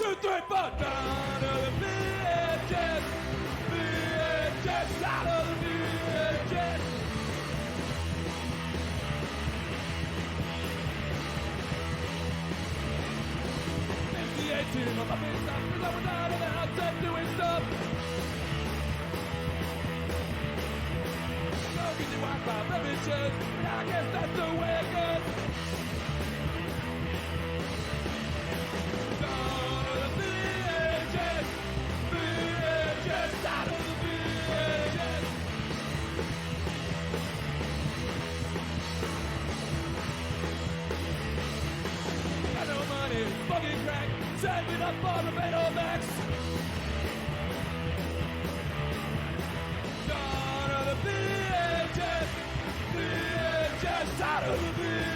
2, 3, 4. Down to the VHS. VHS out of the VHS. Team of my big stuff, cause I was out of the house and doing stuff. Smoking the Wi-Fi revisions, but I guess that's the way it goes. Down to the VHS, VHS, out of the VHS. Got no money, fucking crack. Saving up for the Betamax. Out of the VHS. VHS out of the VHS.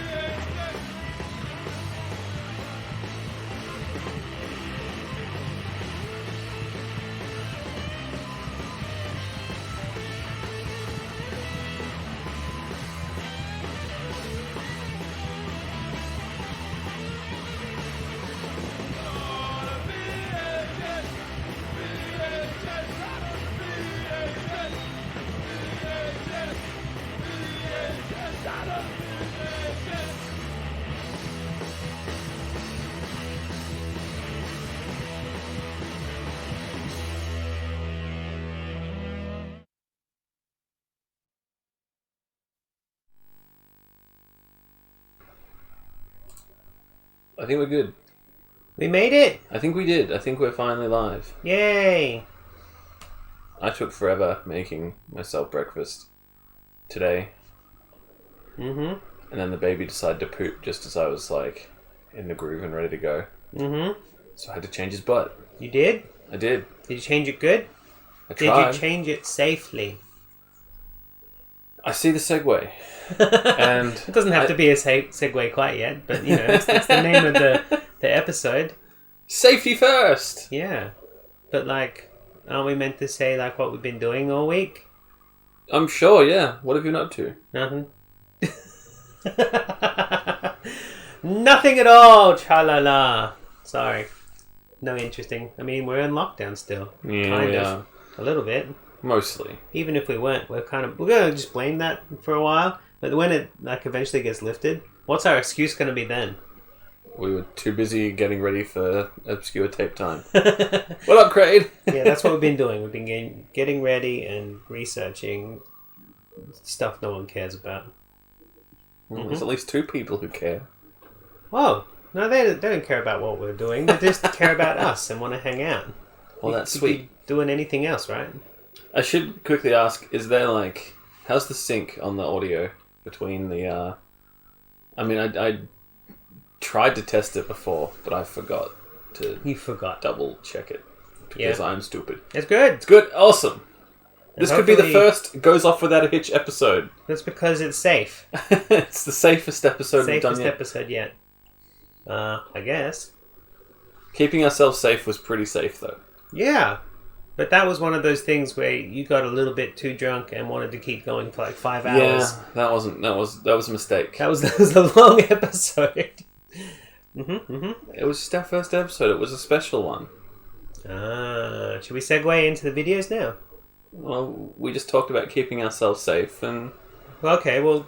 I think we're good. We made it! I think we did. I think we're finally live. Yay! I took forever making myself breakfast today. Mm-hmm. And then the baby decided to poop just as I was like in the groove and ready to go. Mm-hmm. So I had to change his butt. You did? I did. Did you change it good? I tried. Did you change it safely? I see the segue. And it doesn't have to be a segue quite yet, but you know, it's the name of the episode. Safety first! Yeah. But like, aren't we meant to say like what we've been doing all week? I'm sure, yeah. What have you been up to? Nothing. Nothing at all, cha-la-la. Sorry. No interesting. I mean, we're in lockdown still. Yeah, kind of. A little bit. Mostly. Even if we weren't, we're gonna just blame that for a while. But when it like eventually gets lifted, what's our excuse gonna be then? We were too busy getting ready for obscure tape time. What up, Craig? Yeah, that's what we've been doing. We've been getting ready and researching stuff no one cares about. Well, there's at least 2 people who care. Whoa. No, they don't care about what we're doing. They just care about us and want to hang out. Well, that's sweet. Doing anything else, right? I should quickly ask, is there like... How's the sync on the audio between the... I mean, I tried to test it before, but I forgot to... You forgot. Double check it. Because I'm stupid. It's good. It's good. Awesome. This could be the first Goes Off Without a Hitch episode. That's because it's safe. It's the safest episode we've done yet. Safest episode yet. I guess. Keeping ourselves safe was pretty safe, though. Yeah. But that was one of those things where you got a little bit too drunk and wanted to keep going for like 5 hours. Yeah, that was a mistake. That was a long episode. It was just our first episode. It was a special one. Should we segue into the videos now? Well, we just talked about keeping ourselves safe, and okay, well,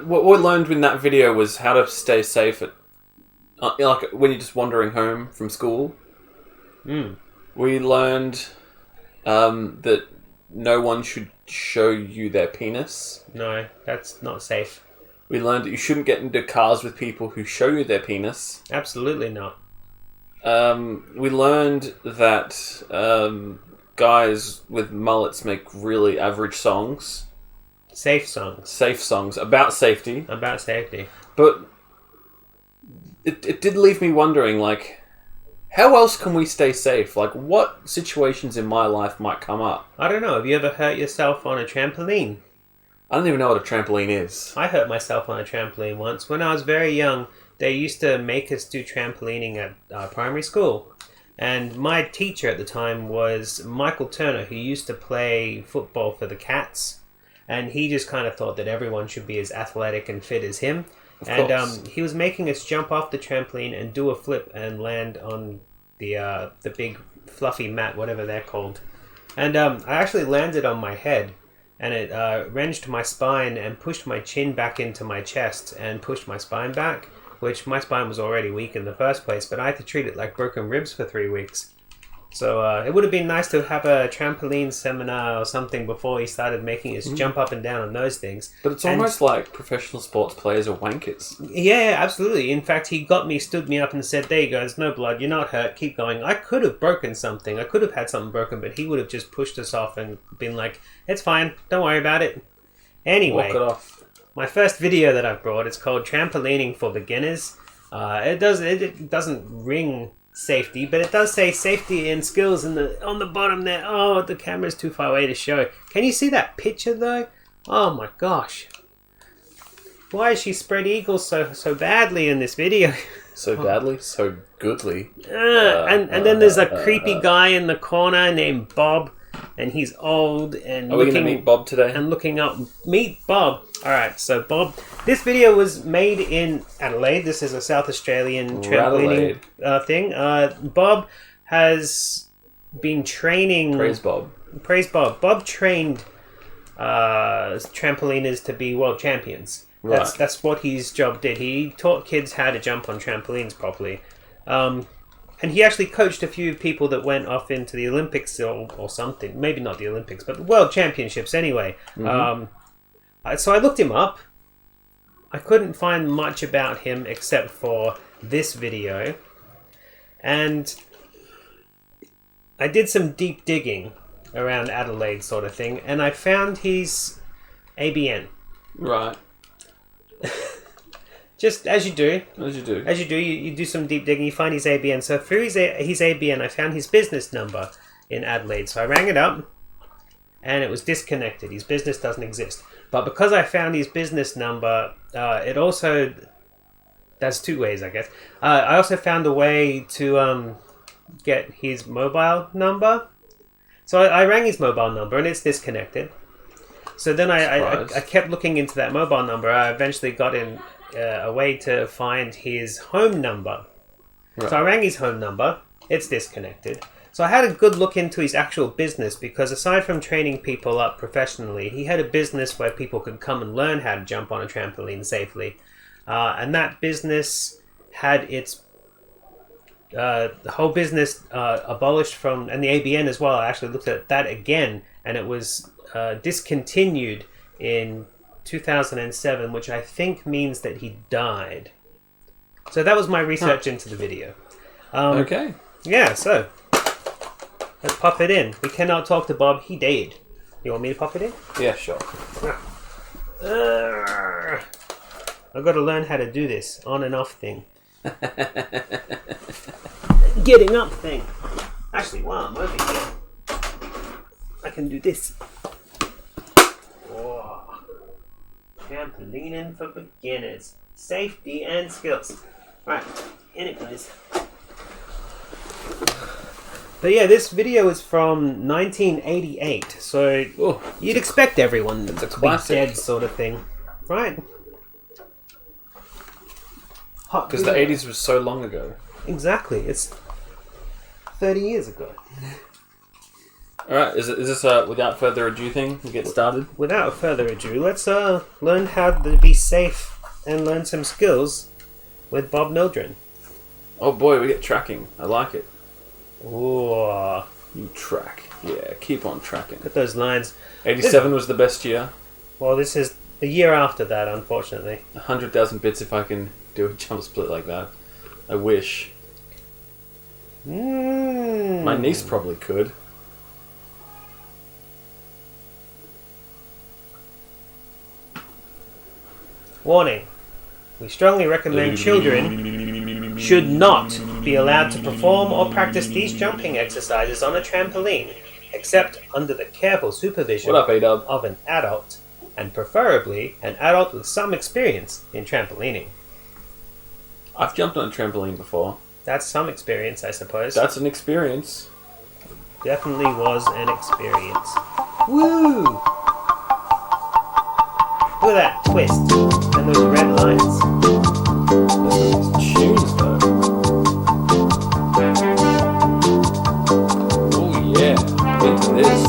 what we learned in that video was how to stay safe at, like when you're just wandering home from school. We learned that no one should show you their penis. No, that's not safe. We learned that you shouldn't get into cars with people who show you their penis. Absolutely not. We learned that guys with mullets make really average songs. Safe songs. Safe songs about safety. About safety. But it did leave me wondering, like, how else can we stay safe? Like, what situations in my life might come up? I don't know. Have you ever hurt yourself on a trampoline? I don't even know what a trampoline is. I hurt myself on a trampoline once. When I was very young, they used to make us do trampolining at primary school. And my teacher at the time was Michael Turner, who used to play football for the Cats. And he just kind of thought that everyone should be as athletic and fit as him. And he was making us jump off the trampoline and do a flip and land on the big fluffy mat, whatever they're called. And I actually landed on my head, and it wrenched my spine and pushed my chin back into my chest and pushed my spine back, which my spine was already weak in the first place, but I had to treat it like broken ribs for 3 weeks. So it would have been nice to have a trampoline seminar or something before he started making us jump up and down on those things. But it's almost like professional sports players are wankers. Yeah, absolutely. In fact, he stood me up and said, there you go, there's no blood, you're not hurt, keep going. I could have broken something. I could have had something broken, but he would have just pushed us off and been like, it's fine, don't worry about it. Anyway, Walk it off. my first video that I've brought, it's called Trampolining For Beginners. It doesn't ring safety, but it does say safety and skills on the bottom there. Oh, the camera's too far away to show. Can you see that picture though? Oh my gosh. Why is she spread eagle so badly in this video? So badly, so goodly. And then there's a creepy guy in the corner named Bob, and he's old and Are we going to meet Bob today? and looking up. Meet Bob. Alright, so Bob, this video was made in Adelaide. This is a South Australian trampolining thing. Bob has been training... Praise Bob. Praise Bob. Bob trained trampoliners to be world champions. Right. That's what his job did. He taught kids how to jump on trampolines properly. And he actually coached a few people that went off into the Olympics or something. Maybe not the Olympics, but the World Championships anyway. So I looked him up. I couldn't find much about him except for this video. And I did some deep digging around Adelaide sort of thing. And I found his ABN. Right. Just as you do. As you do. As you do, you do some deep digging, you find his ABN. So through his ABN, I found his business number in Adelaide. So I rang it up, and it was disconnected. His business doesn't exist. But because I found his business number, it also... That's two ways, I guess. I also found a way to get his mobile number. So I rang his mobile number, and it's disconnected. So then I kept looking into that mobile number. I eventually got in a way to find his home number. Right. So I rang his home number. It's disconnected. So I had a good look into his actual business, because aside from training people up professionally, he had a business where people could come and learn how to jump on a trampoline safely. And that business had its... the whole business abolished from... And the ABN as well. I actually looked at that again, and it was... discontinued in 2007, which I think means that he died. So that was my research into the video. Okay. Yeah, so let's pop it in. We cannot talk to Bob. He died. You want me to pop it in? Yeah, sure. I've got to learn how to do this on and off thing. Getting up thing. Actually, while I'm over here, I can do this. Trampolining for beginners. Safety and skills. Right, in it goes. But yeah, this video is from 1988, so you'd expect everyone to be dead sort of thing. Right? Because the 80s was so long ago. Exactly, it's 30 years ago. Alright, is this a without further ado thing? We get started? Without further ado, let's learn how to be safe and learn some skills with Bob Mildren. Oh boy, we get tracking. I like it. Ooh. You track. Yeah, keep on tracking. Look at those lines. 87 was the best year. Well, this is a year after that, unfortunately. 100,000 bits if I can do a jump split like that. I wish. My niece probably could. Warning. We strongly recommend children should not be allowed to perform or practice these jumping exercises on a trampoline, except under the careful supervision What up, A-Dub? of an adult, and preferably an adult with some experience in trampolining. I've jumped on a trampoline before. That's some experience, I suppose. That's an experience. Definitely was an experience. Woo! Look at that twist and those red lines. Those tunes, though. it is.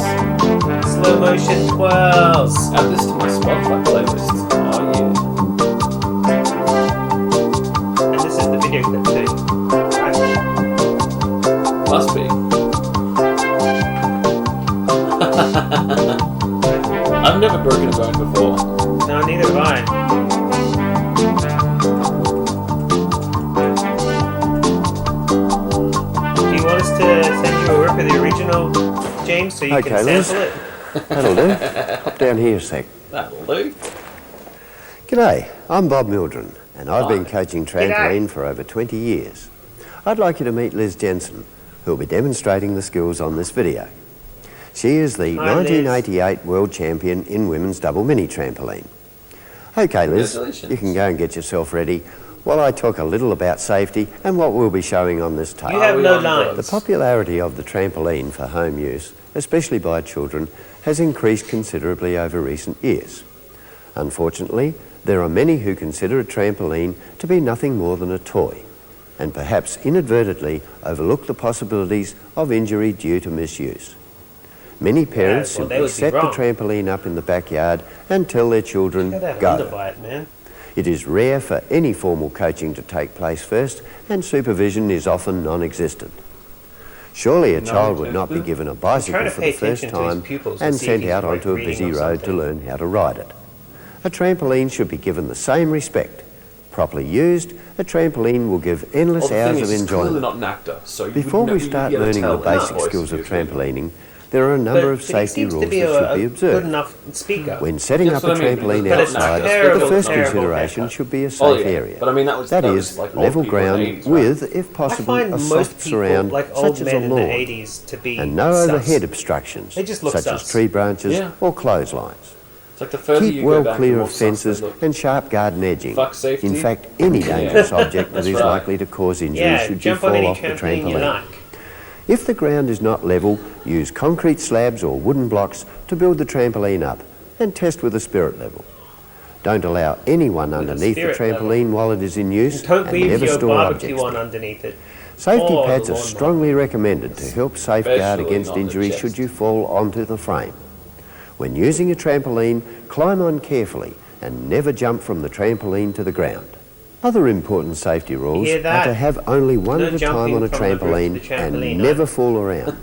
Slow motion twirls. Add this to my Spotify playlist. Oh And this is the video clip too. Right? yeah. Must be. I've never broken a bone before. No, neither have I. Do you want us to send you a rip of the original, James, so you Okay, can Liz. sample it? That'll do. Hop down here a sec. That'll do. G'day, I'm Bob Mildren, and I've been Hi. coaching trampoline for over 20 years. I'd like you to meet Liz Jensen, who'll be demonstrating the skills on this video. She is the Hi, 1988 World Champion in women's double mini trampoline. Okay, Liz, Congratulations. you can go and get yourself ready while I talk a little about safety and what we'll be showing on this tape. You have we no on lines. The popularity of the trampoline for home use, especially by children, has increased considerably over recent years. Unfortunately, there are many who consider a trampoline to be nothing more than a toy, and perhaps inadvertently overlook the possibilities of injury due to misuse. Many parents well, they simply would be set the wrong. trampoline up in the backyard and tell their children, Look at that go. underbite, man. It is rare for any formal coaching to take place first, and supervision is often non-existent. Surely a child would not be given a bicycle to for pay the first attention to his time pupils and and see if sent he's, out like, onto a reading busy or road to something. learn how to ride it. A trampoline should be given the same respect. Properly used, a trampoline will give endless Well, the hours thing of is, it's clearly enjoyment. not NACTA, so you Before would we know, start you'd be able to learning the tell basic voice skills of if you- trampolining, there are a number of But safety he seems rules to be that should be a good observed. enough speaker. When setting That's up a what I mean, trampoline but it's outside, terrible, the first terrible consideration haircut. should be a Oh, safe yeah. area. But I mean, that was That that is, was like old level people in the ground 80s, right? with, if I possible, find a most soft people, surround like such old as a men in the lawn, 80s, to be and no sus. overhead obstructions, They just look such sus. as tree branches Yeah. or clotheslines. It's like the further you Keep go well back, the clear more of sus they fences look. and sharp garden edging. Fuck safety. In fact, any dangerous object that That's is right. likely to cause injury Yeah, should you jump on fall any off the trampoline you trampoline. like. If the ground is not level, use concrete slabs or wooden blocks to build the trampoline up and test with a spirit level. Don't allow anyone underneath the spirit trampoline while it is in use, Don't and leave never your store barbecue objects on there. underneath it. Safety or pads the are lawnmower. strongly recommended to help safeguard Especially against on the injury chest. should you fall onto the frame. When using a trampoline, climb on carefully and never jump from the trampoline to the ground. Other important safety rules hear are that? to have only one No at a time jumping on a from the roof to the trampoline trampoline, and no. never fall around.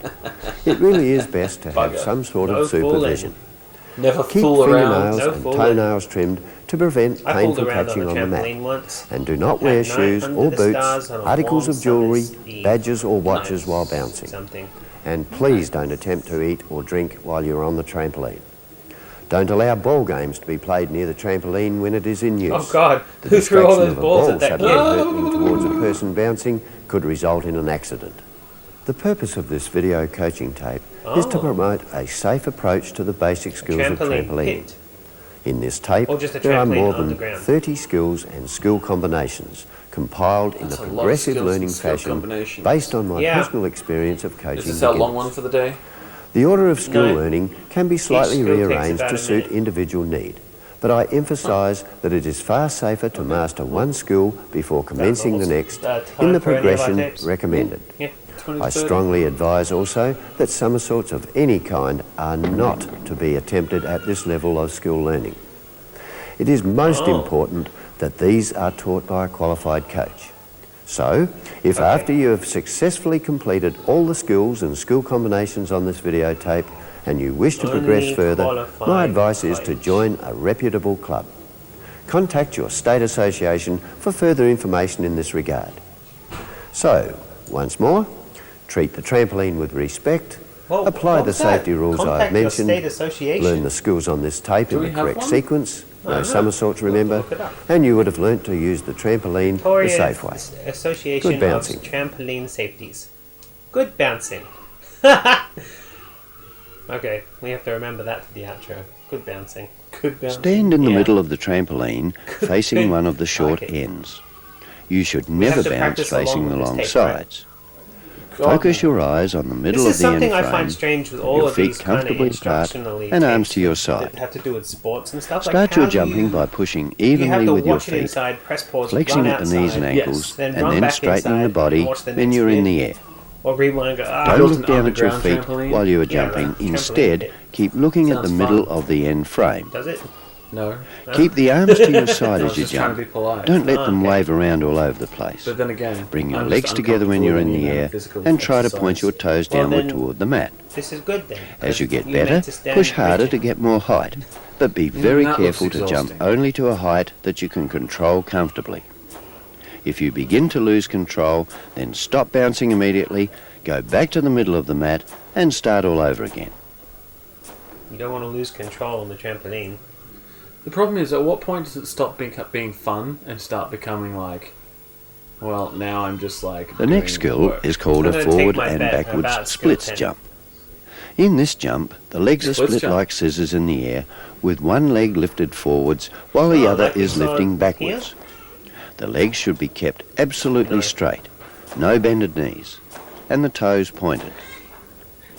It really is best to have Bugger. some sort No of supervision. Never Keep fool around. fingernails No and fooling. toenails trimmed to prevent I pulled painful around catching on on a the mat. trampoline once. And do not At wear night shoes under or the boots, stars on a articles warm of jewellery, summer's eve. badges or watches Nice. while bouncing. Something. And please don't attempt to eat or drink while you're on the trampoline. Don't allow ball games to be played near the trampoline when it is in use. Oh God! The Who threw all distraction those of a balls ball at that suddenly kid? hurtling towards a person bouncing could result in an accident. The purpose of this video coaching tape is to Oh. promote a safe approach to the basic skills of Trampoline trampolining. pit. In this tape, Or just a there are trampoline more on the than ground. 30 skills and skill combinations compiled in That's a a lot of progressive skills learning and skill fashion combinations. based on my Yeah. personal experience of Is coaching this our long beginners. one for the day? The order of skill No. learning can be slightly skill takes rearranged about to a suit minute. individual need, but I emphasise that it is far safer to master one skill before commencing the next time in the for any of our progression tapes? recommended. Yeah. 20, I 30? strongly advise also that somersaults of any kind are not to be attempted at this level of skill learning. It is most Oh. important that these are taught by a qualified coach. So, if Okay. after you have successfully completed all the skills and skill combinations on this videotape and you wish to progress Only further, qualified my advice is to coach. join a reputable club. Contact your state association for further information in this regard. So, once more, treat the trampoline with respect, Well, apply what the was that? safety rules Contact I've your mentioned, state association. learn the skills on this tape Do in we the have correct one? sequence, I no don't know. somersaults remember, Look it up. and you would have learnt to use the trampoline the Victoria safe way. Association Good bouncing. of Trampoline Safeties. Good bouncing. Okay, we have to remember that for the outro. Good bouncing. Good bounce. Stand in the Yeah. middle of the trampoline, facing one of the short Okay. ends. You should have never to bounce practice facing along the with long this tape, right? sides. God, Focus your eyes on the middle This of is the end something I frame, find strange with all your of feet these kind of comfortably apart, instructionally and arms tapes to your that side. have to do with sports and stuff. Start like, your how do jumping you, by pushing you have evenly to with your watch it feet, inside, press pause, flexing run at the knees and outside, Yes. ankles, then and run then back straightening inside the body and watch the when next you're in bit. the air. Or rewind and go, Don't built look an down at your underground feet trampoline? while you are Yeah, jumping. right. Trampoline Instead, pit. keep looking at the Sounds middle fun. of the end frame. does it? No. Keep the arms to your side I as was you just trying to jump. be polite. Don't let them okay. wave around all over the place. But then again, Bring your I'm legs just together when you're in the uncomfortable air with physical and try to point exercise. your toes Well, downward then- toward the mat. This is good then. As you get You're meant better, to stand push harder rigid. to get more height, but be very that looks careful to jump exhausting. only to a height that you can control comfortably. If you begin to lose control, then stop bouncing immediately, go back to the middle of the mat and start all over again. You don't want to lose control on the trampoline. The problem is, at what point does it stop being fun and start becoming like, well, now I'm just like. The next doing skill work. is called I'm a gonna take forward my and bet backwards about skill splits 10. jump. In this jump, the legs are Splits split jump. like scissors in the air, with one leg lifted forwards while the other like we is saw lifting here? backwards. The legs should be kept absolutely No. straight, no bended knees, and the toes pointed.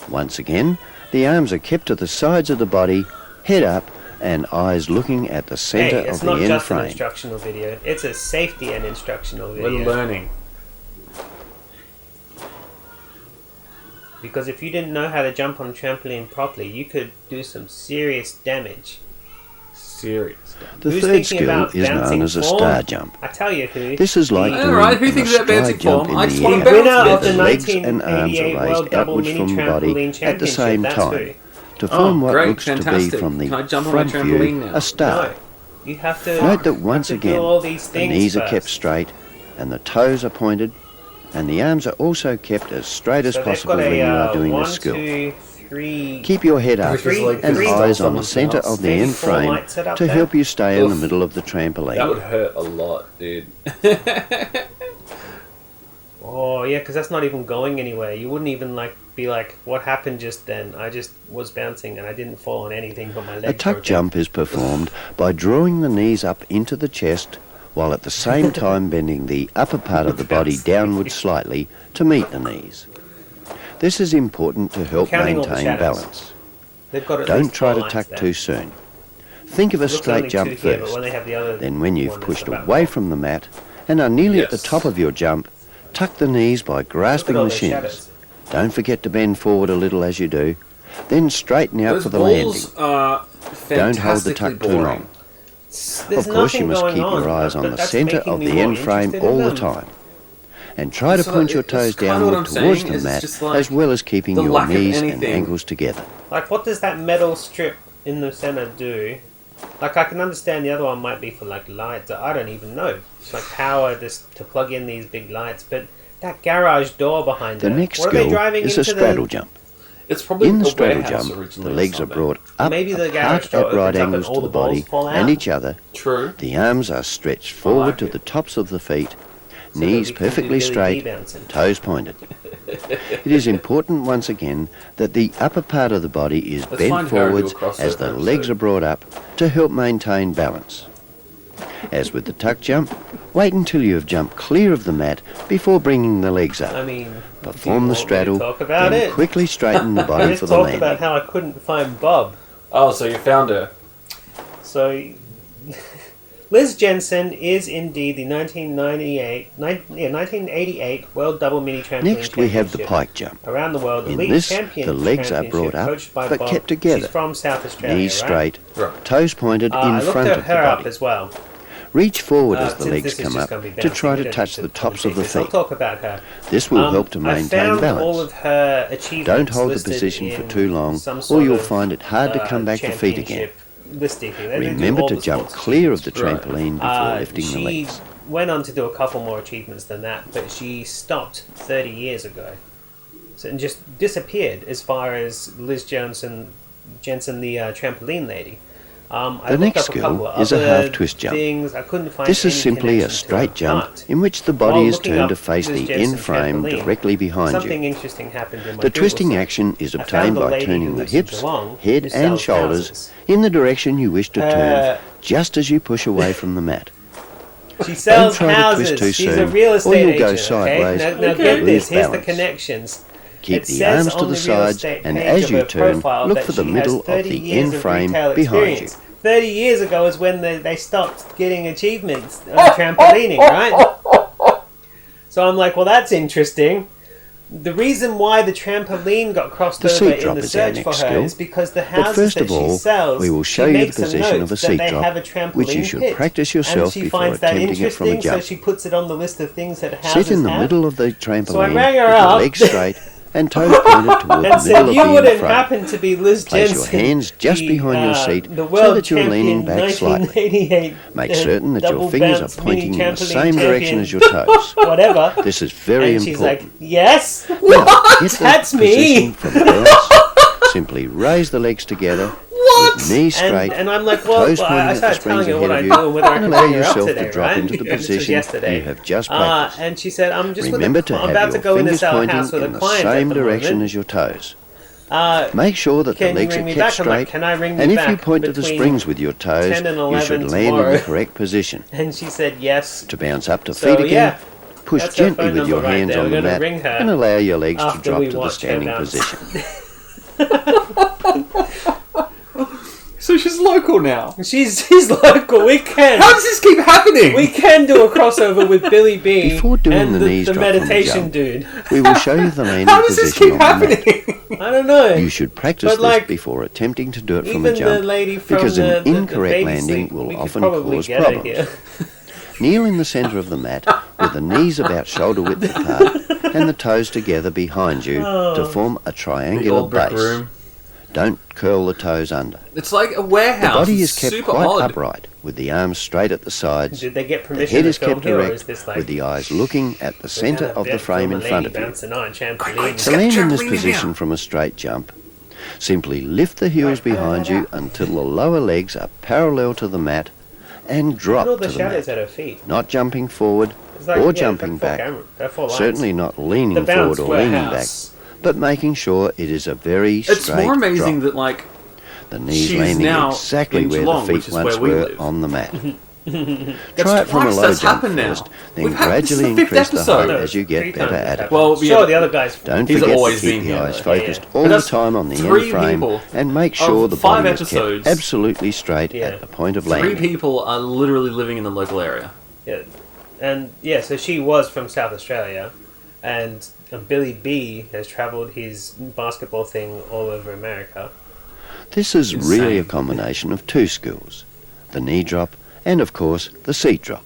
Once again, the arms are kept to the sides of the body, head up, and eyes looking at the centre Hey, it's of the not end just an frame. instructional video. It's a safety and instructional We're video. learning. Because if you didn't know how to jump on a trampoline properly, you could do some serious damage. Serious. The Who's third thinking skill about is known bouncing as a form? star jump. I tell you who. This is like the doing Alright, who a thinks about bouncing stride jump form? in I the just wanna air, bounce winner a of bit. the the legs and arms are 1988 raised World Double outwards Mini from the body Trampoline at the Championship. same That's time who. to form what great, looks to be fantastic. from the Can I jump on front my view trampoline now? a star. No, you have to. Note that have once to do again, all these the things knees are first. kept straight and the toes are pointed and the arms are also kept as straight as So they've possible got when a you are doing 1, this skill. 2, 3. Keep your head up Three- and three- eyes on the someone's centre house. of the Maybe end 4 frame lights set up to there. help you stay in the Oof. middle of the trampoline. That would hurt a lot, dude. Oh yeah, because that's not even going anywhere. You wouldn't even be like, what happened just then? I just was bouncing and I didn't fall on anything but my legs. A tuck broke jump is performed by drawing the knees up into the chest while at the same time bending the upper part of the body downward slightly to meet the knees. This is important to help counting all the maintain shadows. balance. They've got at Don't least try 4 to lights tuck there. too soon. Think of a Looks straight only jump 2 here, but first. when they have the other Then when you've one, pushed it's about away 4. from the mat and are nearly at the Yes. top of your jump, tuck the knees by grasping Look at all the those shins. shadows. Don't forget to bend forward a little as you do. Then straighten out Those for the landing. balls are Don't hold the fantastically tuck too boring. long. There's Of course, you nothing must going keep your eyes but on the that's centre making of me the more end frame interested in all the them. time. And try to So point your it's toes kinda what downward I'm towards saying, the is mat just like as well as keeping the your lack of knees and anything. ankles together. Like, what does that metal strip in the center do? Like, I can understand the other one might be for lights. I don't even know. It's like power just to plug in these big lights, but that garage door behind The it. next What are they skill driving is a into straddle jump. It's probably In the a straddle warehouse jump, originally the or legs are something. brought up Maybe the apart garage door at right opens up and angles all to the the body balls fall and out? each other. True. The arms are stretched forward like to it. the tops of the feet, So that knees we can do perfectly Billy straight, D bouncing. toes pointed. It is important once again that the upper part of the body is Let's bent find her and do a forwards crossover as the episode. legs are brought up to help maintain balance. As with the tuck jump, wait until you have jumped clear of the mat before bringing the legs I up. mean, Perform do the you straddle, want me to talk about then it? quickly straighten the I body just for the talked about landing. how I couldn't find Bob. Oh, so you found her. So, Liz Jensen is indeed the 1988 World Double Mini Trampoline Next we have the Championship. pike jump. Around the world, In elite this, champion the legs are championship brought up, coached by but Bob. kept together. She's from South Australia, Knees right? straight, Right. toes pointed I in looked front at of the her up body. as well. Reach forward as the Since legs this is come just up gonna be to bouncing, try we to don't touch need the tops of the commentate this. I'll feet. talk about her. This will help to I maintain found all balance. of her achievements. Don't hold the listed position for in too long some or sort you'll of, find it hard to come back to feet again. championship listing thing. They do Remember all to the jump sports clear of the Right. trampoline before lifting the she legs. went on to do a couple more achievements than that, but she stopped 30 years ago. So, and just disappeared as far as Liz Jensen, the trampoline lady. I The looked next up a skill couple of is a other half twist jump. Things. I couldn't find This is any simply a connection to straight it, jump but in which the while body is looking turned up to face Liz the Jensen end frame trampoline, directly behind something you. interesting happened in my The Google twisting search. action is I found obtained the by lady turning who the lives in hips, Geelong, head who and sells shoulders houses. in the direction you wish to Uh, turn, just as you push away from the mat. She sells try to houses. twist too She's a soon, real or estate you'll go agent. sideways Okay? Now Okay. get lose this. Here's the balance. connections. Keep It the says arms to on the real sides, estate and page as of you her turn, profile look that for the she has middle of 30 the years end of frame retail behind you. experience. 30 years ago is when they stopped getting achievements on trampolining, right? So I'm like, well, that's interesting. the reason why the trampoline got crossed The over seat in drop the is our search for next her skill. is because the But houses first that of all, she sells, we will show she you the makes a position note of a that seat they drop, have a trampoline which you should pit. practice yourself and she before finds that attempting it from a interesting, so jump. she puts it on the list of things that houses Sit in the have. middle of the trampoline So I with rang her your up legs straight and toes pointed toward the and said, middle "You of the wouldn't in front. happen to be Liz Place Jensen, your hands just the, behind your seat the so world that you're leaning champion back slightly. 1988 Make certain that your double fingers are bounce pointing in mini the trampoline same direction champion, as your toes. whatever." This is very And she's important. like, "Yes, Now, get the That's me." position from bounce. Simply raise the legs together. With knees straight, and I'm like, well, toes pointing I at the started springs telling her ahead what I of you, do and whether I and can allow bring her up yourself today, to drop right? into the And this was position yesterday. you have just practiced. And she said, "I'm just Remember to I'm have about your to go into fingers our pointing house with a in the client same at the direction moment. as your toes. Uh, Make sure that the can you legs ring are me kept back?" I'm like, straight, "Can I ring you and if back you point to the between springs with your toes, 10 and you 11 should land in tomorrow?" the correct position. And she said yes. To bounce up to So, feet again, yeah, push that's her gently phone with your number right hands there. on We're the gonna mat ring her and allow your legs to after drop we to the watch her standing bounce. position. So she's local now. She's local. We can. How does this keep happening? We can do a crossover with Billy B Before doing and the knees the drop from the meditation jump, dude. We will show you the landing How does this position keep on the mat. happening? I don't know. You should practice But, like, this before attempting to do it from a Even the jump, lady from because the an incorrect baby landing sleep, will we could often probably cause get her problems. here. Kneel in the centre of the mat with the knees about shoulder width apart and the toes together behind you to form a The triangular old brick base. room. Don't curl the toes under. It's like a The warehouse. body It's is kept super quite odd. upright with the arms straight at the sides. Did they get The permission head to is film kept here, or erect is this like with the eyes looking at the centre of the frame in front of you. To Get land in this trampoline position down. from a straight jump, simply lift the heels behind you until the lower legs are parallel to the mat and Look drop at all to the the shadows mat. at her feet. Not jumping forward It's like, or yeah, it's jumping like four back. camera- four lines. Certainly not The leaning bounce forward or leaning back, warehouse. but making sure it is a very It's straight more amazing drop. that like The knees she's landing now exactly in where Geelong, the which feet is once where we were live. on the mat. That's Try it from a twice low that's jump happened now. first, then We've had- this is gradually the fifth increase the episode. height as you get Three better times at it. it's Well, happened. yeah, Sure, but- the other guys. Don't He's forget to always keep been the here, eyes though. focused Yeah. all But the that's time on the three end frame people and make of sure the 5 body is kept episodes. absolutely straight Yeah. at the point of 3 landing. people are literally living in the local area. Yeah. And yeah, so she was from South Australia, and Billy B has travelled his basketball thing all over America. This is really a Insane. combination of two skills, the knee drop and of course the seat drop.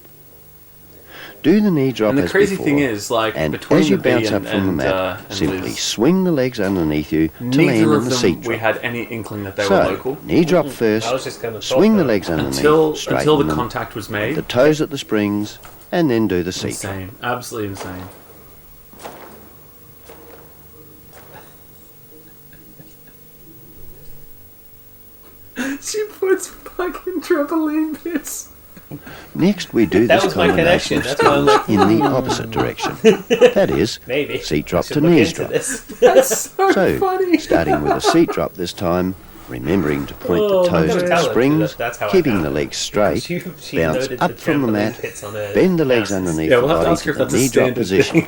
Do the knee drop And the as crazy before, thing is, like, and between as you the B bounce up and, from the and, mat, and simply Liz, swing the legs underneath you to land neither in of the them seat we drop. had any inkling that they were So, local knee drop first, I was just going to swing the legs underneath, until straighten the them, contact was the made. toes at the springs, and then do the seat drop. Insane, absolutely insane. She puts fucking trampoline pits. Next, we do That this was my combination of connection. That's why I'm skills like, in the opposite direction. That is, Maybe. seat drop I should to look knees into drop. this. That's so, So, funny. starting with a seat drop this time, remembering to point Oh, the I'm toes gonna to tell the her springs, that's how I keeping found the it. legs straight, She bounce noted up from the trampoline mat, pits on her bend the legs houses. underneath Yeah, the we'll have to body ask her to if the that's a knee drop standard position.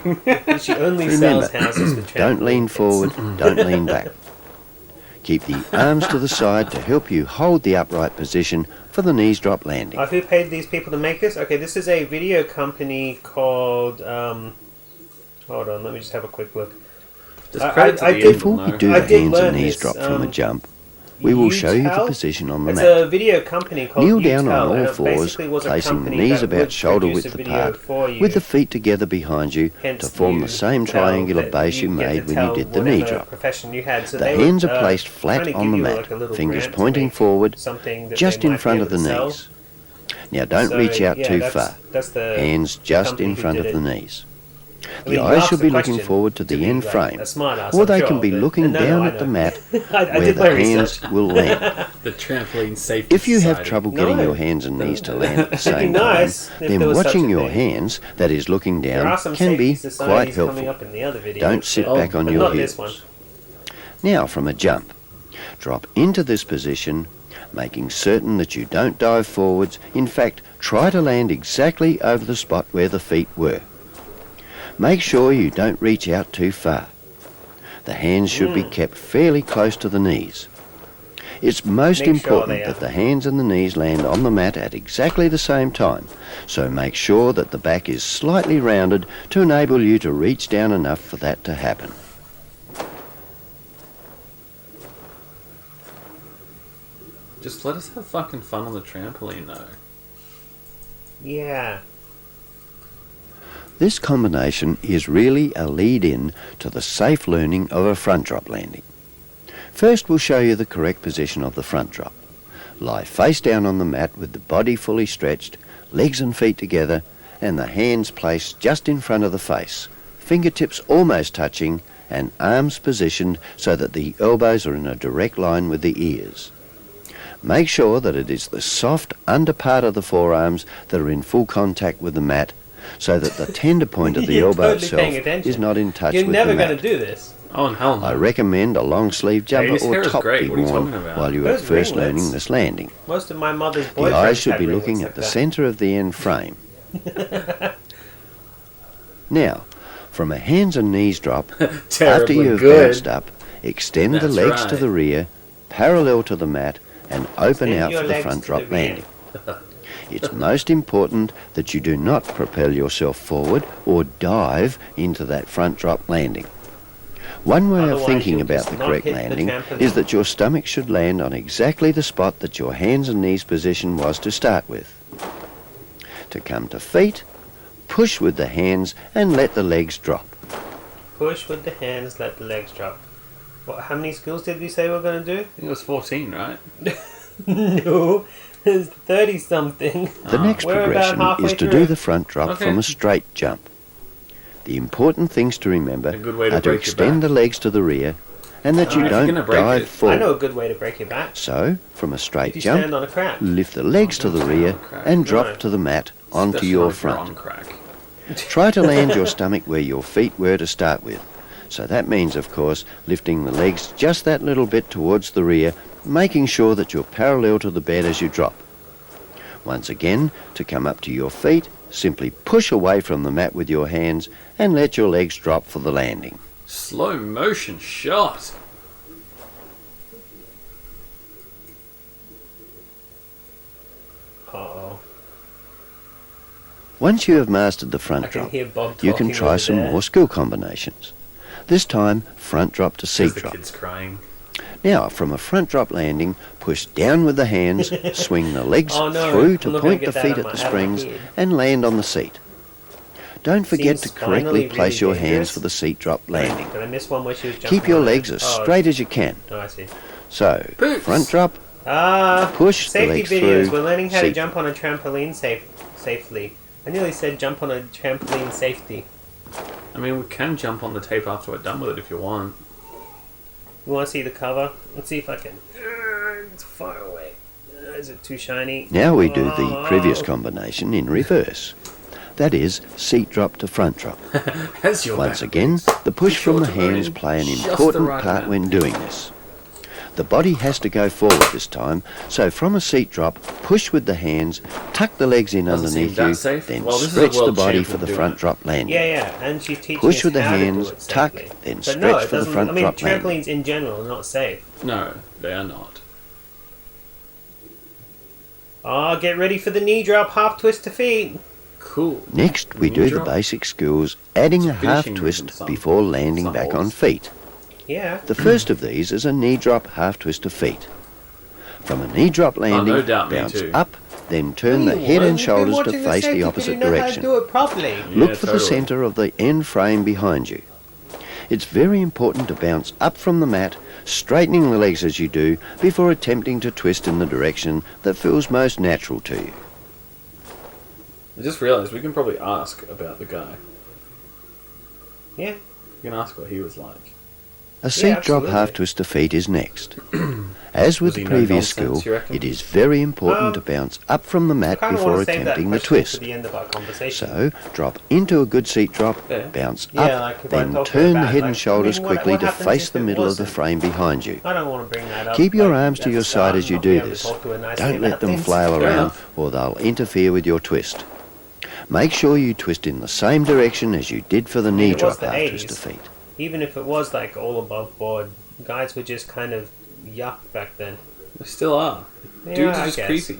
thing. She only Remember, sells houses with trampoline don't lean pits. forward, don't lean back. Keep the arms to the side to help you hold the upright position for the knees drop landing. Who paid these people to make this? Okay, this is a video company called. Hold on, let me just have a quick look. Just credit to I the did- Before England, we do though. I the did hands learn and knees this, drop from a jump, we will show you the U-Tel? position on the It's mat. a video company called Kneel down U-Tel, on and all it fours, basically was a placing the company knees that about would shoulder produce width a video apart, for you. with the feet together behind you Hence to form the same U-Tel triangular that base you get made to when tell you did the knee whatever drop. profession you had. So The they hands would, are placed flat kinda on the give you, mat, like, a little fingers grant to pointing make forward, something that just they in might be front able of the to sell. knees. Now don't So, reach out yeah, too that's- far. That's the Hands just company in who front did of the it. knees. I mean, The you eyes asked should the be looking question forward to the be, end like, frame, a smart ass, or I'm they sure, can be but- looking no, down I at the know. mat I where did the my hands research. will land. The trampoline safety. If you have Society. trouble getting No. your hands and knees to land at the It'd be same nice time, if then there was such watching a your thing. hands, that is looking There are down, some can be safety quite societies coming helpful. up in the other videos. Don't sit but- back on but your not this heels. one. Now from a jump, drop into this position, making certain that you don't dive forwards. In fact, try to land exactly over the spot where the feet were. Make sure you don't reach out too far. The hands should be kept fairly close to the knees. It's most Make sure important they are. that the hands and the knees land on the mat at exactly the same time, so make sure that the back is slightly rounded to enable you to reach down enough for that to happen. Just let us have fucking fun on the trampoline, though. Yeah. This combination is really a lead-in to the safe learning of a front drop landing. First, we'll show you the correct position of the front drop. Lie face down on the mat with the body fully stretched, legs and feet together, and the hands placed just in front of the face, fingertips almost touching, and arms positioned so that the elbows are in a direct line with the ears. Make sure that it is the soft under part of the forearms that are in full contact with the mat, so that the tender point of the You're elbow totally paying itself attention. is not in touch You're with never the mat. going to do this. Oh, and hell no. I recommend a long sleeve jumper his hair or is top great. be What are you worn talking about? while you are Those first ringlets. learning this landing. Most of my mother's The boyfriends eyes should had be ringlets looking like at the that. centre of the end frame. Now, from a hands and knees drop, after Terribly you have good. bounced up, extend the That's legs to right. the rear, parallel to the mat, and open Extend out your for the legs front to drop the rear. landing. It's most important that you do not propel yourself forward or dive into that front drop landing. One way of Otherwise thinking you'll about just the not correct hit the landing trampoline. is that your stomach should land on exactly the spot that your hands and knees position was to start with. To come to feet, push with the hands and let the legs drop. Push with the hands, let the legs drop. What? How many skills did we say we're going to do? I think it was 14, right? No, there's 30 something. The next We're about progression halfway is to through. do the front drop Okay. from a straight jump. The important things to remember A good way to are to break your extend back. the legs to the rear and that Oh, you if you're don't gonna break dive it. I forward. know a good way to break your back. So, from a If straight you jump, stand on a crack. lift the legs to the Don't stand rear on a crack. and drop No. to the mat onto Especially your if you're front. on crack. Try to land your stomach where your feet were to start with. So that means, of course, lifting the legs just that little bit towards the rear, making sure that you're parallel to the bed as you drop. Once again, to come up to your feet, simply push away from the mat with your hands and let your legs drop for the landing. Slow motion shot. Uh-oh. Once you have mastered the I front can drop, hear Bob you can talking try over some there. more skill combinations. This time, front drop to seat There's the drop. kids crying. Now, from a front drop landing, push down with the hands, swing the legs Oh, no, through I'm to not point gonna the get feet that at the out of my springs head. and land on the seat. Don't forget Seems to correctly finally place really your hands dangerous. for the seat drop landing. Did I miss one where she was jumping Keep your on it? legs as Oh, straight as you can. Oh, I see. So, Poops. front drop, push the Safety legs videos. through, We're learning how to seat. jump on a trampoline safely. I nearly said jump on a trampoline safety. I mean, we can jump on the tape after we're done with it if you want. You want to see the cover? Let's see if I can. It's far away. Is it too shiny? Now we do the Oh. previous combination in reverse. That is, seat drop to front drop. As your Once back again, moves. the push Be sure from the to run hands in play an just the important right part amount. when doing this. The body has to go forward this time, so from a seat drop, push with the hands, tuck the legs in Doesn't underneath seem that you, safe. then Well, this is a stretch the world body champion for the doing front it. drop landing. Yeah, and she's teaching Push us with the how to do hands, it tuck, safely. then But stretch no, it for the doesn't. front I mean, drop landing. trampolines in general are not safe. No, they are not. Oh, get ready for the knee drop, half twist to feet. Cool. Next, we Knee do drop. the basic skills, adding a half finishing twist movement, son. before landing Some back on holes. feet. Yeah. The first of these is a knee drop half twist to feet. From a knee drop landing, no doubt, me bounce too. up, then turn the head and shoulders to face the opposite direction. Do it properly. Look Yeah, for the totally. centre of the end frame behind you. It's very important to bounce up from the mat, straightening the legs as you do, before attempting to twist in the direction that feels most natural to you. I just realised we can probably ask about the guy. Yeah. We can ask what he was like. A seat drop absolutely. half twist to feet is next. As with Was he the no previous nonsense, skill, you reckon? it is very important to bounce up from the mat Kind of before want to save that attempting the question twist. for the end of our conversation. So, drop into a good seat drop, Yeah. bounce Yeah, up, like if I then talk to turn the the back, head and like, shoulders I mean, what quickly to happens face if the it middle of the wasn't? frame behind you. I don't want to bring that up. Keep your like, arms at to the your start, side as you not be do able to this. talk to her nicely Don't let about them things. flail Fair around enough. or they'll interfere with your twist. Make sure you twist in the same direction as you did for the knee it was drop the half twist to 80s. feet. Even if it was like all above board, guys were just kind of yuck back then. They still are. Yeah, Dudes I are just guess. creepy.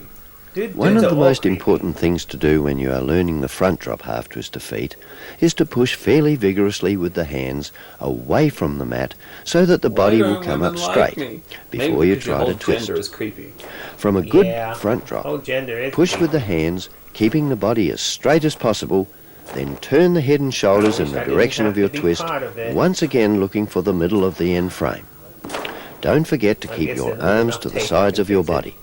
One Dudes of are the all most creepy. important things to do when you are learning the front drop half twister feat is to push fairly vigorously with the hands away from the mat so that the body Why will don't come women up like straight me? before Maybe you because your try whole to twist. gender is creepy. From a good Yeah. front drop, Whole gender is push with the creepy. hands, keeping the body as straight as possible, then turn the head and shoulders I in wish the I didn't direction have of your to be twist, part of it. once again looking for the middle of the end frame. Don't forget to I keep guess your there's not arms enough to the tape sides to of your fix it. body.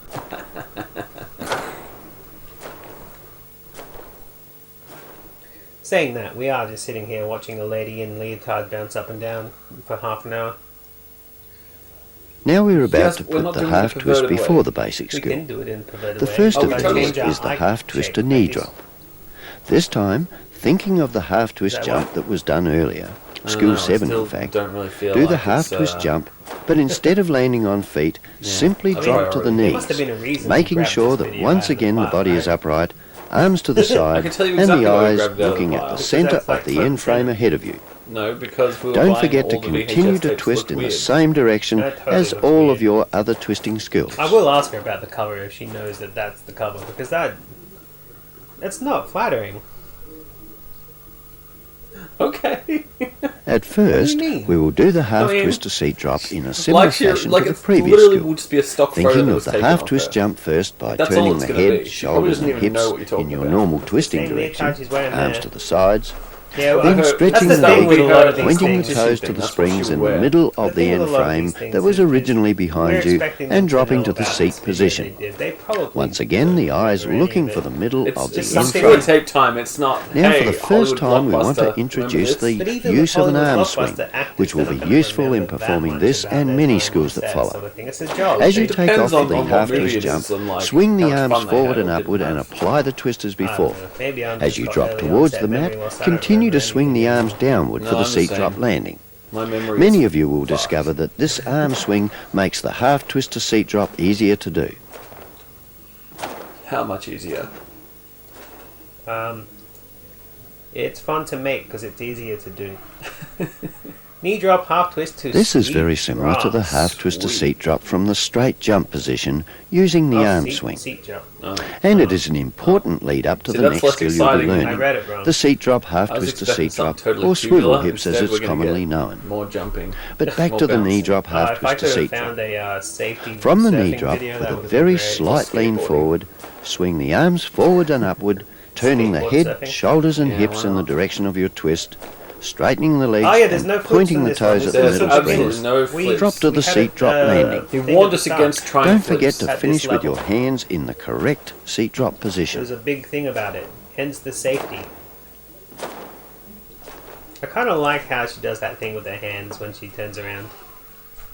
Saying that, we are just sitting here watching a lady in leotard bounce up and down for half an hour. Now we're about Yes, to we're put not the doing it half the twist perverted before way. the basic We skill. can do it in perverted The way. first Oh, of we these totally is change the our half shape twister like knee this. drop. This time, thinking of the half twist that jump what? that was done earlier, I don't School know, I 7 still in fact, don't really feel do like the half it's, twist jump, but instead of landing on feet, simply I mean, drop to the there There must have knees, been a reason. making we grabbed sure this that video once out of again the file, body is right? upright, arms to the side, can tell you and exactly the why we eyes grabbed it out of looking the at the file. centre That's like of the front end and frame centre. ahead of you. No, because we were Don't buying forget to all the VHS continue to tapes twist looked in the weird. same direction That totally as looks all weird. of your other twisting skills. I will ask her about the cover if she knows that that's the cover, because that's not flattering. Okay. At first, mean? we will do the half I mean, twister seat drop in a similar fashion to the it previous literally skill. will just be a stock photo Thinking that of was the taken half of twist her. jump first by That's all turning it's the gonna head, be. She probably shoulders doesn't and even know hips what you're talking in your about. normal twisting Same direction, leotard she's wearing arms there. to the sides, Yeah, Well, then her- stretching that's the the thing with legs, her, these pointing the things. toes to the That's what she springs would in the wear. middle The of the thing with end a lot of frame these things that was is originally we're behind you expecting them and to dropping know to the about seat this video position. they did. They probably Once again, the eyes remember any looking of for it. the middle It's of the end something silly like- frame. tape time. It's not. Now, hey, for the first Hollywood time, we want to blockbuster, introduce remember this? But the even use of an Hollywood arm swing, blockbuster actors, which will they're be not gonna useful in remember that performing much this about and their many time on skills that set follow. sort of thing. It's a job. As you It take depends off on the what half movie twist it jump, is and, like, swing the how much arms fun they forward had and or upward didn't and have. apply the twist as I don't before. know. Maybe I'm As just you got drop early towards onset the mat, memory loss. I don't continue to remember swing the anything arms anymore. downward No, for the I'm the seat same. drop landing. My memory Many is of you will fucked. discover that this arm swing makes the half twister seat drop easier to do. How much easier? It's fun to make because it's easier to do. Knee drop, half twist to This is sweet very similar to the drops. half twister Sweet. seat drop from the straight jump position using the Oh, arm seat- swing. Seat jump. Oh. And it is an important lead up to See, the that's next less skill you'll be exciting. I learning. read it wrong. The seat drop, half I was twister expecting seat something drop, totally or swivel tubular. hips as Instead, it's we're gonna commonly get known. More jumping. But back More to the bounce. knee drop, half If I twister could have seat found drop. a safety From the knee surfing drop, video, with that a would have very been great. slight lean skateboarding. forward, swing the arms forward and upward, turning the Skateboard head, surfing? shoulders and Yeah, hips in wow. the direction of your twist, straightening the legs Oh yeah, there's and no flips pointing in the this toes one. at the There's middle absolutely springs. no We- flips. Drop to the we had seat it, drop landing. He thing warned at us the against start. trying Don't flips. forget to At this finish with your level. hands in the correct seat drop position. There's a big thing about it. Hence the safety. I kind of like how she does that thing with her hands when she turns around.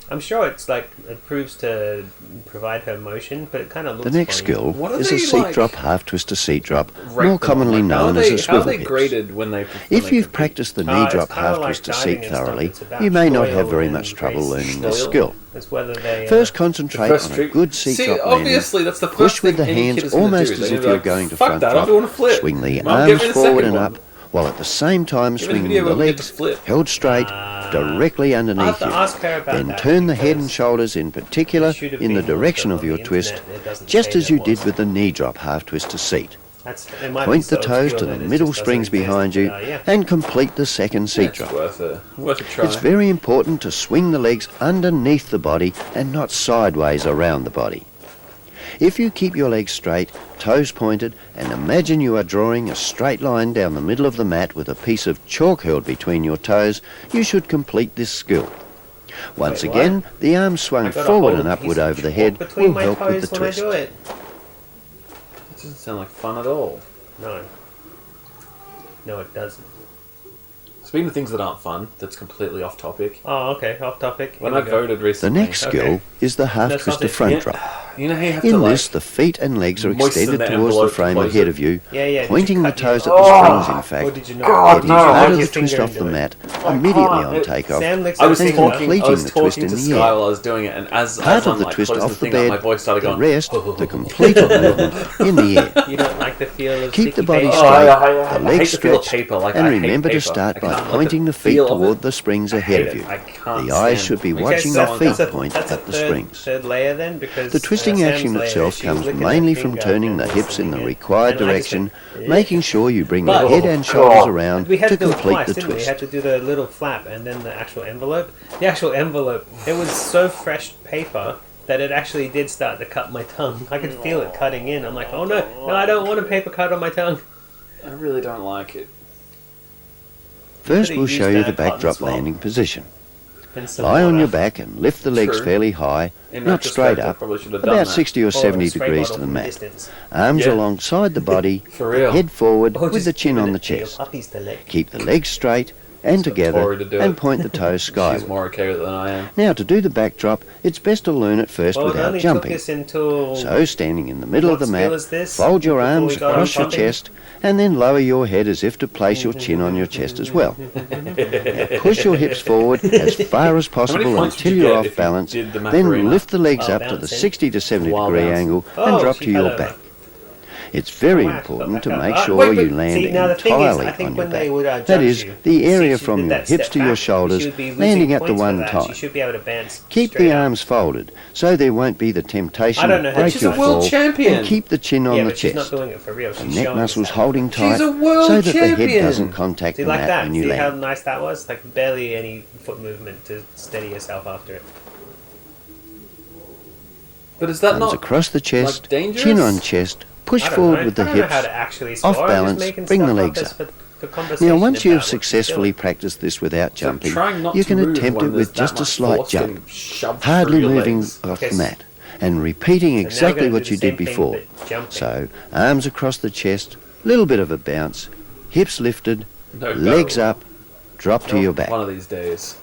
I'm sure it's like it proves to provide her motion, but it kind of looks The next funny. skill What are is a they seat like- drop, half twister seat drop, Rate more them. commonly Like, known how as are a they swivel hips. graded when they? If you've practiced the knee It's drop, kinda half like twister diving seat and stuff. thoroughly, It's about you may not style have very and much trouble grace. learning this Style? skill. It's whether they First, concentrate First on a trick. good seat See, drop landing. obviously, that's the first Push with the thing any hands kid is gonna almost do. as They're if gonna be you're like, going to "Fuck front that, drop. I'm doing a flip. Swing the Mom, give arms me the forward second and one." up, while at the same time Give me the swinging video the where we get legs to flip. held straight directly I'll underneath have to you. ask her about Then that turn the head and because shoulders in particular it should have in the been looked direction up of on your the twist, internet, and it doesn't just say as that you did was. with the knee drop half twister seat. It might be Point so the toes obscure to that the it middle just doesn't springs exist, behind you but, yeah. and complete the second seat It's drop. worth a try. It's very important to swing the legs underneath the body and not sideways around the body. If you keep your legs straight, toes pointed, and imagine you are drawing a straight line down the middle of the mat with a piece of chalk held between your toes, you should complete this skill. Once Wait, again, the arms swung I gotta forward hold and a piece upward of over the chalk head between will my help with toes the when twist. I do it. That doesn't sound like fun at all. No. No, it doesn't. Speaking of things that aren't fun, that's completely off topic. Oh, okay. Off topic. When Here I we go. voted The recently, next skill Okay. is the half That's twister not it. front Yeah. drop. You know how you have In to, this, the feet and legs are moisten extended the towards the envelope to frame close ahead it. of you, Yeah, yeah. pointing the Did you cut toes at your- the springs, in Or fact. did you not? It is Did you harder hold to your twist finger off the into it? mat immediately on takeoff Sam looks I was at the and finger. talking. I was completing the twist talking in to the Sky air. while I was doing it, and as Part I'm of the like twist closing off the the thing up, bed, my voice started the going. rest, the completed movement in the air. You don't like the feel of Keep the sticky body paper? straight, I the hate legs the feel of stretched, paper. Like, and I hate remember to paper. start I by can't let pointing the feet feel of toward it. the springs I ahead hate of it. you. I can't The eyes stand should be it. watching so the feet that's a- point that's a at the third- springs. Third layer then, because The twisting Sam's action layer, itself she was comes looking at mainly her from finger turning and the hips in the moistening it. required And I just direction, went, making sure you bring But- the head and shoulders around We had to to do it complete twice, the didn't we? We twist. had to do the little flap and then the actual envelope. The actual envelope, it was so fresh paper that it actually did start to cut my tongue. I could feel it cutting in. I'm like, oh no, I don't want a paper cut on my tongue. I really don't like it. First Could've we'll show used you that the cotton backdrop swab. landing position. And some Lie on water. your back and lift the legs True. fairly high, In not straight retrospect, I up, probably should have done about that. 60 or Or 70 a spray degrees bottle to the from mat. distance. Arms Yeah. alongside the body, For real. head forward Or with just the chin giving on the it to your chest. puppies to lick. Keep the legs straight and got together Tori to do and it. point the toes She's skyward. more okay with it than I am. Now to do the backdrop, it's best to learn it first Well, it without only jumping. took us until... So standing in the middle of What the skill mat, is this? fold your Before arms we got on across your pumping? chest and then lower your head as if to place your chin on your chest as well. Now push your hips forward as far as possible points would until you you're get off if you balance, did the then Macarena? lift the legs Oh, up to the bouncing. 60 to 70 While degree bouncing. angle Oh, and drop she to fell your over. back. It's very Wow, important to got back make up. sure Wait, you but land see, now the thing is, entirely I think on your when they back. would That judge is, you, the area see, she from did your that hips step to your back, shoulders, she would be losing landing at the points for one that. time. She should be able to bounce Keep straight the up. arms folded so there won't be the temptation I don't to know how break she's your a world fall, champion. and keep the chin on Yeah, the but she's not chest. doing it for real. She's The neck showing us muscles that. holding tight a world so that the champion. head doesn't contact See, the like mat that. when you See how land. nice that was? Like barely any foot movement to steady yourself after it. But is that Arms not across the chest, like, dangerous? chin on chest, push I don't forward know. with the I don't know how hips. to actually score. Off I'm just balance, making bring the stuff legs as up. for conversation Now once about you've what she's successfully doing. practiced this without jumping, trying not you to can move attempt when it there's with that just a much slight force jump, getting shoved hardly through your moving legs. off Okay, the mat, and repeating So now we're exactly gonna what do you the did same thing, before. but jumping. So, arms across the chest, little bit of a bounce, hips lifted, No go. legs up, drop to your back. One of these days.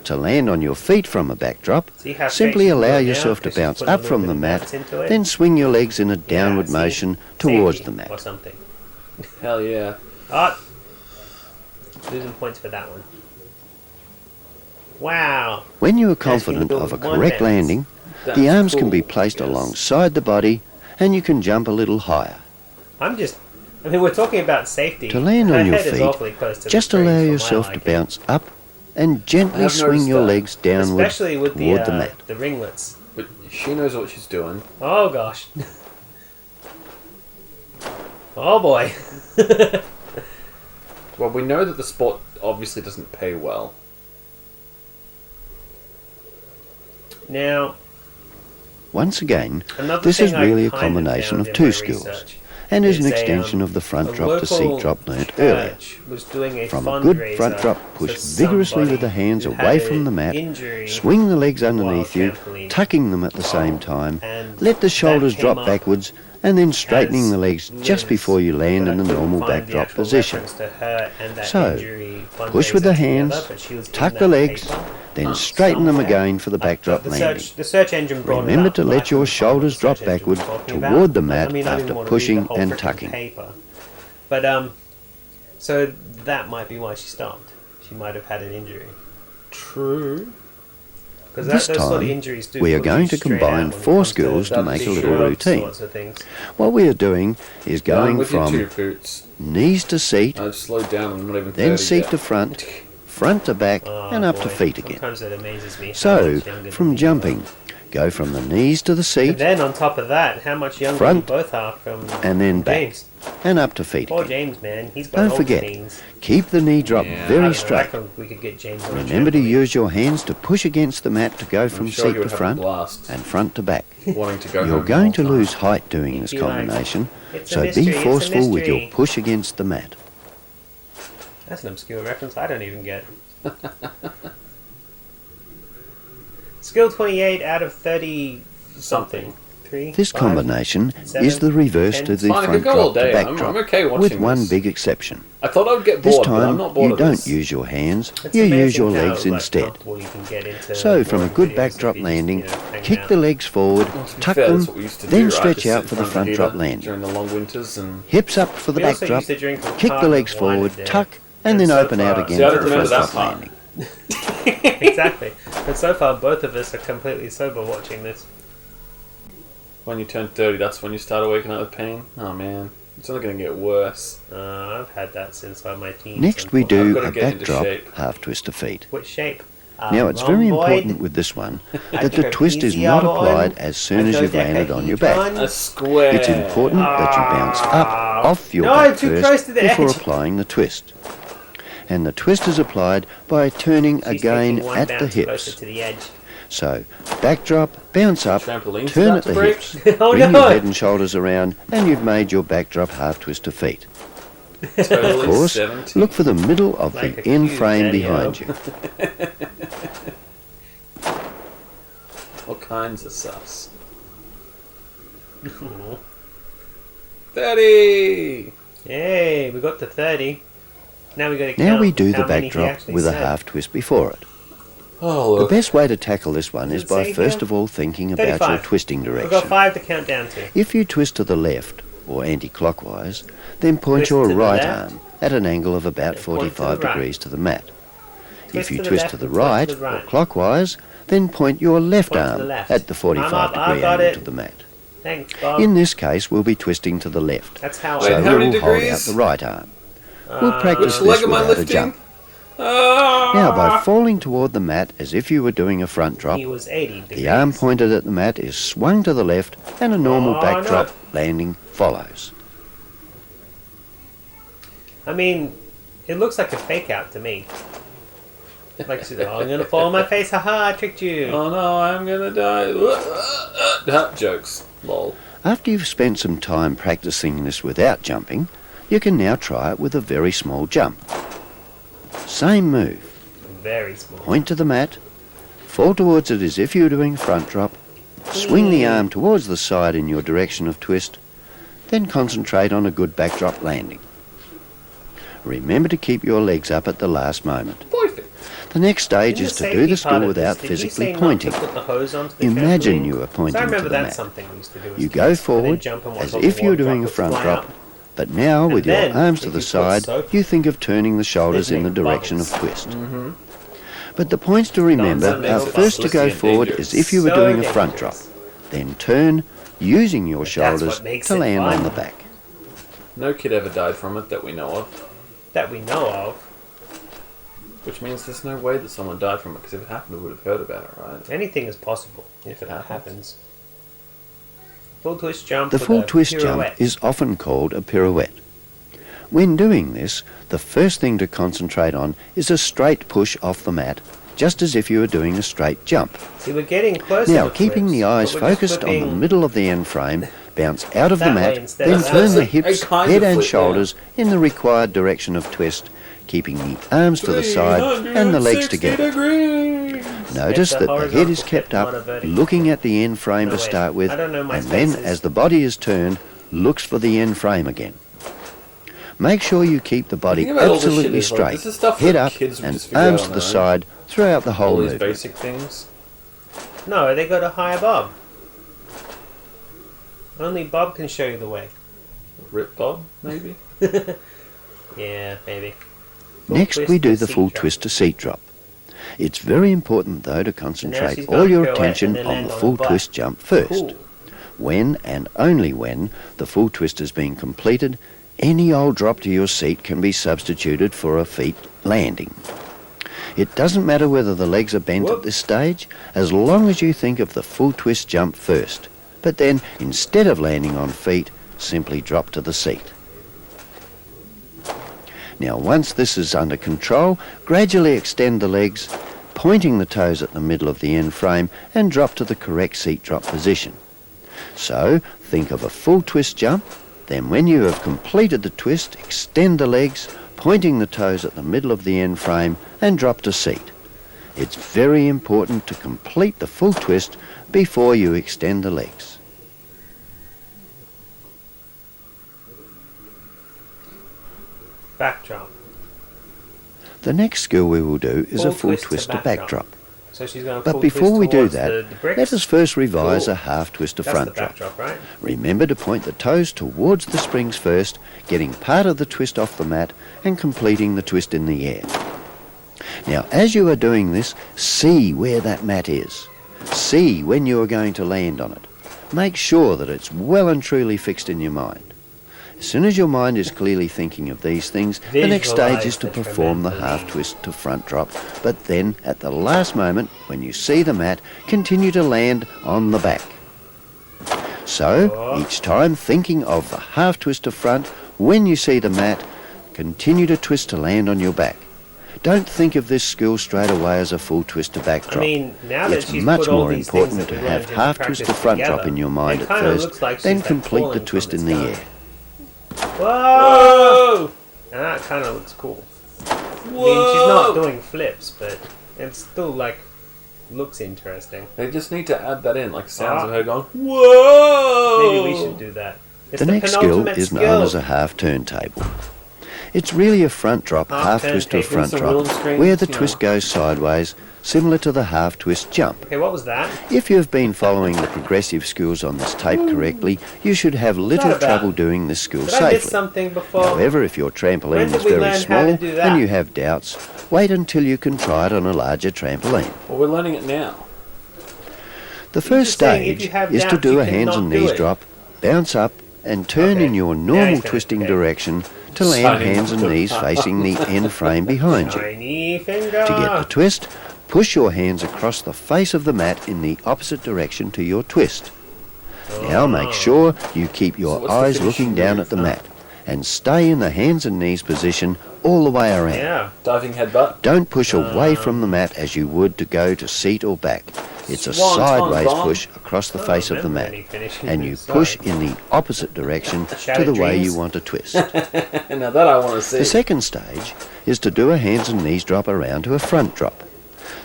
To land on your feet from a backdrop, See how straight simply she's allow going now? yourself to 'Cause she's bounce putting a up little from bit the of mat, bounce into it. then swing your legs in a downward see? motion towards Safety the mat. or something. Hell yeah. Oh, losing points for that one. Wow. When you are Yes, we confident do of a one correct bounce. landing, That's the arms can cool, be placed I guess. alongside the body and you can jump a little higher. I mean, we're talking about safety. To land Her on your head is feet, awfully close to the just springs allow for my yourself to liking. bounce up and gently I've swing noticed your that. legs downward Especially with toward the mat. the ringlets. But she knows what she's doing. Oh gosh. Oh boy. Well, we know that the sport obviously doesn't pay well. Now, Once again, another this thing is really I a kind combination found of in two my skills research and is an is extension of the front a drop to seat local drop learnt earlier. church was doing a From a good front fundraiser drop, for push vigorously with the somebody hands who away had from an the mat, injury swing the legs underneath while you, trampolining. tucking them at the same time, And let the shoulders that drop came up backwards, and then straightening as the legs just Liz, before you land but in I the couldn't normal find the backdrop actual position. reference to her and that So, injury push with the fundraiser hands, together, but she was in tuck that the legs, paper. then straighten them somewhere. again for the backdrop landing. The search engine brought it Remember up, to but let I couldn't your find shoulders what the drop search engine was backward talking toward about. the mat I mean, I didn't after want to pushing read the whole and frickin' tucking. paper. But so that might be why she stopped. She might have had an injury. True. Because This those sort of time, injuries do we are push going you to straight combine out when it 4 comes to skills to that make a big little shrug routine. sorts of things. What we are doing is Going going with your two from boots. knees to seat, I've slowed down. I'm not even 30 then seat yet. to front, front to back, Oh, and up boy. to feet again. Sometimes it amazes me. how So, much younger from than you jumping, go from the knees to the are. seat, And then on top of that, how much younger Front, you both are from and then back, James. and up to feet Poor again. James, man. He's got Don't old forget, knees. keep the knee drop Yeah, I very don't know, I straight. reckon we could get James on a Remember to trampoline. use your hands to push against the mat to go from I'm sure seat you would to have a front blast and front to back. wanting to go You're home going the to whole time. lose height doing this Be like, combination, "It's a so mystery, be it's a forceful with your mystery." push against the mat. That's an obscure reference I don't even get. Skill 28 out of 30 something. 3, This 5, combination 7, is the reverse 10. to the Fine, I front could go all drop to day. back I'm drop, okay watching with one this. big exception. I thought I would get This bored, but I'm time not bored you of don't this. use your hands, It's you use amazing your how, legs like, instead. comfortable you can get into So from a boring good videos backdrop if you just, landing, you know, hang kick out. the legs forward, Well, to be tuck fair, them, that's what we used to then do, right? stretch Just out sit for the in front heater drop landing. during the long winters and... Hips up for the We also backdrop, used to drink a kick the carton legs of wine forward, a day. tuck, and And then so open out far- again See, I for don't the remember front that drop part. landing. Exactly. And so far, both of us are completely sober watching this. When you turn 30, that's when you start waking up with pain? Oh man, it's only going to get worse. I've had that since my teens. Next we I've do gotta a get into backdrop shape. half twist of feet. Which shape? Now it's very important with this one that the twist is not applied as soon as you've landed on your back. A square. It's important that you bounce up off your No, back too close first to the before edge. applying the twist. And the twist is applied by turning again at the Closer hips. to the edge. So, backdrop, bounce up, Trampoline's turn about at to the break. hips, Oh, bring no. your head and shoulders around, and you've made your backdrop half twist of feet. Totally Of course, 70. look for the middle of Like the a end cube, frame Daddy-o. behind you. All kinds of sus. 30! Yay, we got to 30. Now we got to count. Now we do how the many he backdrop actually with a said. half twist before it. Oh, The look. best way to tackle this one is it by say first here? of all thinking about your 35. twisting We've got direction. 5 to count down to. If you twist to the left, or anti-clockwise, then point Twist your to the right left. arm at an angle of about Then point to the 45 right. degrees to the mat. Twist If you to the twist left to the and twist right, to the right. or clockwise, then point your left Point to arm the left. at the 45 I'm up, I degree got angle it. to the mat. Thanks, Bob. In this case, we'll be twisting to the left, That's how Wait, so how many we'll hold out degrees? the right arm. We'll Uh, practice Which leg this am I without a lifting? jump. Ah! Now, by falling toward the mat as if you were doing a front drop, He was 80 degrees. the arm pointed at the mat is swung to the left and a normal Oh, backdrop no. landing follows. I mean, it looks like a fake out to me. Like, she's, oh, I'm gonna fall on my face, haha, I tricked you. Oh no, I'm gonna die. Jokes. Lol. After you've spent some time practicing this without jumping, you can now try it with a very small jump. Same move. Very small. Point to the mat, fall towards it as if you were doing a front drop, swing the arm towards the side in your direction of twist, then concentrate on a good backdrop landing. Remember to keep your legs up at the last moment. Perfect. The next stage In is to safety do the part skill of without this, did you physically say not pointing. to put the hose onto the Imagine trampoline? you are pointing So I to remember the that's mat. something we used to do as You kids, go and then forward jump and watch as all the if you were water doing a droplets front fly drop, out. but now And with your then, arms if to you the put side, soap, you think of turning the shoulders it'd in the make direction of bubbles. twist. But the points to remember Dance and are make first to bubbles. go Dangerous. forward as if you were So doing a front drop, dangerous. then turn using your But that's shoulders what makes to it land fun. on the back. No kid ever died from it that we know of. That we know of. Which means there's no way that someone died from it, because if it happened, we would have heard about it, right? Anything is possible if it happens. Full twist jump. The with full a twist pirouette. jump is often called a pirouette. When doing this, the first thing to concentrate on is a straight push off the mat, just as if you were doing a straight jump. See, we're getting closer. Now, to keeping flips, the eyes but we're just focused on the flipping middle of the end frame, bounce out of the that way mat, instead then of that turn way. the hips, A kind head of and flip, shoulders in the required direction of twist, keeping the arms to the side and the legs 360 together. degrees. Notice It's a that the head is horizontal kept flip, not a up, vertical. looking at the end frame No, to wait. start with, I don't know my and then, spaces. as the body is turned, looks for the end frame again. Make sure you keep the body thing about all this shit absolutely is, like, straight, this is stuff head that up kids would and just figure out arms on to the their own. side throughout the whole All these movement. basic things. No, they go to higher Bob. Only Bob can show you the way. Rip Bob, maybe? Yeah, maybe. Full Next twist we do to the seat full drop. twist to seat drop. It's very important though to she's concentrate gonna all your pirouette attention and then on land the on full her butt. twist jump first. Cool. When and only when the full twist has been completed, any old drop to your seat can be substituted for a feet landing. It doesn't matter whether the legs are bent Whoop. at this stage, as long as you think of the full twist jump first. But then, instead of landing on feet, simply drop to the seat. Now, once this is under control, gradually extend the legs, pointing the toes at the middle of the end frame, and drop to the correct seat drop position. So, think of a full twist jump, then when you have completed the twist, extend the legs, pointing the toes at the middle of the end frame, and drop to seat. It's very important to complete the full twist before you extend the legs. backdrop. The next skill we will do is a full Full twist to backdrop. So she's going But full before twist we do towards that, the bricks. let us first revise Cool. a half twist to That's front the drop. backdrop, right? Remember to point the toes towards the springs first, getting part of the twist off the mat and completing the twist in the air. Now, as you are doing this, see where that mat is. See when you are going to land on it. Make sure that it's well and truly fixed in your mind. As soon as your mind is clearly thinking of these things, the next stage is to perform the half twist to front drop, but then at the last moment, when you see the mat, continue to land on the back. So, each time thinking of the half twist to front, when you see the mat, continue to twist to land on your back. Don't think of this skill straight away as a full twist to back drop. I mean, now that It's she's much put all more these things important that to we learned have in half practice twist to front drop together, in your mind it at kinda first, looks like then she's, like, complete the falling twist from in the the sky. air. Whoa! And that kind of looks cool. I mean, she's not doing flips, but it still, like, looks interesting. They just need to add that in, like sounds Ah. of her going, whoa! Maybe we should do that. It's The next skill penultimate is skill. known as a half turntable. It's really a front drop, half twist to turntable. front Some drop, wheel screens, where the you know. twist goes sideways, similar to the half twist jump. Okay, what was that? If you have been following the progressive skills on this tape correctly, you should have little What about? trouble doing this skill Did I miss safely. something before? However, if your When trampoline did is we very learn how to small do that? and you have doubts, wait until you can try it on a larger trampoline. Well, we're learning it now. The first just saying if stage you have is to doubts, do you a hands cannot and do knees it. drop, bounce up, and turn Okay. in your Now normal he's gonna- twisting okay. direction to land Signing. hands and knees facing the end frame behind you. Tiny finger. To get the twist, push your hands across the face of the mat in the opposite direction to your twist. Now make sure you keep So your what's the eyes finishing looking down move? at the mat and stay in the hands and knees position all the way around. Yeah. Diving headbutt. Don't push away from the mat as you would to go to seat or back. It's a Swan tongue sideways bomb. push across the face of the remember mat, any finishing and you moves, push sorry. in the opposite direction to Shattered the way dreams? you want to twist. Now that I want to see. The second stage is to do a hands and knees drop around to a front drop.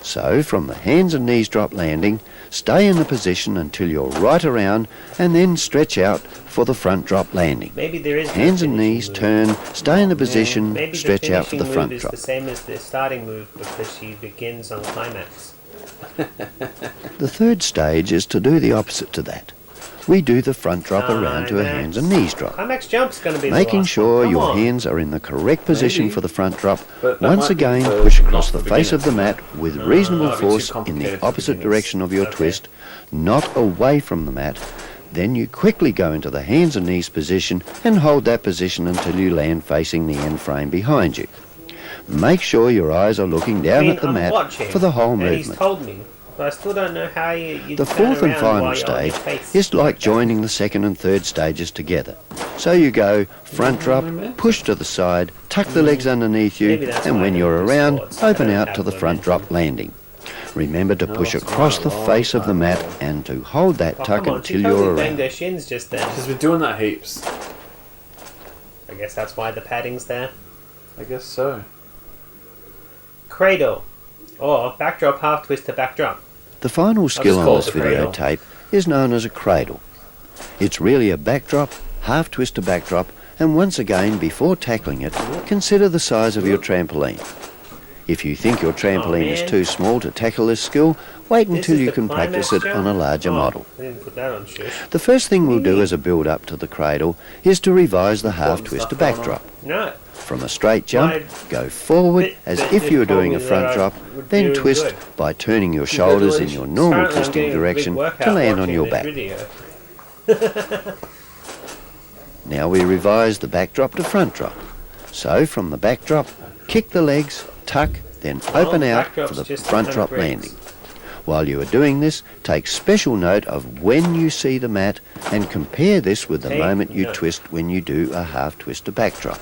So from the hands and knees drop landing, stay in the position until you're right around and then stretch out for the front drop landing. Maybe there is no Hands and finishing knees, move. turn, stay in the position, Maybe stretch the out for finishing the move front is drop. the same as the starting move because she begins on climax. The third stage is to do the opposite to that. We do the front drop around to a Climax. hands and knees drop, Climax jump's going to be making the last sure one. Come your on. hands are in the correct position Maybe. for the front drop. But that Once might be again, for push not across for the face of the beginners. mat with reasonable Might be too force in complicated the for opposite beginners. direction of your Okay. twist, not away from the mat. Then you quickly go into the hands and knees position and hold that position until you land facing the end frame behind you. Make sure your eyes are looking down at the I'm mat watching, for the whole and movement. he's told me, but I still don't know how you The turn fourth and around final while you're on your stage face. is like joining the second and third stages together. So you go front drop, push to the side, tuck the legs underneath you, Maybe that's and why when I you're don't do around, sports. I open don't out have to the front momentum. drop landing. Remember to push it's across been the a long face of the time mat ago. and to hold that Oh, tuck come on, until she you're totally banged around. her shins just then. Because we're doing that heaps. I guess that's why the padding's there. I guess so. Cradle. Or backdrop, half twist to backdrop. The final skill just on call it this the video cradle. tape is known as a cradle. It's really a backdrop, half twist to backdrop, and once again, before tackling it, consider the size of your trampoline. If you think your trampoline is man. too small to tackle this skill, wait This until is you the can practice it climax on a jump? larger Oh, model. I didn't put that on shush. The first thing we'll do as a build-up to the cradle is to revise the half Important twist to stuff going on. backdrop. No. From a straight jump, My go forward bit as that if they you were told doing me a that front I drop, would then do twist good. by turning your shoulders in your normal Apparently I'm twisting getting a big direction to workout land on watching your this back. video. Now we revise the backdrop to front drop. So from the backdrop, kick the legs, tuck, then open the out for backdrop's the just front 100 drop bricks. landing. While you are doing this, take special note of when you see the mat and compare this with the Take moment you note. twist when you do a half twist to backdrop.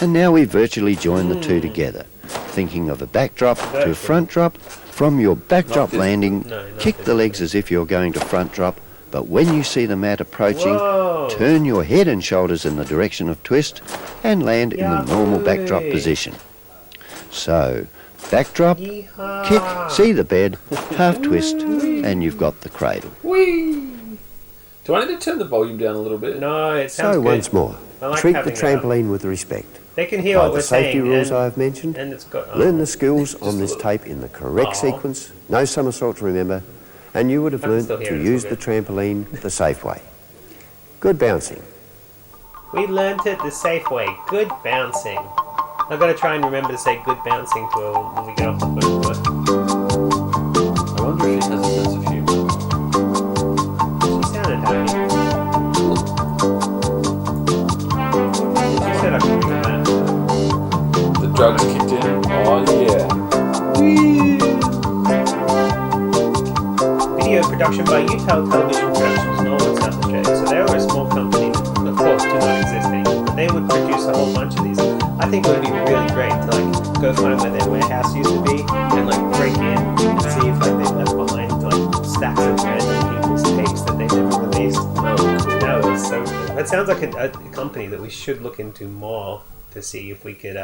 And now we virtually join the two together, thinking of a backdrop to Virtually. front drop. From your backdrop this- landing, No, not kick this the legs as if you're going to front drop, but when you see the mat approaching, Whoa. turn your head and shoulders in the direction of twist and land in the normal backdrop Yahoo! position. So, backdrop, Yeehaw. kick, see the bed, half twist, and you've got the cradle. Whee! Do I need to turn the volume down a little bit? No, it sounds So good. once more, I like treat the having it up. trampoline with respect. They can hear By what we're the safety saying. rules and, I have mentioned, and it's got learn the skills on this tape in the correct Aw. sequence, no somersault to remember, and you would have I can learnt still hear to it, it's use all the good. trampoline the safe way. Good bouncing. We learnt it the safe way. Good bouncing. I've got to try and remember to say good bouncing to her when we get off the phone to her. I wonder if she has a sense of humour. She sounded happy. She said I could read that. The drugs kicked in. Oh yeah. Video production by Untitled Television Productions, Norwood, South Australia. So they were a small company that, of course, do not exist anymore. But they would produce a whole bunch of these. I think it would be really great to like go find where their warehouse used to be and like break in and see if like they left behind like stacks of random people's tapes that they never released. That was so cool. That sounds like a company that we should look into more to see if we could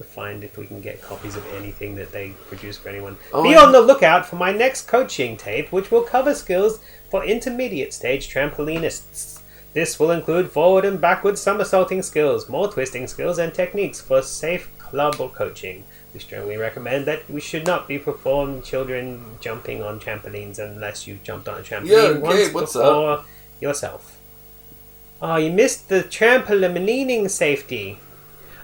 find if we can get copies of anything that they produce for anyone. Be on the lookout for my next coaching tape, which will cover skills for intermediate stage trampolinists. This will include forward and backward somersaulting skills, more twisting skills, and techniques for safe club or coaching. We strongly recommend that we should not be performing children jumping on trampolines unless you've jumped on a trampoline once before yourself. Oh, you missed the trampolining safety.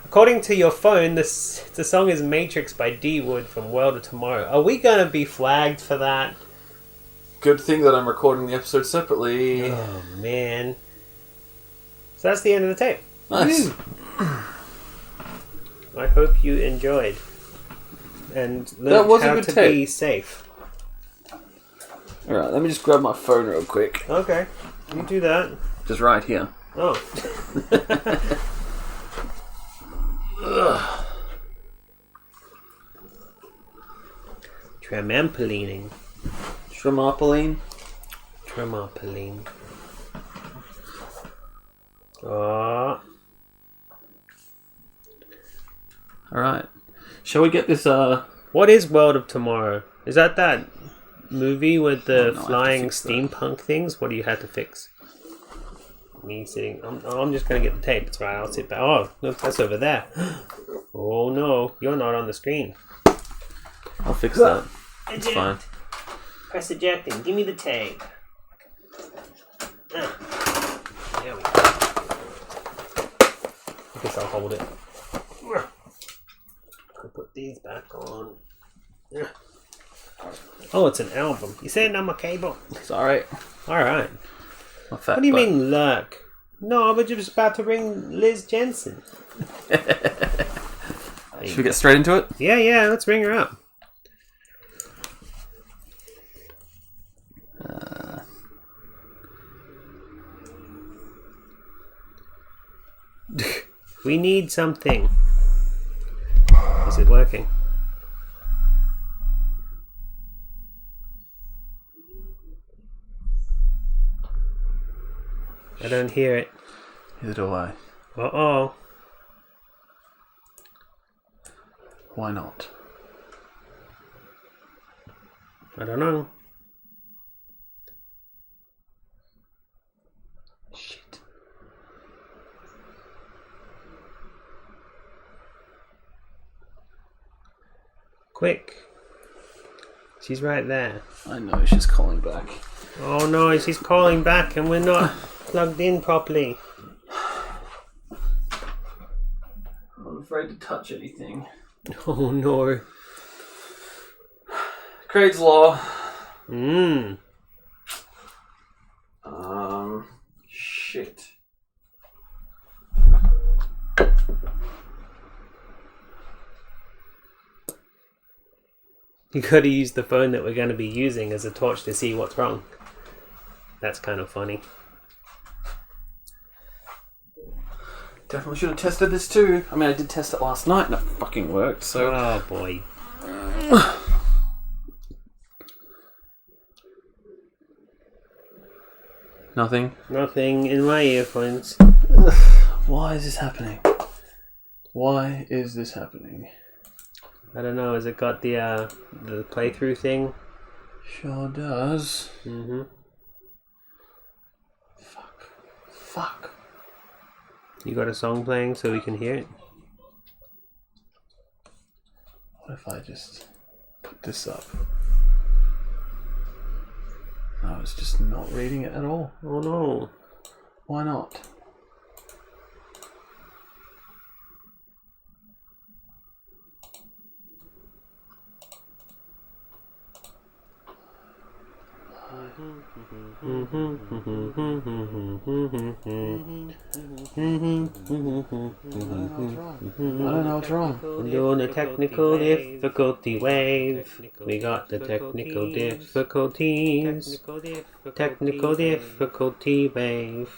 According to your phone, the song is Matrix by D Wood from World of Tomorrow. Are we going to be flagged for that? Good thing that I'm recording the episode separately. Oh, man. So that's the end of the tape. Nice. I hope you enjoyed and That learned was a how good to tape. be safe. Alright, let me just grab my phone real quick. Okay, you do that. Just right here. Oh. Trampolining. Trampolining. Trampolining. Oh. Alright. Shall we get this, What is World of Tomorrow? Is that movie with the Oh, no, I have to flying fix that. steampunk things? What do you have to fix? Me sitting. I'm just gonna get the tape. It's right. I'll sit back. Oh, look, that's over there. Oh no, you're not on the screen. I'll fix that. It's Eject. fine. Press eject and give me the tape. There we go. I guess I'll hold it. I'll put these back on. Oh, it's an album. You said I'm a cable. It's alright. Alright. My fat What do you butt. mean, lurk? No, but you're just about to ring Liz Jensen. Should we get straight into it? Yeah, let's ring her up. We need something. Is it working? I don't hear it. Neither do I. Uh-oh. Why not? I don't know. Shit. Quick. She's right there. I know, she's calling back. Oh no, she's calling back and we're not plugged in properly. I'm afraid to touch anything. Oh no. Craig's Law. Shit. You gotta use the phone that we're gonna be using as a torch to see what's wrong. That's kind of funny. Definitely should have tested this too. I mean, I did test it last night and it fucking worked, so... Oh boy. Nothing. Nothing in my earphones. Why is this happening? Why is this happening? I don't know, has it got the playthrough thing? Sure does. Mm-hmm. Fuck. You got a song playing so we can hear it? What if I just put this up? No, it's just not reading it at all. Oh no. Why not? I don't know what's wrong. We're doing a technical difficulty wave. We got the technical difficulties. Technical difficulty wave.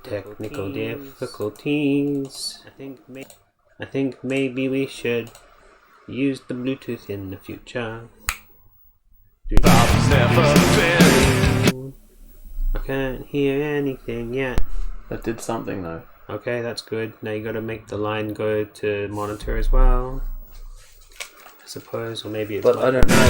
Technical difficulties. I think maybe we should use the Bluetooth in the future. I can't hear anything yet. That did something though. Okay, that's good. Now you gotta make the line go to monitor as well. I suppose, or maybe it's. But I don't know. I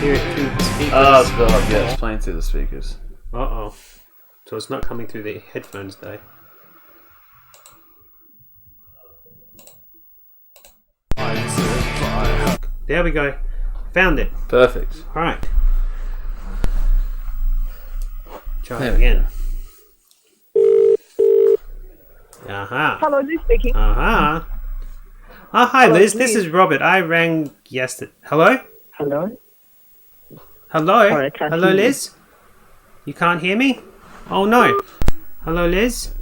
hear it through the speakers. Oh god, yeah, it's playing through the speakers. Uh-oh. So it's not coming through the headphones though. There we go. Found it. Perfect. Alright. Try There it we again. Aha. Hello, Liz speaking. Aha. Oh, hi Hello, Liz. This please. is Robert. I rang yesterday. Hello? Hello. Hello? Sorry, I can't Hello, hear you. Liz? You can't hear me? Oh no. Hello, Liz?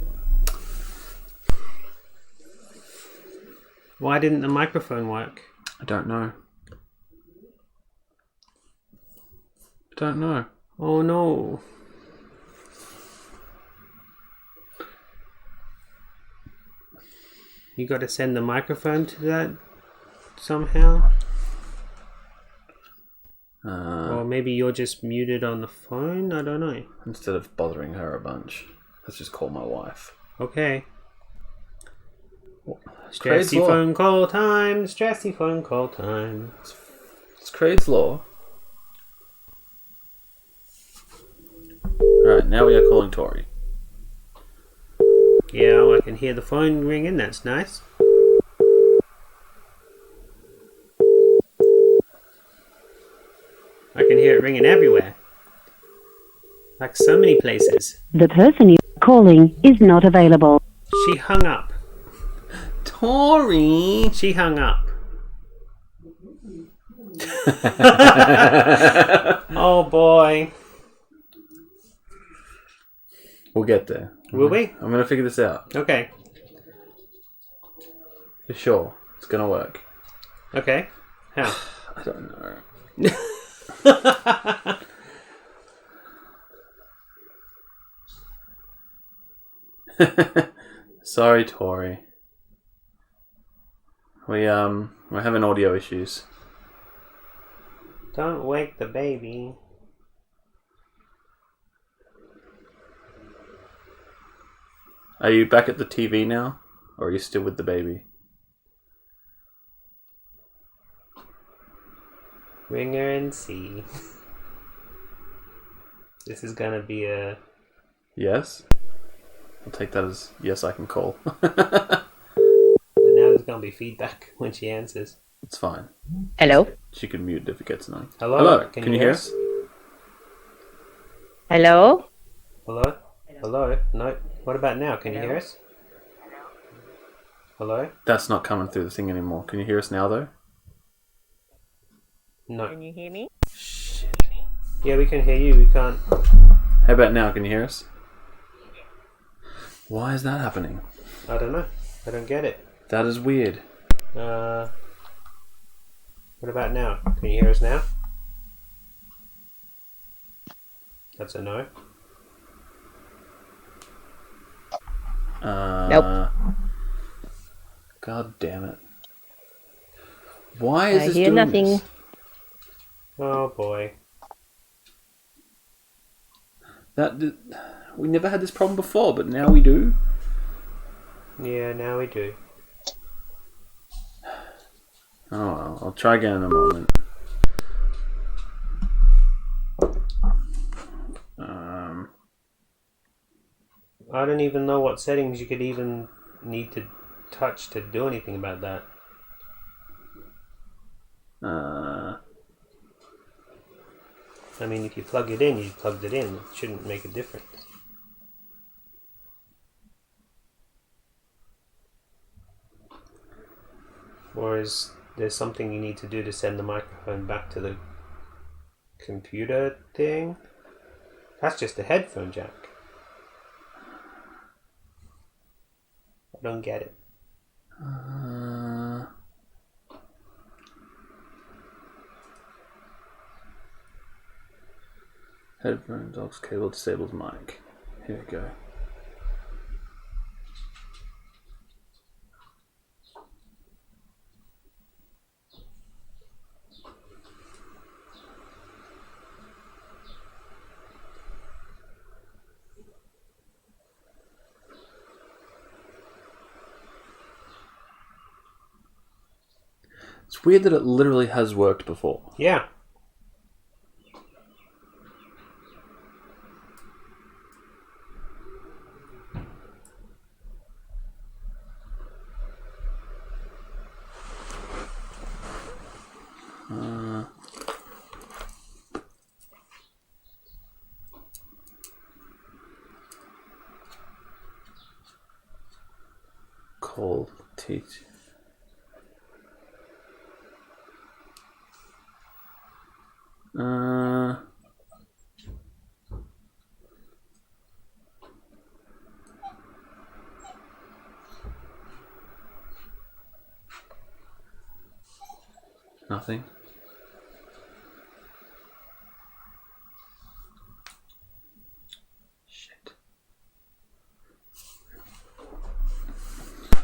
Why didn't the microphone work? I don't know. I don't know. Oh no. You got to send the microphone to that somehow? Or maybe you're just muted on the phone? I don't know. Instead of bothering her a bunch, let's just call my wife. Okay. Craig's Stressy law. phone call time. Stressy phone call time. It's Craig's law. Alright, now we are calling Tori. Yeah, well, I can hear the phone ringing. That's nice. I can hear it ringing everywhere. Like so many places. The person you are calling is not available. She hung up. Tori! She hung up. Oh boy. We'll get there. Will we? I'm gonna figure this out. Okay. For sure. It's gonna work. Okay. How? I don't know. Sorry, Tori. We're having audio issues. Don't wake the baby. Are you back at the TV now? Or are you still with the baby? Ring her and see. This is gonna be a... Yes? I'll take that as yes, I can call. But now there's gonna be feedback when she answers. It's fine. Hello? She can mute if it gets annoying. Hello? Hello, can you hear us? Hello? Hello? Hello? No. What about now? Can you hear us? Hello? That's not coming through the thing anymore. Can you hear us now, though? No. Can you hear me? Yeah, we can hear you. We can't. How about now? Can you hear us? Why is that happening? I don't know. I don't get it. That is weird. What about now? Can you hear us now? That's a no. Nope. God damn it. Why is I this hear doing nothing. this? Oh boy. We never had this problem before, but now we do. Yeah, now we do. Oh well, I'll try again in a moment. I don't even know what settings you could even need to touch to do anything about that. I mean, if you plug it in, you plugged it in. It shouldn't make a difference. Or is there something you need to do to send the microphone back to the computer thing? That's just a headphone jack. I don't get it. Headphones, aux cable, disabled mic. Here we go. It's weird that it literally has worked before. Yeah. Call teach. Nothing. Shit.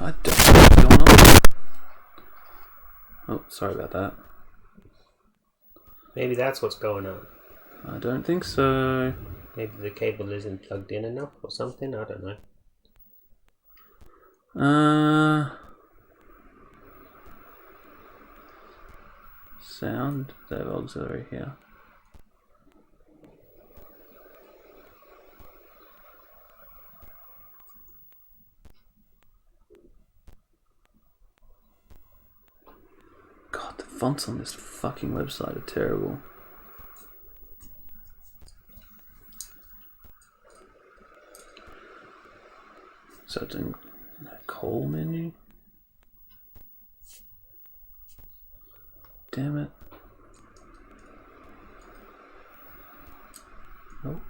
I don't know what's going on. Oh, sorry about that. Maybe that's what's going on. I don't think so. Maybe the cable isn't plugged in enough or something. I don't know. Sound. They have auxiliary here. God, the fonts on this fucking website are terrible. So it's in a call menu. Damn it. Nope.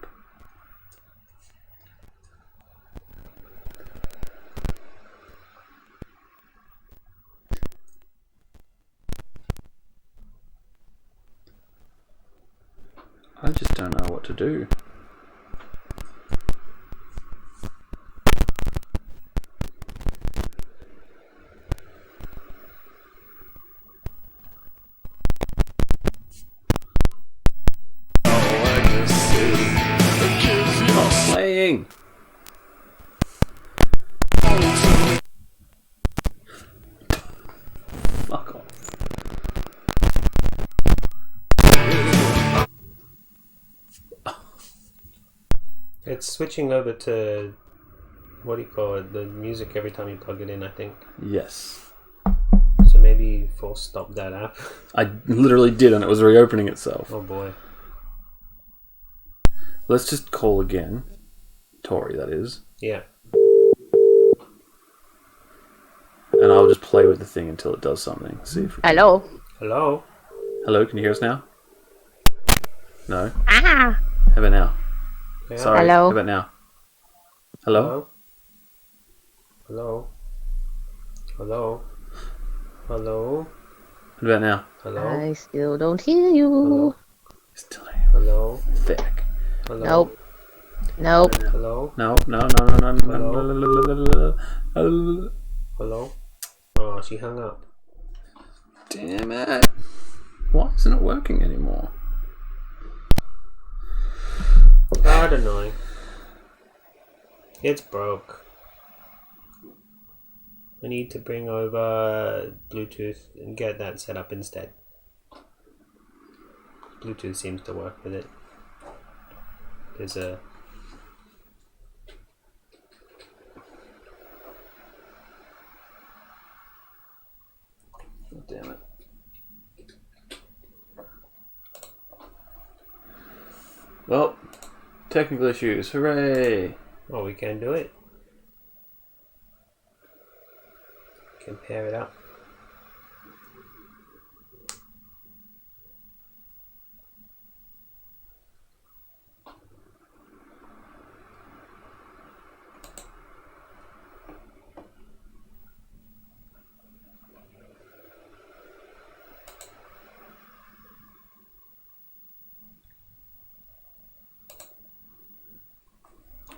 I just don't know what to do. Playing. Fuck off. It's switching over to, what do you call it, the music every time you plug it in, I think. Yes. So maybe force stop that app. I literally did, and it was reopening itself. Oh boy. Let's just call again. Tori, that is. Yeah. And I'll just play with the thing until it does something. See if we can... Hello? Hello? Hello, can you hear us now? No? Ah! How about now? Yeah. Sorry, Hello? how about now? Hello? Hello? Hello? Hello? What about now? Hello? I still don't hear you. Hello? Still Hello? thick. Hello? Nope. Nope. Hello? No. Hello? Oh, she hung up. Damn it. Why isn't it working anymore? I don't know. It's broke. I need to bring over Bluetooth and get that set up instead. Bluetooth seems to work with it. There's a Oh, damn it. Well, technical issues. Hooray! Oh, we can do it. Can pair it up.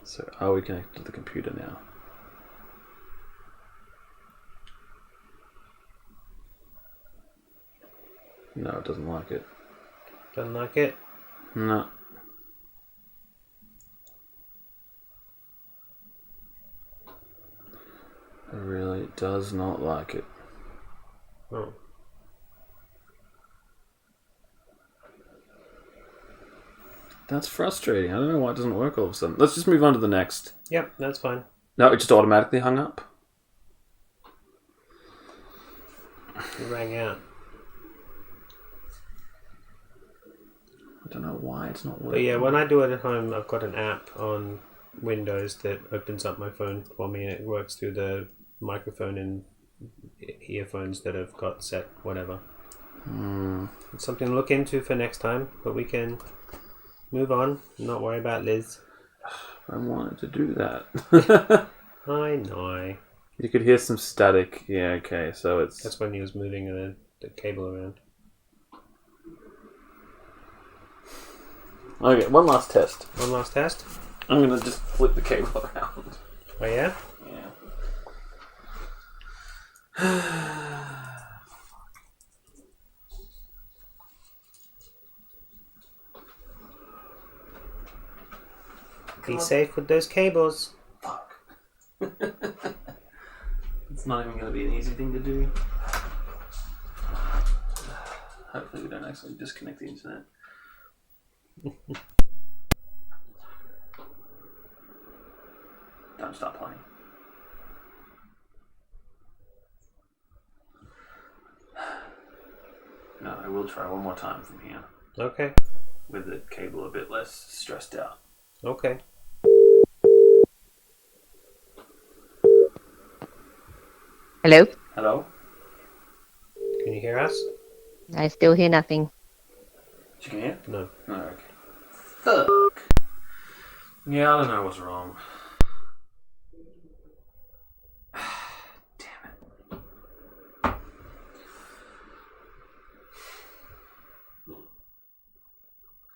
So, are we connected to the computer now? No, it doesn't like it. Doesn't like it? No. It really does not like it. Oh. That's frustrating. I don't know why it doesn't work all of a sudden. Let's just move on to the next. Yep, that's fine. No, it just automatically hung up. It rang out. I don't know why it's not working. But yeah, when I do it at home, I've got an app on Windows that opens up my phone for me, and it works through the microphone and earphones that I've got set, whatever. It's something to look into for next time, but we can move on, not worry about Liz. I wanted to do that. I know. You could hear some static. Yeah, okay, so it's... That's when he was moving the cable around. Okay, one last test. One last test? I'm going to just flip the cable around. Oh yeah? Yeah. Be safe with those cables. Fuck. It's not even going to be an easy thing to do. Hopefully we don't actually disconnect the internet. Don't stop playing. No, I will try one more time from here. Okay. With the cable a bit less stressed out. Okay. Hello? Hello? Can you hear us? I still hear nothing. Did you can hear? No. No, okay. Fuck. Yeah, I don't know what's wrong. Damn it.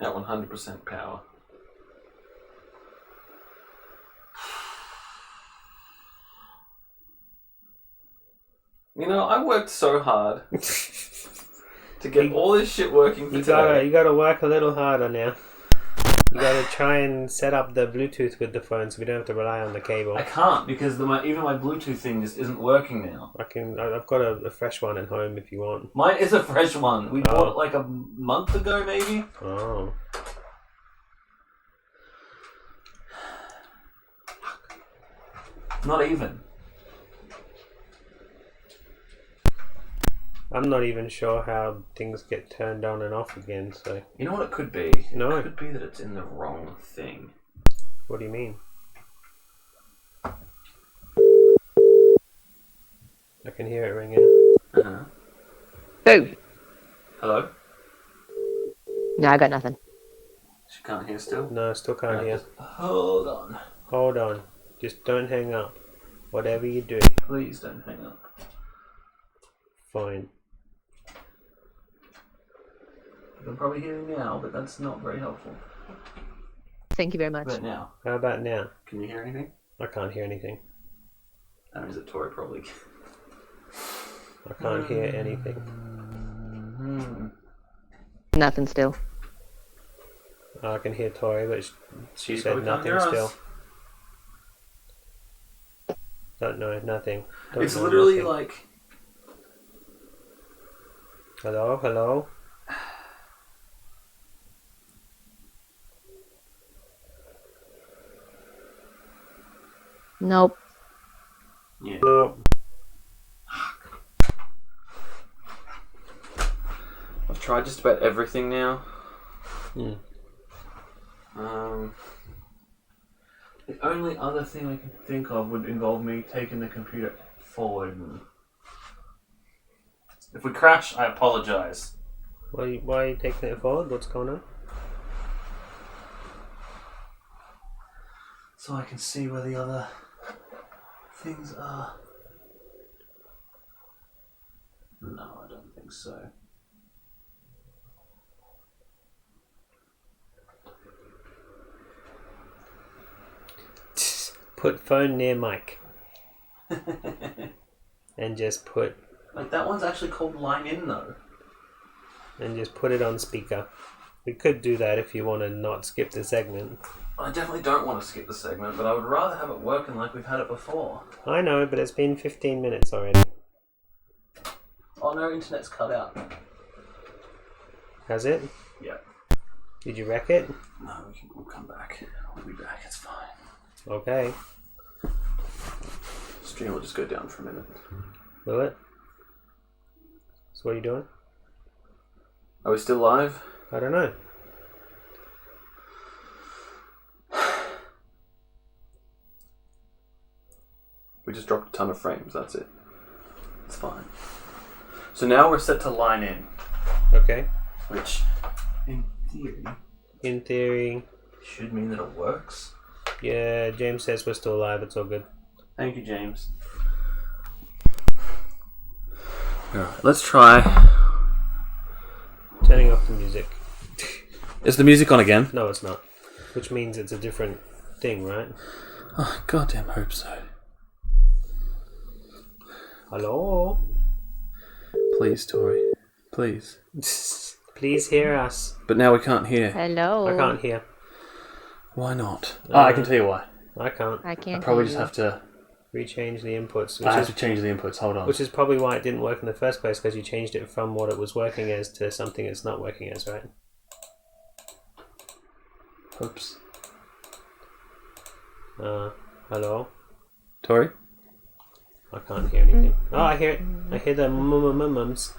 At 100% power. You know, I worked so hard to get all this shit working for today. You gotta work a little harder now. You gotta try and set up the Bluetooth with the phone so we don't have to rely on the cable. I can't because even my Bluetooth thing just isn't working now. I've got a fresh one at home if you want. Mine is a fresh one. We bought it like a month ago, maybe. Oh. Not even. I'm not even sure how things get turned on and off again, so... You know what it could be? No. It could be that it's in the wrong thing. What do you mean? I can hear it ringing. Uh-huh. Who? Hello? No, I got nothing. She can't hear still? No, I still can't hear. Hold on. Hold on. Just don't hang up. Whatever you do. Please don't hang up. Fine. I'm probably hearing now, but that's not very helpful. Thank you very much. But now, How about now? can you hear anything? I can't hear anything. That means that Tori probably can. I can't hear anything. Nothing still. I can hear Tori, but she She said probably can't nothing hear us. still. Don't know, nothing. Don't It's know literally nothing. like... Hello, hello? Nope. Yeah. No. tried just about everything now. Hmm. The only other thing I can think of would involve me taking the computer forward. If we crash, I apologise. Why are you taking it forward? What's going on? So I can see where the other things are. No, I don't think so. Put phone near mic. And just put Like, that one's actually called Line In, though. it on speaker. We could do that if you want to not skip the segment. I definitely don't want to skip the segment, but I would rather have it working like we've had it before. I know, but it's been 15 minutes already. Oh no, internet's cut out. Has it? Yeah. Did you wreck it? No, we'll come back. We'll be back, it's fine. Okay. Stream will just go down for a minute. Will it? So what are you doing? Are we still live? I don't know. We just dropped a ton of frames, that's it. It's fine. So now we're set to Line In, Okay. which, in theory, should mean that it works. Yeah, James says we're still live. It's all good. Thank you, James. Alright, let's try. Turning off the music. Is the music on again? No, it's not. Which means it's a different thing, right? Oh, goddamn hope so. Hello? Please, Tori. Please. Please hear us. But now we can't hear. Hello. I can't hear. Why not? I can tell you why. I can't. I can't. Probably hear just you. have to. Rechange the inputs. I have to change the inputs. Hold on. Which is probably why it didn't work in the first place, because you changed it from what it was working as to something it's not working as, right? Oops. Hello? Tori? I can't hear anything. Oh, I hear it. I hear the mums.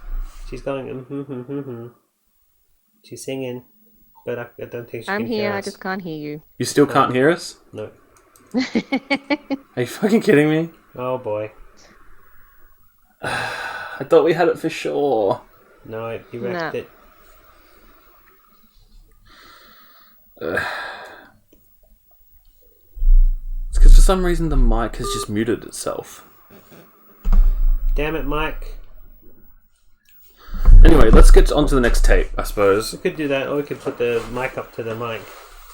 She's going, She's singing, but I don't think she I'm can hear here. I us. just can't hear you. You still can't hear us? No. Are you fucking kidding me? Oh boy. I thought we had it for sure. No, you wrecked No. it. It's because for some reason the mic has just muted itself. Damn it, Mike. Anyway, let's get on to the next tape, I suppose. We could do that, or we could put the mic up to the mic.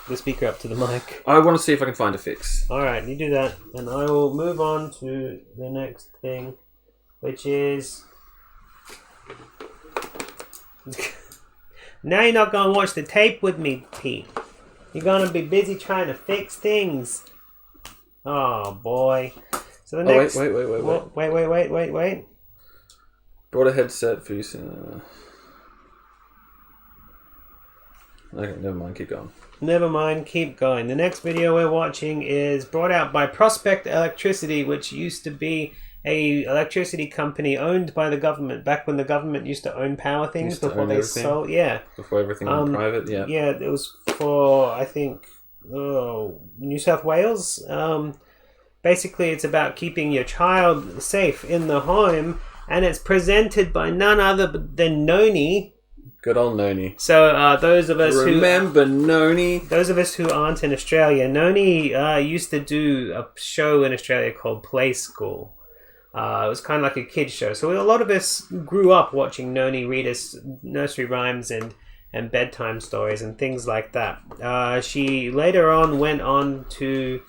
The speaker up to the mic. I want to see if I can find a fix. Alright, you do that, and I will move on to the next thing, which is... Now you're not going to watch the tape with me, Pete. You're going to be busy trying to fix things. Oh, boy. So the next... Wait. Brought a headset for use. Okay, never mind, keep going. Never mind, keep going. The next video we're watching is brought out by Prospect Electricity, which used to be a electricity company owned by the government back when the government used to own power things before they sold. Yeah, before everything went private. Yeah, yeah. It was for, I think, New South Wales. Basically, it's about keeping your child safe in the home, and it's presented by none other than Noni. Good old Noni. So those of us remember Noni. Those of us who aren't in Australia, Noni used to do a show in Australia called Play School. It was kind of like a kids show. So a lot of us grew up watching Noni read us nursery rhymes and bedtime stories and things like that. She later on went on to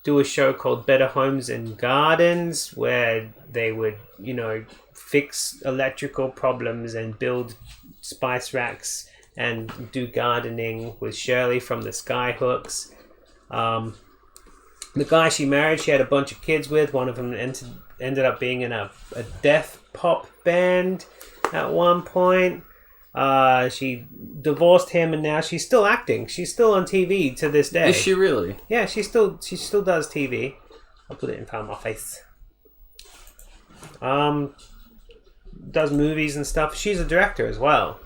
do a show called Better Homes and Gardens, where they would, fix electrical problems and build spice racks and do gardening with Shirley from the Skyhooks. The guy she married, she had a bunch of kids with. One of them ended up being in a death pop band at one point. She divorced him, and now she's still acting. She's still on TV to this day. Is she really? Yeah, she still does TV. I'll put it in front of my face. does movies and stuff. She's a director as well.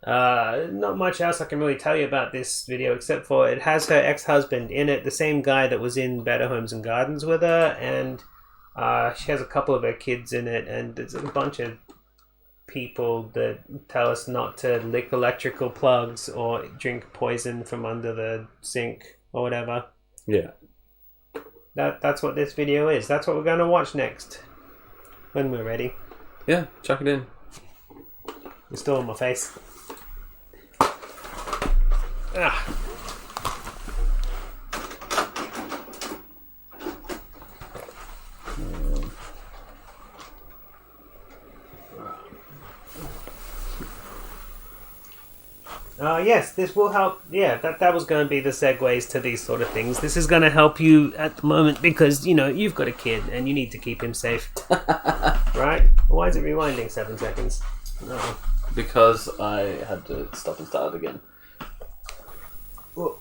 Not much else I can really tell you about this video except for it has her ex-husband in it, the same guy that was in Better Homes and Gardens with her, and she has a couple of her kids in it, and there's a bunch of people that tell us not to lick electrical plugs or drink poison from under the sink or whatever. Yeah. That's what this video is. That's what we're going to watch next when we're ready. Yeah, chuck it in. It's still on my face. Ah. Yes, this will help. Yeah, that was going to be the segues to these sort of things. This is going to help you at the moment because, you know, you've got a kid and you need to keep him safe. Right? Why is it rewinding 7 seconds? No. Because I had to stop and start again. Whoa.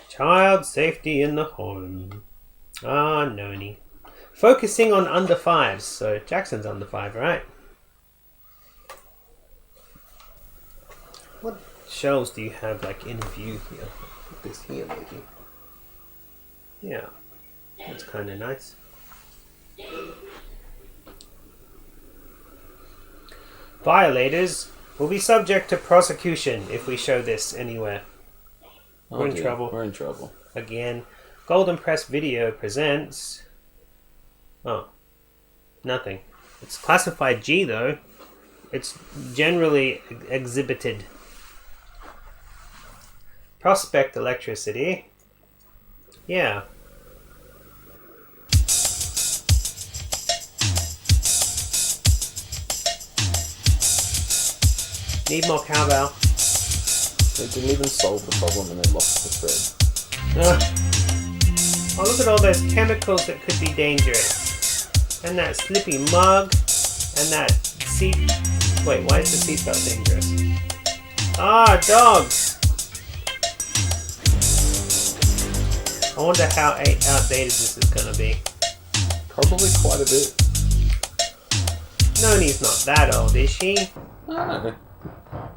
Child safety in the home. Ah, Noni. Focusing on under 5s. So Jackson's under 5, right? What shelves do you have like in view here? Put this here maybe. Yeah. That's kind of nice. Violators will be subject to prosecution if we show this anywhere. We're in trouble. We're in trouble. Again. Golden Press Video presents... Oh. Nothing. It's classified G though. It's generally exhibited. Prospect electricity. Yeah. Need more cowbell. They didn't even solve the problem and they lost the thread. Oh, look at all those chemicals that could be dangerous. And that slippy mug. And that seat... Wait, why is the seatbelt dangerous? Ah, dogs! I wonder how outdated this is going to be. Probably quite a bit. Noni's not that old, is she? I don't know.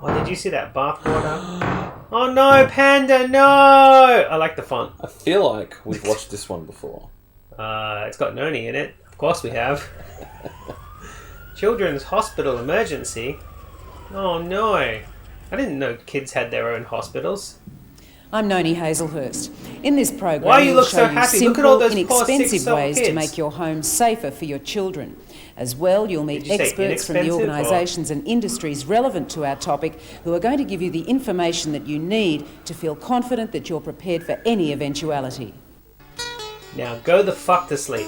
Oh, did you see that bathwater? Oh no, Panda, no! I like the font. I feel like we've watched this one before. It's got Noni in it. Of course we have. Children's Hospital Emergency. Oh no. I didn't know kids had their own hospitals. I'm Noni Hazelhurst. In this program, Why you we'll look show so you happy? simple, Look at all those poor, sick, inexpensive soft ways to kids. make your home safer for your children. As well, you'll meet Did you say experts from the inexpensive, or- organisations and industries relevant to our topic who are going to give you the information that you need to feel confident that you're prepared for any eventuality. Now go the fuck to sleep.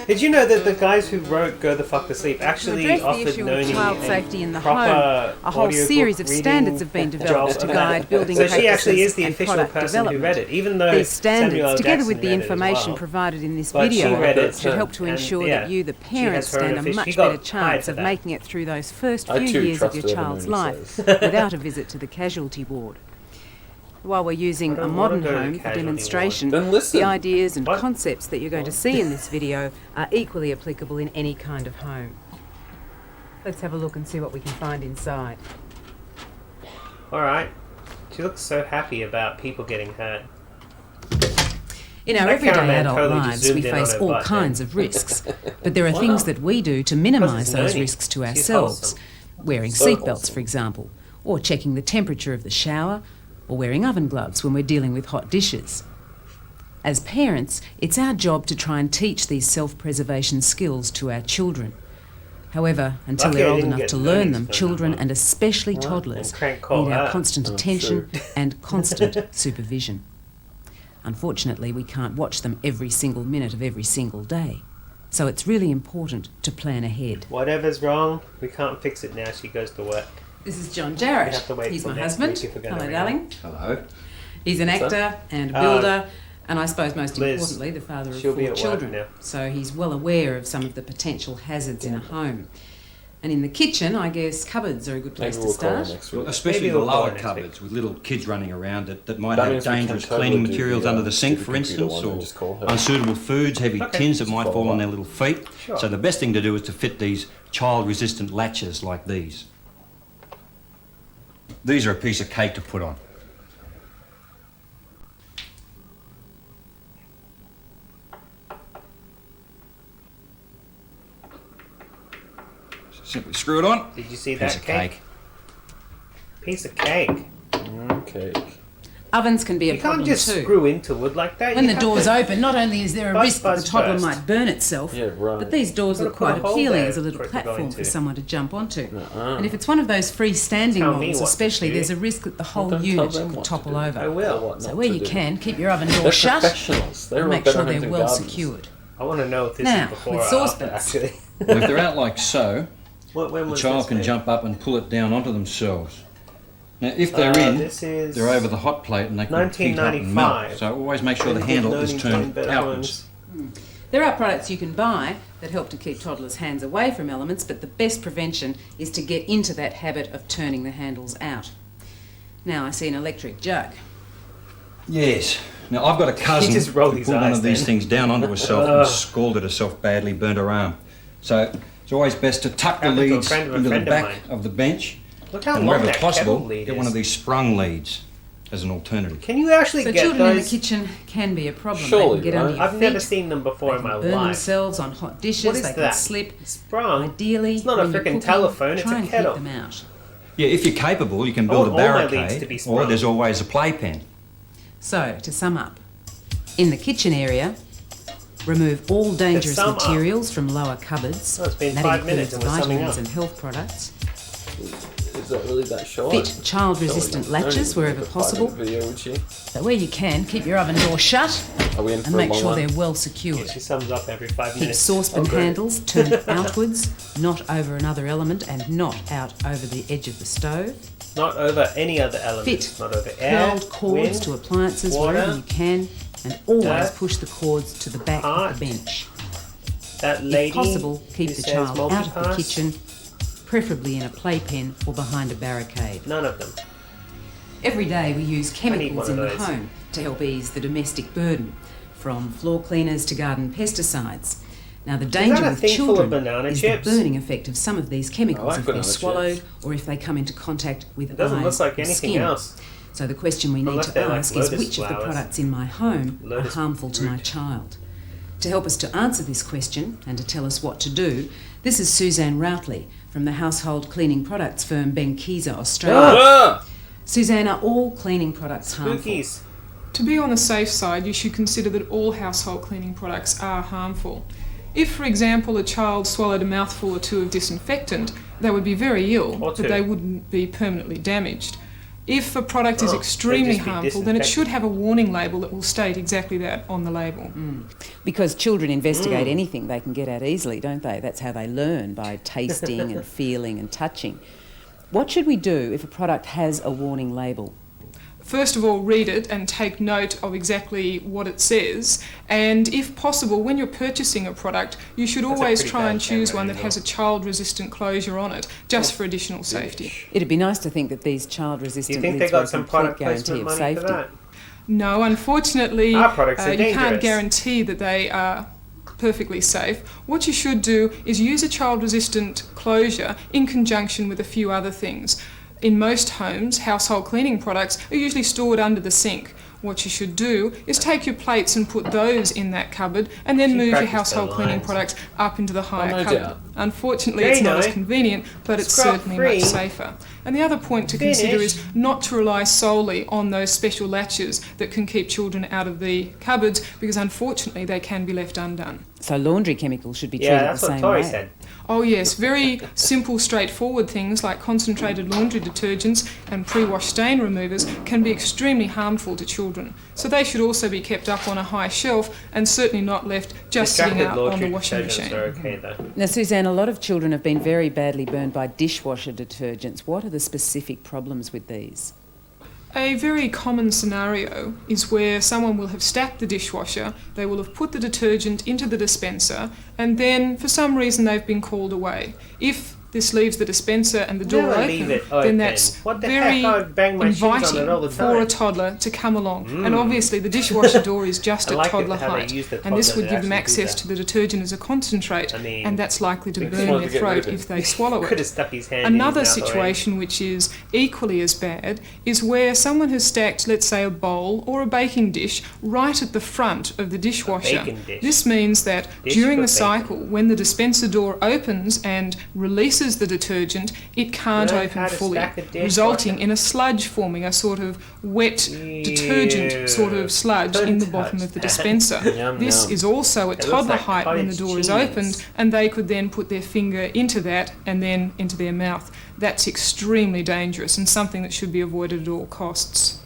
Did you know that the guys who wrote Go the Fuck to Sleep To actually address the offered issue Noni of child a safety in the proper home, a whole audiobook series of reading standards have been developed job to of guide that? building So she actually practices is the and official product person who development. read it, even though These standards, Samuel L. together Jackson with the read it as information well. provided in this But she video, read it should help to and, ensure yeah, that you, the she has parents, her own stand a official- much she got better chance hired for of that. making it through those first I few too years of your trust whatever child's Noni life says. without a visit to the casualty ward. While we're using I a don't wanna modern go to the home for casualty demonstration, ward. Then listen. the ideas and What? concepts that you're going to see in this video are equally applicable in any kind of home. Let's have a look and see what we can find inside. Alright. She looks so happy about people getting hurt. In our That everyday cameraman adult totally just lives, we zoomed in on face her all butt kinds then. of risks, but there are Wow. things that we do to minimise those Noni. risks to She's ourselves. wholesome. Wearing So seatbelts, wholesome. for example, or checking the temperature of the shower, or wearing oven gloves when we're dealing with hot dishes. As parents, it's our job to try and teach these self-preservation skills to our children. However, until Lucky they're I old didn't enough get to Noni's learn them, phone children number. and especially toddlers And crank call need our her. constant Oh, attention true. and constant supervision. Unfortunately, we can't watch them every single minute of every single day. So it's really important to plan ahead. Whatever's wrong, we can't fix it now. She goes to work. This is John We Jarrett. have to wait He's till my next husband. week if we're gonna Hello, ring darling. Hello. He's an What's actor and a builder, and I suppose most Liz, importantly, the father of she'll be 4 at work children. now. So he's well aware of some of the potential hazards in a home. And in the kitchen, I guess cupboards are a good place Maybe to we'll call start. them next week. Especially Maybe the we'll call lower it next cupboards with little kids running around that might That have means we can dangerous totally cleaning do materials the, under the sink, for supercomputer instance, one and or just call her. unsuitable foods, heavy tins that might follow fall on up. their little feet. Sure. So the best thing to do is to fit these child-resistant latches like these. These are a piece of cake to put on. Simply screw it on. Did you see Piece that of cake? Piece of cake. Cake. Ovens can be a You problem can't just too. screw into wood like that. When You the have door's to- open, not only is there a Buzz, risk that the buzz toddler first. might burn itself, Yeah, right. but these doors Gotta look put a quite hole appealing there as a little for it to go platform for into. someone to jump onto. And if it's one of those freestanding Tell me models what to especially, do. there's a risk that the whole Don't tell unit them could what to topple do. over. I will. What So not where to you do. can, keep your oven door They're shut professionals. They're and all make better sure hunting they're well gardens. secured. I want to know if this Now, is before with or after, saucepans. actually. And if they're out like so, When the was child this can made? jump up and pull it down onto themselves. Now, if they're This is they're over the hot plate and they can heat up and 1995. melt. So always make sure the handle is turned outwards. There are products you can buy that help to keep toddlers' hands away from elements, but the best prevention is to get into that habit of turning the handles out. Now I see an electric jug. Yes. Now I've got a cousin He just rolled who his pulled one eyes of these then. things down onto herself and scalded herself badly, burnt her arm. So it's always best to tuck the Happened to a leads friend of a into the friend of back mine. of the bench, Look how and long wherever that possible, kettle lead get one is. of these sprung leads as an alternative. Can you actually So get children in the those? kitchen can be a problem. Surely, they can get under right? your I've feet, never seen them before they in my can burn life. themselves on hot dishes, What is they that? can slip. Sprung. Ideally, It's not a when you're frickin' cooking, telephone, it's try a and kettle. keep them out. Yeah, if you're capable, you can I build a want all my leads to barricade, be or sprung. there's always a playpen. So, to sum up, in the kitchen area, remove all dangerous sum up. materials from lower cupboards. Oh, it's been that 5 includes minutes and we're summing vitamins up. and health products. Is that really that short? Fit child-resistant latches wherever possible. Video, would she? So where you can, keep your oven door shut Are we in for and a make long sure one? they're well secured. She sums up every 5 Keep minutes. saucepan Oh, great. handles turned outwards, not over another element and not out over the edge of the stove. Not over any other element. Fit Not over air, curled cords wind, to appliances water, wherever you can, and always dirt, push the cords to the back heart, of the bench. that lady If possible, keep who the says child out of the multipass. kitchen, preferably in a playpen or behind a barricade. None of them. Every day we use chemicals one in of the those. home to help ease the domestic burden, from floor cleaners to garden pesticides. Now the danger a with thing full of children banana is chips? the burning effect of some of these I chemicals like if they're banana swallowed chips. or if they come into contact with It doesn't eyes look like or anything skin. else. So the question we need Unless to they're like ask is lotus which of the flowers. products in my home are Lotus harmful to my root. child? To help us to answer this question and to tell us what to do, this is Suzanne Routley from the household cleaning products firm Benkiza Australia. Ah! Suzanne, are all cleaning products harmful? Spookies. To be on the safe side, you should consider that all household cleaning products are harmful. If, for example, a child swallowed a mouthful or two of disinfectant, they would be very ill, Or but two. they wouldn't be permanently damaged. If a product is Oh, extremely they'd just be harmful, then it disinfectant. should have a warning label that will state exactly that on the label. Because children investigate anything they can get at easily, don't they? That's how they learn, by tasting and feeling and touching. What should we do if a product has a warning label? First of all, read it and take note of exactly what it says. And if possible, when you're purchasing a product, you should That's a always pretty try bad and choose camera one that angle. has a child-resistant closure on it, just for additional safety. It'd be nice to think that these Do you child-resistant think they lids were a got some complete product guarantee placement of money for safety. that? No, unfortunately, Our products are you can't dangerous. guarantee that they are perfectly safe. What you should do is use a child-resistant closure in conjunction with a few other things. In most homes, household cleaning products are usually stored under the sink. What you should do is take your plates and put those in that cupboard, and then She move your practiced household her cleaning lines. products up into the higher no cupboard. doubt. Unfortunately, There it's you not go. as convenient, but it's Scrub certainly free. much safer. And the other point to consider Finish. is not to rely solely on those special latches that can keep children out of the cupboards, because unfortunately they can be left undone. So laundry chemicals should be Yeah, treated that's the what same Tori way. said. Oh yes, very simple, straightforward things like concentrated laundry detergents and pre-wash stain removers can be extremely harmful to children. So they should also be kept up on a high shelf and certainly not left just sitting Distracted out on the laundry washing detergents machine. are okay though. Now, Suzanne, a lot of children have been very badly burned by dishwasher detergents. What are the specific problems with these? A very common scenario is where someone will have stacked the dishwasher, they will have put the detergent into the dispenser, and then for some reason they've been called away. If this leaves the dispenser and the door Never open, leave it then open. that's What the very heck? I bang my shoes on it inviting all the for a time. toddler to come along. And obviously the dishwasher door is just I at like it toddler how they height, use the and this toddler would to give them actually do access that. to the detergent as a concentrate, I mean, and that's likely to just burn wanted their to get rid throat of it. if they swallow Could it. have stuck his hand in Another his mouth already. situation which is equally as bad is where someone has stacked, let's say, a bowl or a baking dish right at the front of the dishwasher. baking dish. This means that Dish during for the cycle, when the dispenser door opens and releases the detergent, it can't Learn open how to fully, stack a dishwasher. resulting in a sludge forming, a sort of wet detergent sort of sludge in the Don't bottom touch of the that. dispenser. Yum, This yum. is also at It looks toddler like height when the cottage door is cheese. opened, and they could then put their finger into that and then into their mouth. That's extremely dangerous and something that should be avoided at all costs.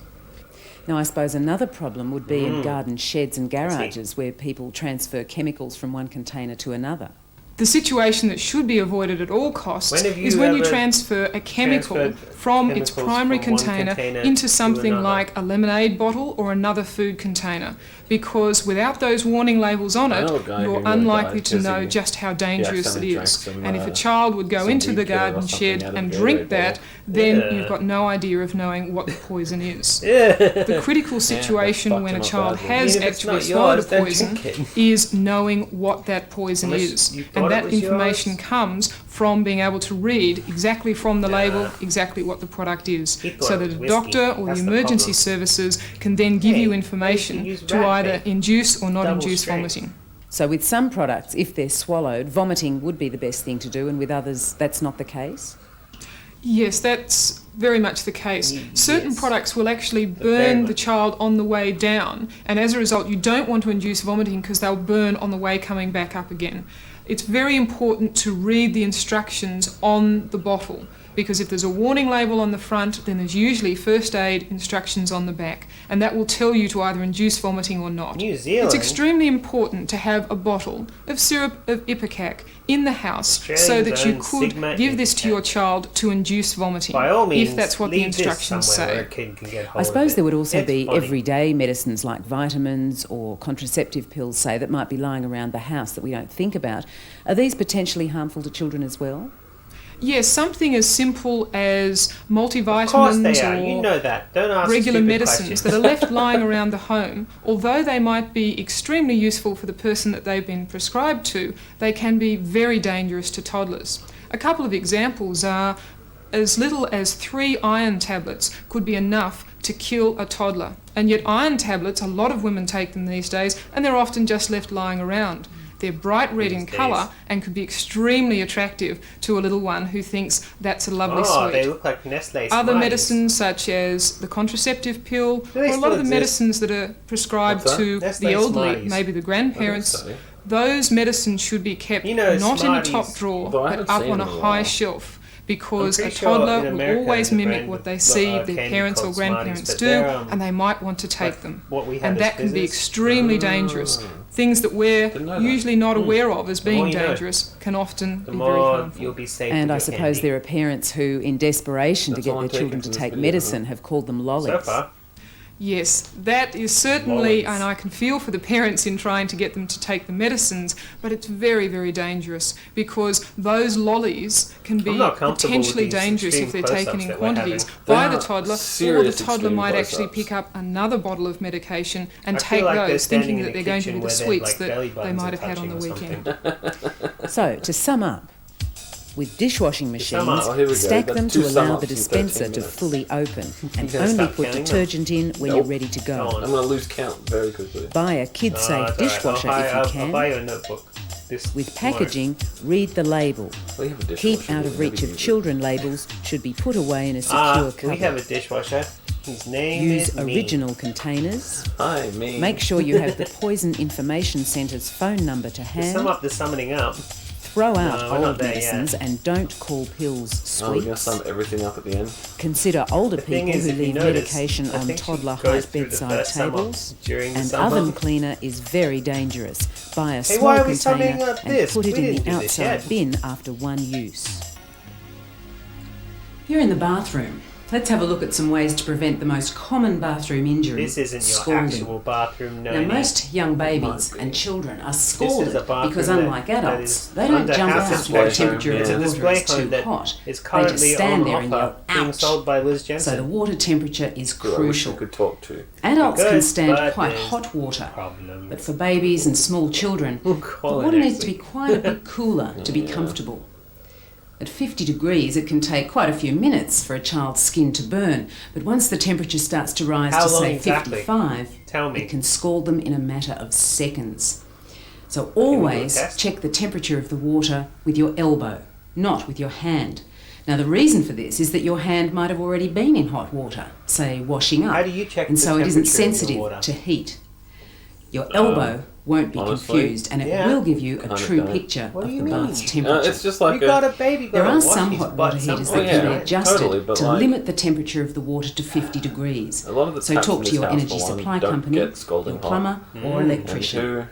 Now, I suppose another problem would be Mm. in garden sheds and garages where people transfer chemicals from one container to another. The situation that should be avoided at all costs When have you is when you ever transfer a chemical transferred from its chemicals primary from one container container into to something another? like a lemonade bottle or another food container. Because without those warning labels on I it, know a guy you're who died unlikely to because know he- just how dangerous it accidentally drank is. some, And if a some child would go into weed the killer or garden something shed out of and a drink Gatorade that, bottle. then Yeah. you've got no idea of knowing what the poison is. Yeah. The critical situation fucked when a him up child badly. has Even if it's actually not swallowed a yours, don't poison drink it. is knowing what that poison Unless is. you thought And it that was information yours. comes from being able to read exactly from the label exactly what the product is. He thought So it that was a whiskey. doctor or That's the the emergency problem. services can then give Hey, you maybe information use to rat either bait. induce or not Double induce strength. vomiting. So, with some products, if they're swallowed, vomiting would be the best thing to do, and with others, that's not the case. Yes, that's very much the case. Certain yes. products will actually very burn the much. child on the way down, and as a result, you don't want to induce vomiting because they'll burn on the way coming back up again. It's very important to read the instructions on the bottle, because if there's a warning label on the front, then there's usually first aid instructions on the back, and that will tell you to either induce vomiting or not. New Zealand. It's extremely important to have a bottle of syrup of Ipecac in the house so Australians that you own could Sigma give this to Ipecac. your child to induce vomiting, By all means, if that's what the leave this instructions somewhere where say. a kid can get hold I of suppose it. there would also It's be funny. everyday medicines like vitamins or contraceptive pills, say, that might be lying around the house that we don't think about. Are these potentially harmful to children as well? Yes, something as simple as Of course multivitamins they are. You or know that. Don't ask regular stupid medicines questions. that are left lying around the home, although they might be extremely useful for the person that they've been prescribed to, they can be very dangerous to toddlers. A couple of examples are as little as 3 iron tablets could be enough to kill a toddler. And yet iron tablets, a lot of women take them these days, and they're often just left lying around. They're bright red in These days. colour and could be extremely attractive to a little one who thinks that's a lovely Oh, sweet. they look like Nestle Other Smiles. medicines such as the contraceptive pill, they or a lot still of the exist? medicines that are prescribed What's that? to Nestle the elderly, Smarties. maybe the grandparents, so. those medicines should be kept You know, not in a Smarties- top drawer, Although I but haven't up seen on a them in a high while. shelf. Because I'm a pretty sure toddler in will America always there's a mimic brand what they of, see their candy parents or called Smarties, grandparents but do, they're, and they might want to take like them. what we had And as that can be fizzes. extremely dangerous. Things that we're Didn't know that. usually not aware of as more being you know. dangerous can often The be very more harmful. you'll be safe And with I your suppose candy. there are parents who, in desperation That's to get all their I'm taking children to from this take video, medicine, have called them lollies. So far. Yes, that is certainly, Lollies. and I can feel for the parents in trying to get them to take the medicines, but it's very, very dangerous because those lollies can be I'm not comfortable with potentially these dangerous if extreme they're taken close-ups in that we're quantities having. by They the are toddler, or the serious toddler extreme might actually close-ups. pick up another bottle of medication and I take feel like they're those, standing thinking in that a they're going to be kitchen the where their, sweets like, belly that they buttons might are have had on the touching or weekend. So, to sum up, with dishwashing sum machines, up. Oh, here we go. stack That's them two to sum allow ups the in dispenser 13 to minutes. fully open and gonna only stop put counting them? detergent in when Nope. you're ready to go. Go on. I'm going to lose count very quickly. Buy a kid-safe It's all right. dishwasher I'll buy, if you I'll can. buy you a notebook. This With tomorrow. packaging, read the label. We have a dishwasher. Keep out of we reach never of use it. children labels should be put away in a secure We have cover. a dishwasher. His name Use is me. original containers. Hi, me. Make sure you have the Poison Information Centre's phone number to To hand. sum up the summing up. Throw out No, we're not old there medicines yet. and don't call pills Oh, we're going to sweets. sum everything up at the end. Consider older The thing people is, who if you leave notice, medication I on think she toddler goes height through the bedside first sum up tables. during the An sum oven up. cleaner is very dangerous. Buy a Hey, small why are we summing container up and this? put it We in didn't the do this outside yet. bin after one use. You're in the bathroom. Let's have a look at some ways to prevent the most common bathroom injury. This isn't your scalding. actual bathroom, no. Now, most young babies and children are scalded bathroom because, that- unlike that adults, is they don't under jump house out when the inspection. temperature It's of a the water display is too home that hot. is They currently just stand on there and offer, yell, being ouch. sold by Liz So Jensen. the water temperature is Who I wish crucial. we could talk to. Adults Good, can stand but quite there's hot water, Problems. but for babies and small children, the water needs to be quite a bit cooler to be comfortable. At 50 degrees, it can take quite a few minutes for a child's skin to burn, but once the temperature starts to rise How to, long say, exactly? 55, Tell me. it can scald them in a matter of seconds. So we do a always test? check the temperature of the water with your elbow, not with your hand. Now, the reason for this is that your hand might have already been in hot water, say washing up, How do you check and the so it isn't temperature of the sensitive water? to heat. Your elbow won't be honestly, confused, and it yeah. will give you a Kinda true don't. picture What of do the you bath's mean? temperature. It's just like You got a baby. There gotta are wash some his hot butt water heaters somewhere. that can be yeah, adjusted totally, but to like- limit the temperature of the water to 50 degrees. A lot of the So taps talk in to this your house, energy for one, supply don't company, get scalding your hot. plumber or And electrician. two,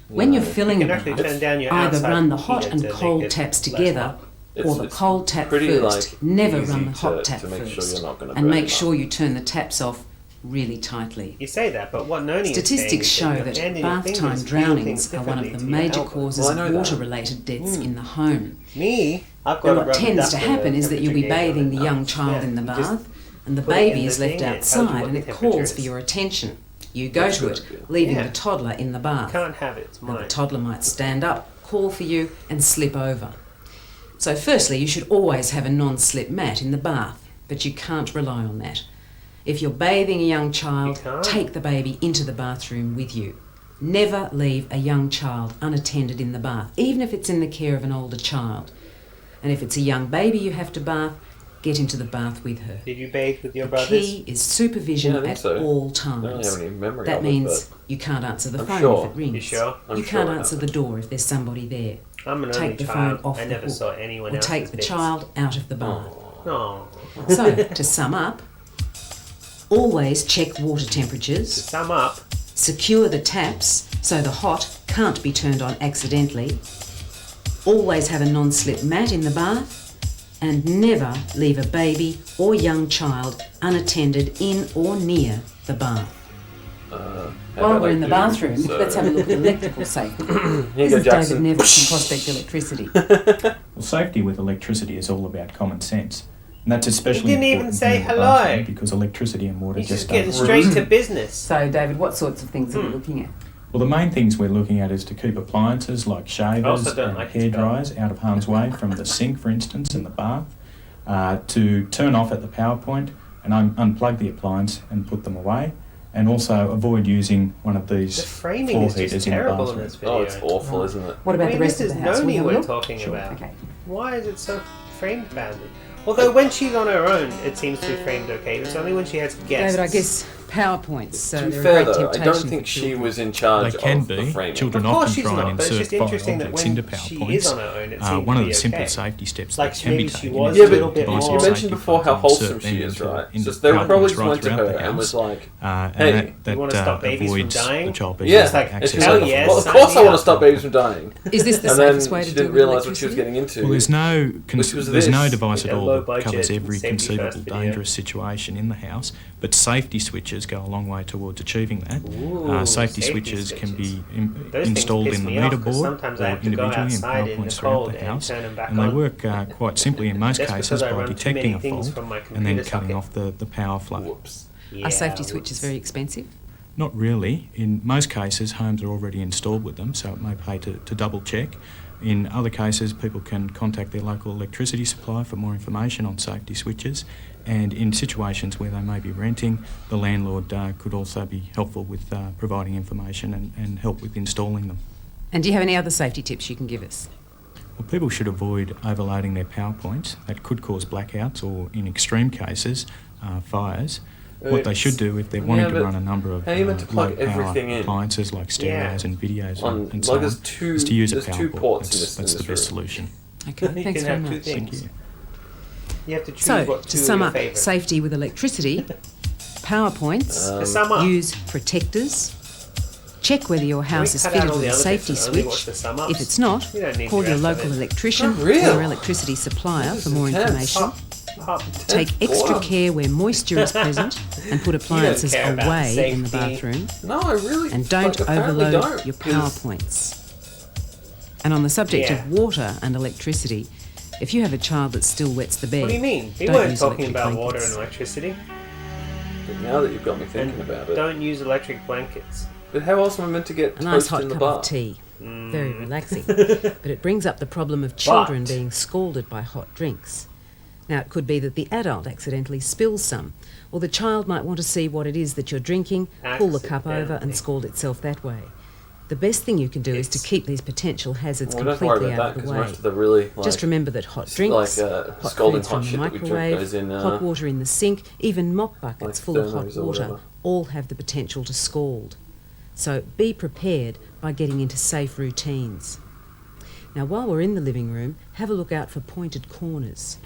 When you're know, filling You a can actually bath, turn down your either outside run the hot heater and to cold make it taps less together, hot. or the it's cold tap pretty, first. like, Never easy run the hot to tap make sure first. you're not gonna And burn make it sure up. you turn the taps off really tightly. You say that, but what Noni Statistics is show saying is that your hand and your bath fingers time feel drownings things are one of the differently to your major elbow. causes Well, I of know that. water-related deaths in the home. Me, I've got And a what rubber tends duck to with a happen is that you'll be temperature gauge bathing on the it. young child Yeah, in the you just bath, and the put it in baby the is left thing and it tells you outside, what and the it temperature calls for is. your attention. You go That's to a it, good idea. leaving Yeah. the toddler in the bath. Can't have it. It's And the mine. toddler might stand up, call for you, and slip over. So firstly, you should always have a non-slip mat in the bath, but you can't rely on that. If you're bathing a young child, You can't. take the baby into the bathroom with you. Never leave a young child unattended in the bath, even if it's in the care of an older child. And if it's a young baby you have to bath, get into the bath with her. Did you bathe with your The brothers? key is supervision Yeah, I think at so. all I don't times. have any memory That of means it, you can't answer the I'm phone sure. if it rings. You sure? I'm You sure can't I answer have the door if there's somebody there. I'm an only Take the child. phone off I the never hook, saw anyone or else's take the bits. child out of the bath. No. So, to sum up, always check water temperatures, Sum up. secure the taps so the hot can't be turned on accidentally, always have a non-slip mat in the bath, and never leave a baby or young child unattended in or near the bath. While we're in the bathroom, let's have a look at electrical safety. Here This you is go, David Jackson. Neville from Prospect Electricity. Well, safety with electricity is all about common sense. And that's especially You didn't even important say in the hello. bathroom because electricity and water He's just don't getting straight to business. So, David, what sorts of things are we looking at? Well, the main things we're looking at is to keep appliances like shavers also don't and like its hair dryers out of harm's way from the sink, for instance, in the bath, to turn off at the power point and unplug the appliance and put them away, and also avoid using one of these The framing floor is heaters just in the terrible in bathroom. this video. Oh, it's awful, isn't it? What about I mean, the rest this of is the house? Noni We have a we're look? talking Sure. about. Okay. Why is it so framed badly? Although when she's on her own, it seems to be framed okay. It's only when she has guests. David, I guess PowerPoints, To be they're fair a great though, I temptation don't think for she children. was in charge They can of the be. framing. Children Of course often she's try not, and but it's insert just foreign interesting that objects when into she PowerPoints. is on her own, it seems One to of be the simple okay. safety steps Like that can be maybe she taken was is a Yeah, to little but bit devise more- you safety mentioned before how phones, wholesome insert she them is, into- right? into Just they PowerPoints probably just right went to throughout her the and house. was like, And hey, that you wanna stop babies from avoids dying? the child being yeah, able to and access she's Hell like, yes, well, of sign course me I want up. to stop babies from dying. Is this the And safest then way she to didn't deal with realise what she was electricity? getting into. Well, there's no Which was there's no this. device at A all low that budget covers every safety conceivable first video. dangerous situation in the house, but safety switches go a long way towards achieving that. Ooh, Safety safety switches can be Those things installed piss in the me off, meter 'cause board sometimes I or have to go individually in outside in the PowerPoints throughout cold the and house, turn them back and they on. work quite simply in most That's cases because I by run too detecting many a things fault from my and then computer cutting socket. off the power flow. Whoops. Yeah, Are safety switches whoops. very expensive? Not really. In most cases, homes are already installed with them, so it may pay to double check. In other cases, people can contact their local electricity supplier for more information on safety switches. And in situations where they may be renting, the landlord could also be helpful with providing information and help with installing them. And do you have any other safety tips you can give us? Well, people should avoid overloading their power points. That could cause blackouts or, in extreme cases, fires. What they should do if they're wanting to but run a number of how are you meant to plug low power everything in? appliances like stereos Yeah. and videos On- and so like on, there's two- is to use a there's power two port. ports in That's, this- in that's this the best room. solution. Okay, You thanks can very have two much. Thank things. you. You have to choose So, what to two sum are your up, favourite. safety with electricity, PowerPoints, To sum up, use protectors, check whether your house is cut out fitted all with the a other safety bits and only watch switch. the sum ups? If it's not, You don't need call the your rest of local it. electrician Oh, really? or your electricity supplier This for is more intense. information. Take extra care where moisture is present and put appliances care about away in the safety. bathroom. No, I really. And don't apparently overload don't, your 'cause- PowerPoints. And on the subject Yeah. of water and electricity, if you have a child that still wets the bed, What do you mean? We don't weren't use talking electric about water blankets. and electricity. But now that you've got me thinking And about it, don't use electric blankets. but how else am I meant to get A nice toast hot in the cup bar? of tea. Very relaxing. But it brings up the problem of children But- being scalded by hot drinks. Now, it could be that the adult accidentally spills some, or the child might want to see what it is that you're drinking, pull the cup over and Accidentally. scald itself that way. The best thing you can do is to keep these potential hazards Well, don't worry completely about out that of the because way. most of the really Just remember that hot drinks, hot scalding foods hot from the shit that we drink microwave, goes in, hot water in the sink, even mop buckets like full of hot thermos or water, whatever. all have the potential to scald. So be prepared by getting into safe routines. Now, while we're in the living room, have a look out for pointed corners.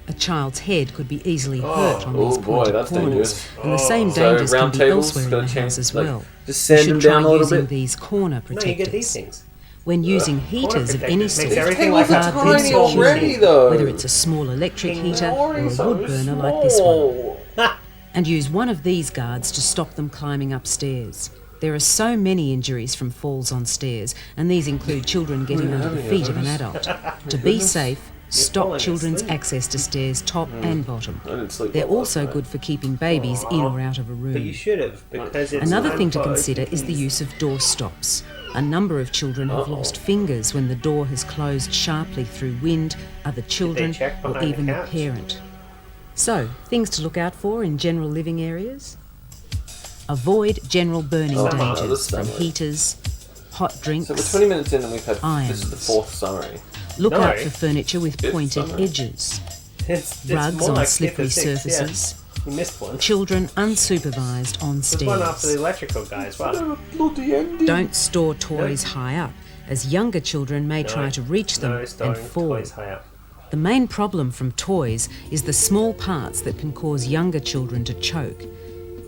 A child's head could be easily hurt on these Oh boy, pointed that's corners, dangerous. and the same So dangers can round be tables, elsewhere in gotta the change, house as like, well. just You sand should them try down a little using bit. these corner No, you get these protectors. things. When using Corner heaters of any protectors sort, makes everything Tables like are that. guard them tiny already, securely, though. whether it's a small electric heater or a Already so wood burner like this one. small. And use one of these guards to stop them climbing upstairs. There are so many injuries from falls on stairs, and these include children getting under the feet of an adult. To be safe, stop falling children's asleep. access to stairs top and bottom. I didn't sleep They're well last also night. good for keeping babies in or out of a But you room. should have, because it's Another time thing to for consider is the OTPs. use of door stops. A number of children have lost fingers when the door has closed sharply through wind, other children, check or behind the even the couch? parent. So, things to look out for in general living areas. Avoid general burning dangers this from summary. heaters, hot drinks. So we're 20 minutes in and we've had this is the irons. fourth summary. Look No. out for furniture with Fifth pointed summary. edges, It's rugs more on like slippery 5 or 6, yeah. surfaces, You missed one. children unsupervised on There's one after the stairs. electrical guy as well. Bloody ending. Don't store toys high up, as younger children may try to reach them No, and storing fall. toys high up. The main problem from toys is the small parts that can cause younger children to choke.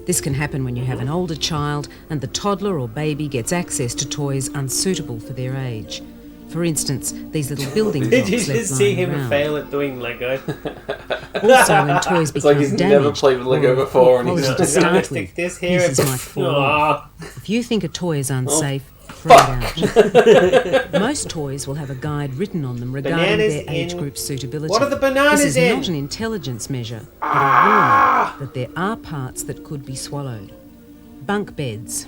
This can happen when you have an older child and the toddler or baby gets access to toys unsuitable for their age. For instance, these little building Did blocks you left just see lying him around. fail at doing Lego? Also, when toys It's like become he's damaged never played with Lego or before and he's quality just to I'm gonna start with, stick this here. pieces and- might fall off. Aw. If you think a toy is unsafe, throw it out. Most toys will have a guide written on them regarding Bananas their age in- group suitability. What are the bananas This is in? not an intelligence measure, but a warning that there are parts that could be swallowed. Bunk beds.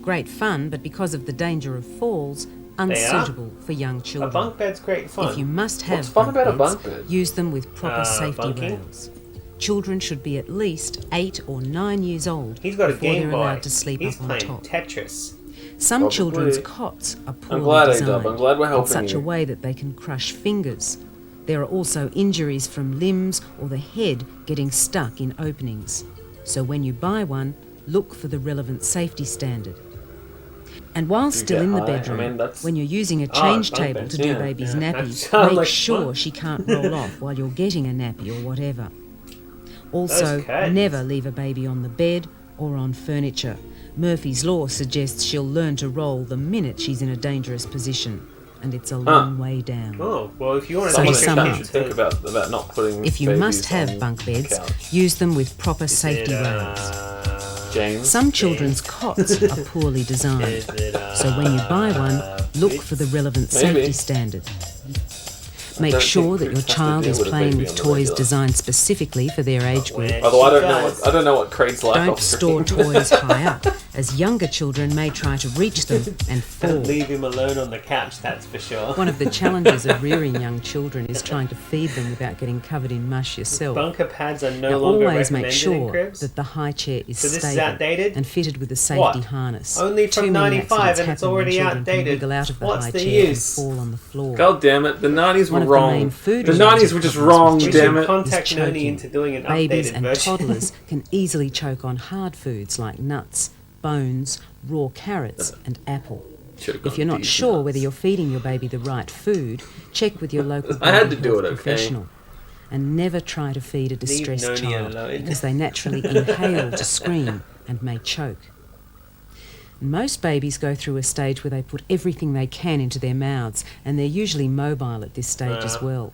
Great fun, but because of the danger of falls, unsuitable for young A children. bunk bed's great fun. If you must have What's fun about a beds, bunk bed? use them with proper safety bunking? rails. Children should be at least 8 or 9 years old He's got a before Game they're Boy. allowed to sleep He's up on playing top. Tetris. Some Probably. children's cots are poorly glad, designed A-Dub, I'm glad we're in helping such you. a way that they can crush fingers. There are also injuries from limbs or the head getting stuck in openings. So when you buy one, look for the relevant safety standard. And while still get in the high? bedroom, I mean, that's- when you're using a change bunk table beds, to do yeah, baby's yeah. nappy, Sounds make like sure fun. she can't roll off while you're getting a nappy or whatever. Also, Those curtains. never leave a baby on the bed or on furniture. Murphy's Law suggests she'll learn to roll the minute she's in a dangerous position, and it's a long way down. Oh, well, if you want to So take to your sum kid up, You should think about not putting If you babies must have on bunk the beds, couch. use them with proper safety rails. James. Some children's cots are poorly designed, so when you buy one, look for the relevant Maybe. safety standard. I Make don't sure think that your Chris has to child deal is with a playing baby with on the toys regular. designed specifically for their age group. Although I don't She know does. what Craig's like Don't off store screen. toys high up, as younger children may try to reach them and fall. Don't leave him alone on the couch, that's for sure. One of the challenges of rearing young children is trying to feed them without getting covered in mush yourself. Bunker pads are no Now longer always recommended make in sure cribs. that the high chair is So this is stable outdated? and fitted with a safety What? harness. Only from Too many 95 accidents and it's happen when already children can outdated. wiggle out of the What's high the chair use? and fall on the floor. God damn it, the 90s One were of the wrong. main food The related 90s were just problems wrong, with We damn should it. contact is Noni choking. into doing an Babies updated and version. toddlers can easily choke on hard foods like nuts, bones, raw carrots and apple. Should've If gone you're not deep sure nuts. whether you're feeding your baby the right food, check with your local I had to baby do health it, okay? professional. And never try to feed a distressed Noni child alone. because they naturally inhale to scream and may choke. Most babies go through a stage where they put everything they can into their mouths, and they're usually mobile at this stage as well.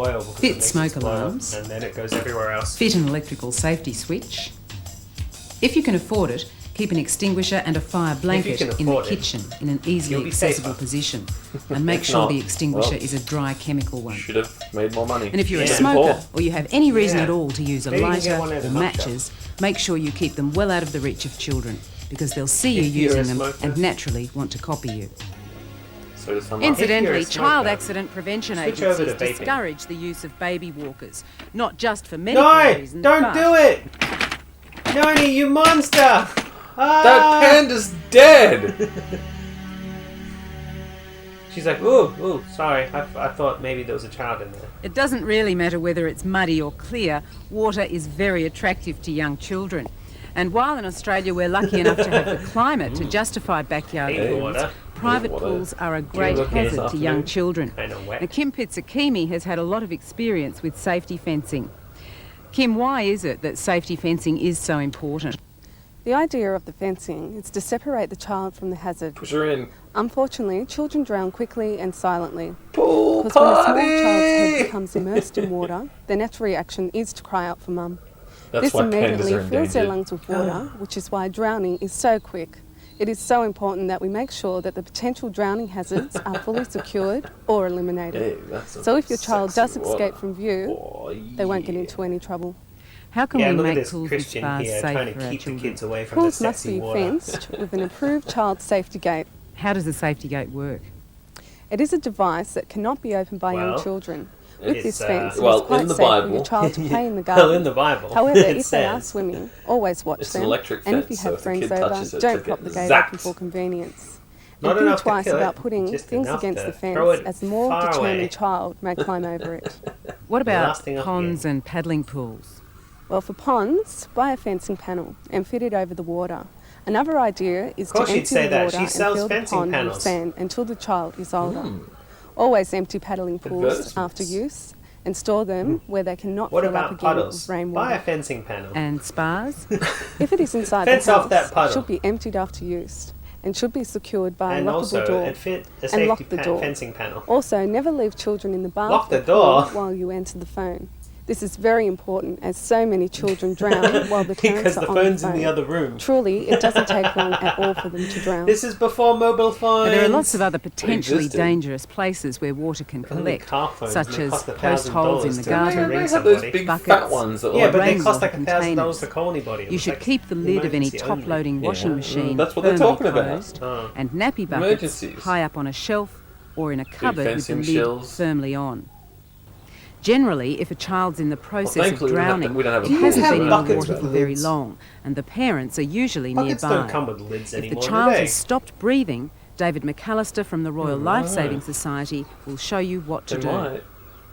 oil because Fit it makes smoke it explode, alarms. and then it goes everywhere else. Fit an electrical safety switch. If you can afford it, keep an extinguisher and a fire blanket can in the afford it, kitchen in an you'll easily be accessible safer. position, and make If sure not, the extinguisher well, is a dry chemical one. Should have made more money. And if you're a Yeah. smoker, or you have any reason Yeah. at all to use a Maybe you can get lighter one at or a nut shop. matches, Make sure you keep them well out of the reach of children, because they'll see you If you're a using them smoker. and naturally want to copy you. So does someone. If you're Incidentally, a child smoker, accident prevention switch over agencies to vaping. discourage the use of baby walkers, not just for medical No! reasons. Don't but do it! Noni, you monster! Ah! That panda's dead! She's like, ooh, sorry. I thought maybe there was a child in there. It doesn't really matter whether it's muddy or clear, water is very attractive to young children. And while in Australia we're lucky enough to have the climate to justify backyard Hey, pools, water. private Water. pools are a great look at this hazard to young afternoon? children. Kinda wet. Now, Kim Pitsakimi has had a lot of experience with safety fencing. Kim, why is it that safety fencing is so important? The idea of the fencing is to separate the child from the hazard. Push her in. Unfortunately, children drown quickly and silently. Pool Because when a small party! child's head becomes immersed in water, their natural reaction is to cry out for mum. That's This why pandas immediately are fills their endangered. lungs with water, which is why drowning is so quick. It is so important that we make sure that the potential drowning hazards are fully secured or eliminated. Hey, that's a So if your child does sexy water. escape from view, Oh, they won't get yeah. into any trouble. How can Yeah, we look at make this pools and Christian spas here safe trying for to our keep the children? kids away from Pools the must sexy be water. fenced with an approved child safety gate. How does the safety gate work? It is a device that cannot be opened by Well, young children. With it's, this fence, it well, is quite in the safe for Bible- your child to play in the garden. Well, in the Bible. However, it if they are says. swimming, always watch It's them. an electric And if you fence, so have if the friends kid over, touches it, don't they prop get the gate zapped. open for convenience. Not And think enough to twice kill it, about putting just things enough against to the fence, throw it as the more far determined away. child may climb over it. What about Lasting up ponds and paddling pools? Well, for ponds, buy a fencing panel and fit it over the water. Another idea is Of course to she'd empty say the that. water She and sells fill the fencing pond panels. with sand until the child is older. Always empty paddling pools Advertisements. after use and store them where they cannot What fill up about again puddles? with Buy a rainwater. fencing panel. And spas? If it is inside Fence the off house, that puddle. it should be emptied after use and should be secured by And a lockable also, door. and fit a and lock safety the door. fencing panel. Also, never leave children in the bath Lock the or pool door. while you enter the phone. This is very important as so many children drown while the parents Because are the on phone's the phone. in the other room. Truly, it doesn't take long at all for them to drown. This is before mobile phones. And there are lots of other potentially existed. dangerous places where water can Only collect, car phones, such and they as cost post holes in the $1,000 to garden, ring They have somebody. those big buckets. fat ones that are Yeah, like but they rainwater cost like $1,000 containers. to call anybody. It You was should like keep the lid of any emergency only. top-loading washing machine That's what they're firmly talking about. closed, Oh. and nappy buckets Emergencies. high up on a shelf or in a cupboard with the fencing lid shells. firmly on. Generally, if a child's in the process of thankfully we don't have to- drowning, we don't have a it pool. hasn't have been in the buckets water with for very lids. long, and the parents are usually Buckets nearby. don't come with lids If the anymore, child do they? has stopped breathing, David McAllister from the Royal Life Saving Society will show you what to They do. might.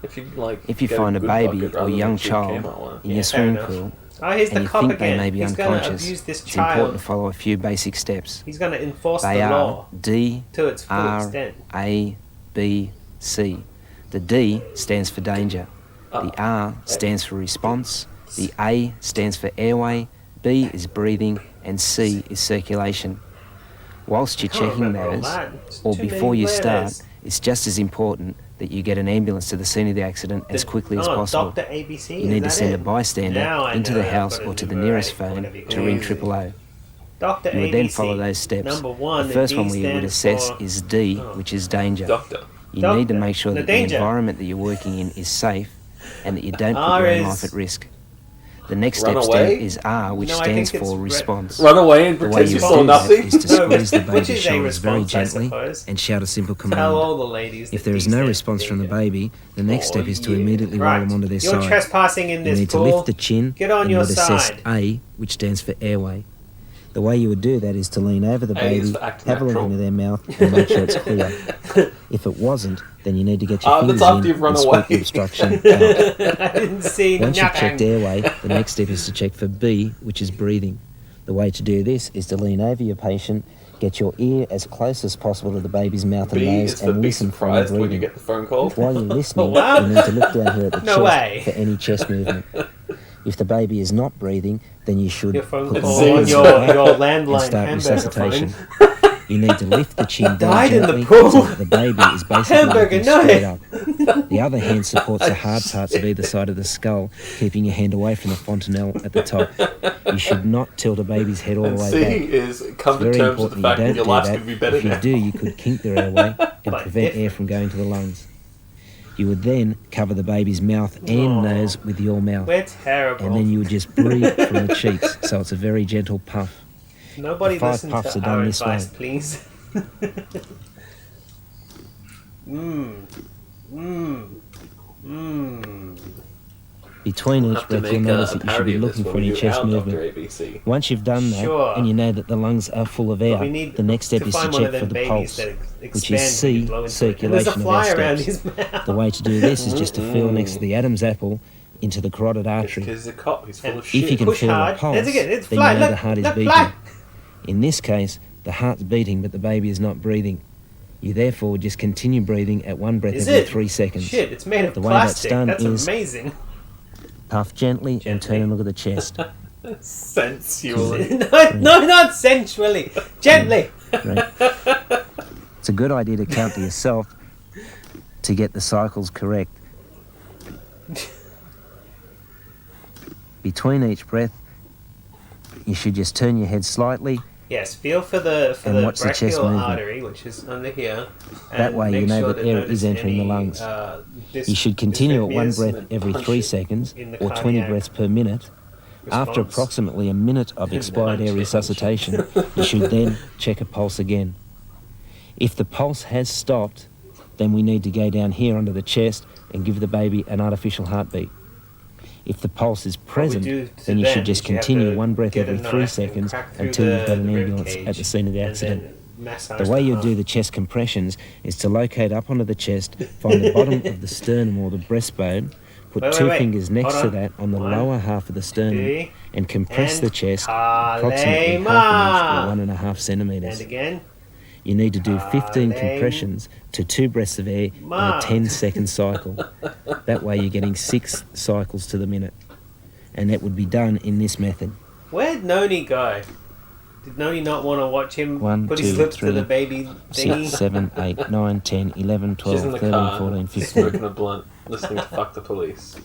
If you like, If you get find a good baby bucket or rather than young cheap child Kmart one. in Yeah, your fair swimming enough. pool Oh, here's and the you cop think again. they may be He's gonna unconscious, abuse this it's important child. to follow a few basic steps. He's going to enforce They the are law D, to its full R, extent. A, B, C. The D stands for danger. The R stands for response. The A stands for airway. B is breathing. And C is circulation. Whilst you're Can't checking remember all those, that. It's or too many before you start, letters. it's just as important that you get an ambulance to the scene of the accident as quickly as Oh, possible. Dr. ABC, You is need to that send it? a bystander Now I into know the how house to or to the number nearest 8, phone whatever you to ring call it. 000. Dr. You would then ABC. follow those steps. Number 1, The first and one D we would stands assess for- is D, Oh. which is danger. Doctor. You Doctor. need to make sure The that the danger. environment that you're working in is safe and that you don't put R your own is- life at risk. The next Run step away? is R, which No, I stands think it's for re- response. Run away and The way pretend you you would saw do that nothing. is to squeeze the Which baby's is a shoulders very response, I gently suppose. and shout a simple Tell command. all the ladies If that there is D no stands response for from the danger. baby, the next Oh, step is to yeah. immediately roll them onto their You're side. trespassing in You this need to pool. lift the chin Get on and your you would assess side. A, which stands for airway. The way you would do that is to lean over the A is baby, for act have a look natural. into their mouth and make sure it's clear. If it wasn't, then you need to get your That's fingers after in you've run and squeak the away. obstruction out. I didn't see Once you've checked nothing. airway, the next step is to check for B, which is breathing. The way to do this is to lean over your patient, get your ear as close as possible to the baby's mouth and B nose, is for and be listen for any surprised when you breathing. get the phone call. While you're listening, What? you need to look down here at the No chest way. for any chest movement. If the baby is not breathing, then you should Your phone put call the on legs your away and landline start hamburger resuscitation. phone. You need to lift the chin down died in the gently pool. so that the baby is basically Hamburger looking straight night. up. The other hand supports the hard parts of either side of the skull, keeping your hand away from the fontanelle at the top. You should not tilt a baby's head all the And way C back. is come It's to very terms with the important fact you that don't your do life's that. going to be better If you now. do, you could kink their airway and But prevent if- air from going to the lungs. You would then cover the baby's mouth and nose with your mouth. We're terrible. And then you would just breathe from the cheeks, so it's a very gentle puff. Nobody The 5 listen puffs to are done our this advice, way. please. Between We'll each have to breath, you'll make a notice that you should parody be of this looking when for we any do chest our movement. Dr. ABC. Once you've done that, Sure. and you know that the lungs are full of air, we need the next step to is to find one of check for them the babies pulse, that which expands is when you C, blow into it. And there's a circulation of fly our around steps. his mouth. The way to do this is just to feel next to the Adam's apple into the carotid artery. Because he's a cop, he's full of If you shit. can Push feel hard. the pulse, There's then again, it's you fly. know Look, the heart is look, beating. fly. In this case, the heart's beating, but the baby is not breathing. You therefore just continue breathing at one breath Is every it? 3 seconds. Shit, it's made of The way plastic. that's done That's is amazing. puff gently and turn and look at the chest. Sensually. No, not sensually. Gently. Right. It's a good idea to count to yourself to get the cycles correct. Between each breath, you should just turn your head slightly. Yes, feel for the And watch the chest brachial movement. artery, which is under here. That and way you make know sure that to air notice is entering the any, lungs. You should continue at one dysrhythmias breath and every punch 3 it seconds in the or 20 cardiac breaths per minute. After response. approximately a minute of expired air resuscitation, you should then check a pulse again. If the pulse has stopped, then we need to go down here under the chest and give the baby an artificial heartbeat. If the pulse is present, do to then you them should just is you have continue to one breath get a every knife 3 and seconds crack through until you've got an the rib ambulance cage at the scene of the and accident. then massage The way you heart. do the chest compressions is to locate up onto the chest, find the bottom of the sternum or the breastbone, put Wait, 2 wait. fingers next Hold to on. that on the 1, lower half of the sternum 2, and compress and the chest approximately half an inch or 1.5 centimetres. And again. You need to do 15 compressions to 2 breaths of air in a 10-second cycle. That way you're getting 6 cycles to the minute. And that would be done in this method. Where'd Noni go? Did Noni not want to watch him 1, put 2, his lips 3, to the baby thingy? 6, 7, 8, 9, 10, 11, 12, She's in the 13, car, 14, 15. smoking a blunt, listening to Fuck the Police.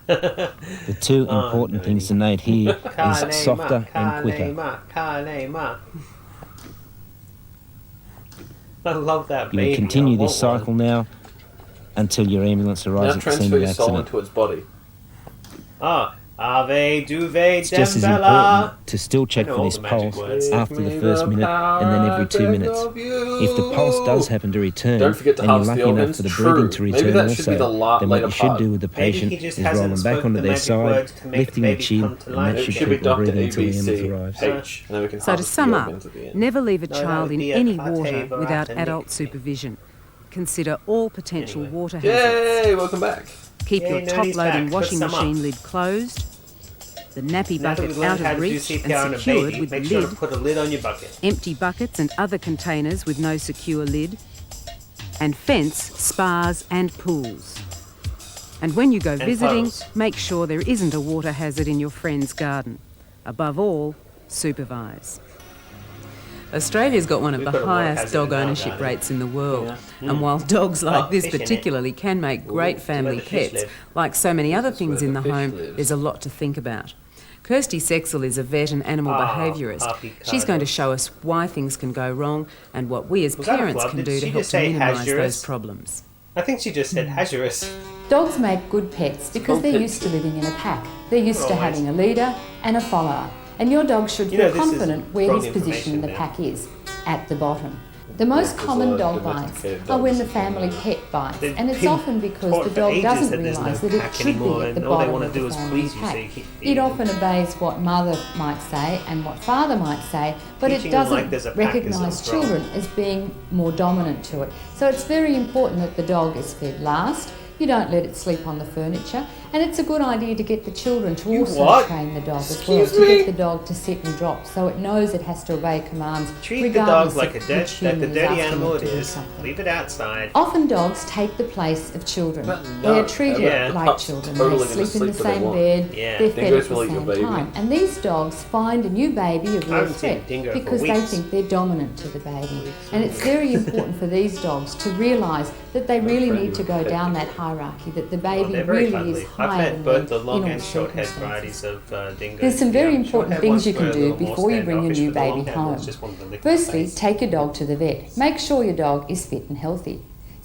The 2 important things to note here is softer and quicker. I love that You baby. will continue I this want cycle now until your ambulance Now arrives at the scene transfer of the your soul accident. into its body. one. Ave Duve It's just as Dembella. important to still check I know for all this the magic pulse words. after the first minute and then every 2 minutes. If the pulse does happen to return Don't forget to and you're harvest lucky the enough organs. for the True. breathing to Maybe return that should be the also, then what later you should part. do with the Maybe he patient just is roll hasn't them back spoken onto the their magic side, words to make lifting the the baby chin, come to and life. that It should should be keep them Dr. breathing until the ABC ambulance arrives. H, and then we can So to harvest sum the up, organs at the end. never leave a No, that child would in be a any pate water without baratinic. adult supervision. Consider all potential Anyway. water hazards. Yay, welcome back. Keep Yay, your Noni's top-loading back. washing Let's sum up. machine lid closed, the nappy Now that bucket we've learned out how of to do reach CPR on and a secured baby, with the make sure to lid, put a lid on your bucket. empty buckets and other containers with no secure lid, and fence spas and pools. And when you go And visiting, puddles. make sure there isn't a water hazard in your friend's garden. Above all, supervise. Australia's got one of We've the got a water highest hazard dog in our ownership garden. rates in the world. Yeah. And while dogs like Oh, this fish in it. particularly can make great Ooh, family where the fish pets, live. like so many other That's things where in the the fish home, lives. there's a lot to think about. Kirsty Sexel is a vet and animal Ah, behaviourist. puppy She's going to cuddles. show us why things can go wrong and what we as Was that a parents flub? can Did do to she help just to say minimise hazardous? those problems. I think she just said hazardous. Dogs make good pets because they're used to living in a pack. They're used to Always. having a leader and a follower. And your dog should You know, feel this is confident where wrong his position in the information pack is, at the bottom. The most there's a common lot of dog bites domesticated are when dogs. the family pet bites, They've and it's been often because taught the for dog ages doesn't that there's no realise that it pack should anymore, be at the and all they bottom wanna of do the is family please you, so pack. you keep It eating. often obeys what mother might say and what father might say, but Teaching it them like doesn't there's a pack recognise isn't wrong. children as being more dominant to it. So it's very important that the dog is fed last. You don't let it sleep on the furniture, and it's a good idea to get the children to You also what? train the dog as Excuse well, to me? get the dog to sit and drop so it knows it has to obey commands. Treat the regardless dog like of a which like the human is dirty asking animal it it to do is. something. Leave it outside. Often dogs take the place of children. But They no, are treated yeah. like Pups children. totally They gonna sleep in the sleep where they same want. bed. Yeah. They're fed Dingoes at the will eat your same baby. time. And these dogs find a new baby a real haven't seen threat Dingo for because they weeks. think they're dominant to the baby. And it's very important for these dogs to realise that they really need to go down that hierarchy, that the baby They're very really cuddly. is I've higher met than both them the long in all and short head circumstances. varieties of dingoes. There's some very Yeah, important short-haired things ones you can were a do little more before you bring a standoffish, new but the baby long-haired home. ones just wanted to lick my Firstly, face. take your dog to the vet. Make sure your dog is fit and healthy.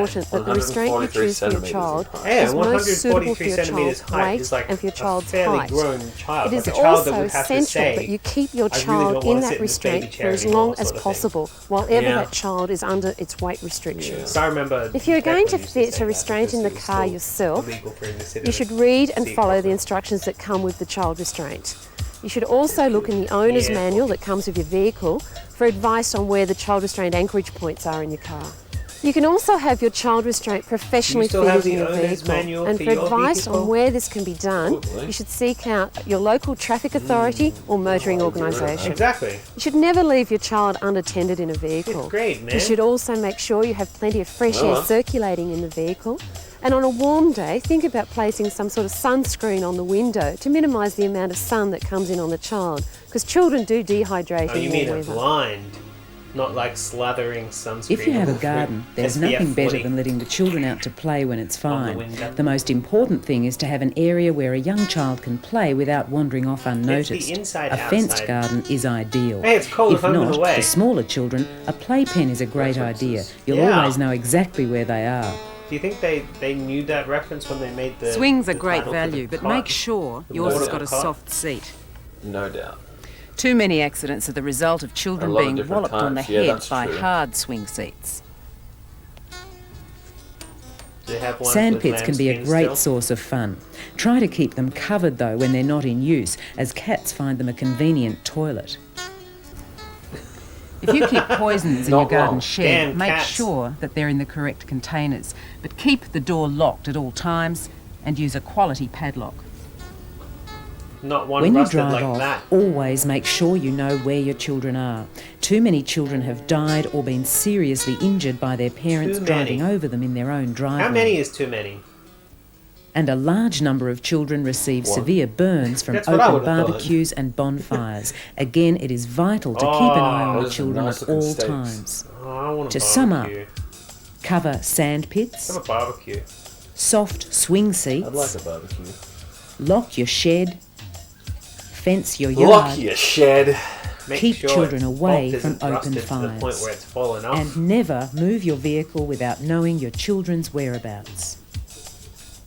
important that the restraint you 143 choose for your centimetres child Yeah, is most suitable for 143 your centimetres child's height weight is like and for your a child's fairly height. grown child. It like is a child that also would have to essential say, that you keep your "I really child don't in wanna that sit in this baby restraint chair for as anymore," long sort as of thing. possible, while ever Yeah. that child is under its weight restriction. So I remember If you're going to Declan used say fit a that restraint in the because it was car still yourself, illegal for him to sit in you a should read and seat follow the properly. instructions that come with the child restraint. You should also look in the owner's manual that comes with your vehicle for advice on where the child restraint anchorage points are in your car. You can also have your child restraint professionally fitted in your vehicle, and for advice on where this can be done, you should seek out your local traffic authority or motoring organisation. Exactly. You should never leave your child unattended in a vehicle. It's great, man. You should also make sure you have plenty of fresh air circulating in the vehicle. And on a warm day, think about placing some sort of sunscreen on the window to minimise the amount of sun that comes in on the child, because children do dehydrate in you warm mean a weather. blind, not like slathering sunscreen. If you have a garden, there's SPF nothing better 40. than letting the children out to play when it's fine. window. The most important thing is to have an area where a young child can play without wandering off unnoticed. inside A fenced outside. garden is ideal. Hey, it's cold If home and not, away. for smaller children, a playpen is a great idea. You'll Yeah. always know exactly where they are. Do you think they knew that reference when they made the Swings are the great title for value, the but cot? make sure The yours has water got a cot? soft seat. No doubt. Too many accidents are the result of children A lot of being different walloped on the types, yeah, head that's by true. hard swing seats. Do they have ones Sand with pits can be a lambskin great still? source of fun. Try to keep them covered though when they're not in use, as cats find them a convenient toilet. If you keep poisons in your Not garden wrong. shed, Damn make cats. sure that they're in the correct containers. But keep the door locked at all times and use a quality padlock. Not one When you rusted drive like off, that. always make sure you know where your children are. Too many children have died or been seriously injured by their parents Too driving many. over them in their own driveway. How many is too many? And a large number of children receive What? severe burns from That's what I open would've thought. barbecues and bonfires. Again, it is vital to keep an eye on those the are children nice at looking all steaks. times. Oh, I want a To sum up, barbecue. cover sand pits, Have a barbecue. soft swing seats, I'd like a barbecue. lock your shed, fence your yard, Lock your shed. Make keep sure children its away bolt from isn't open rusted to the point fires, where it's fallen off. and never move your vehicle without knowing your children's whereabouts.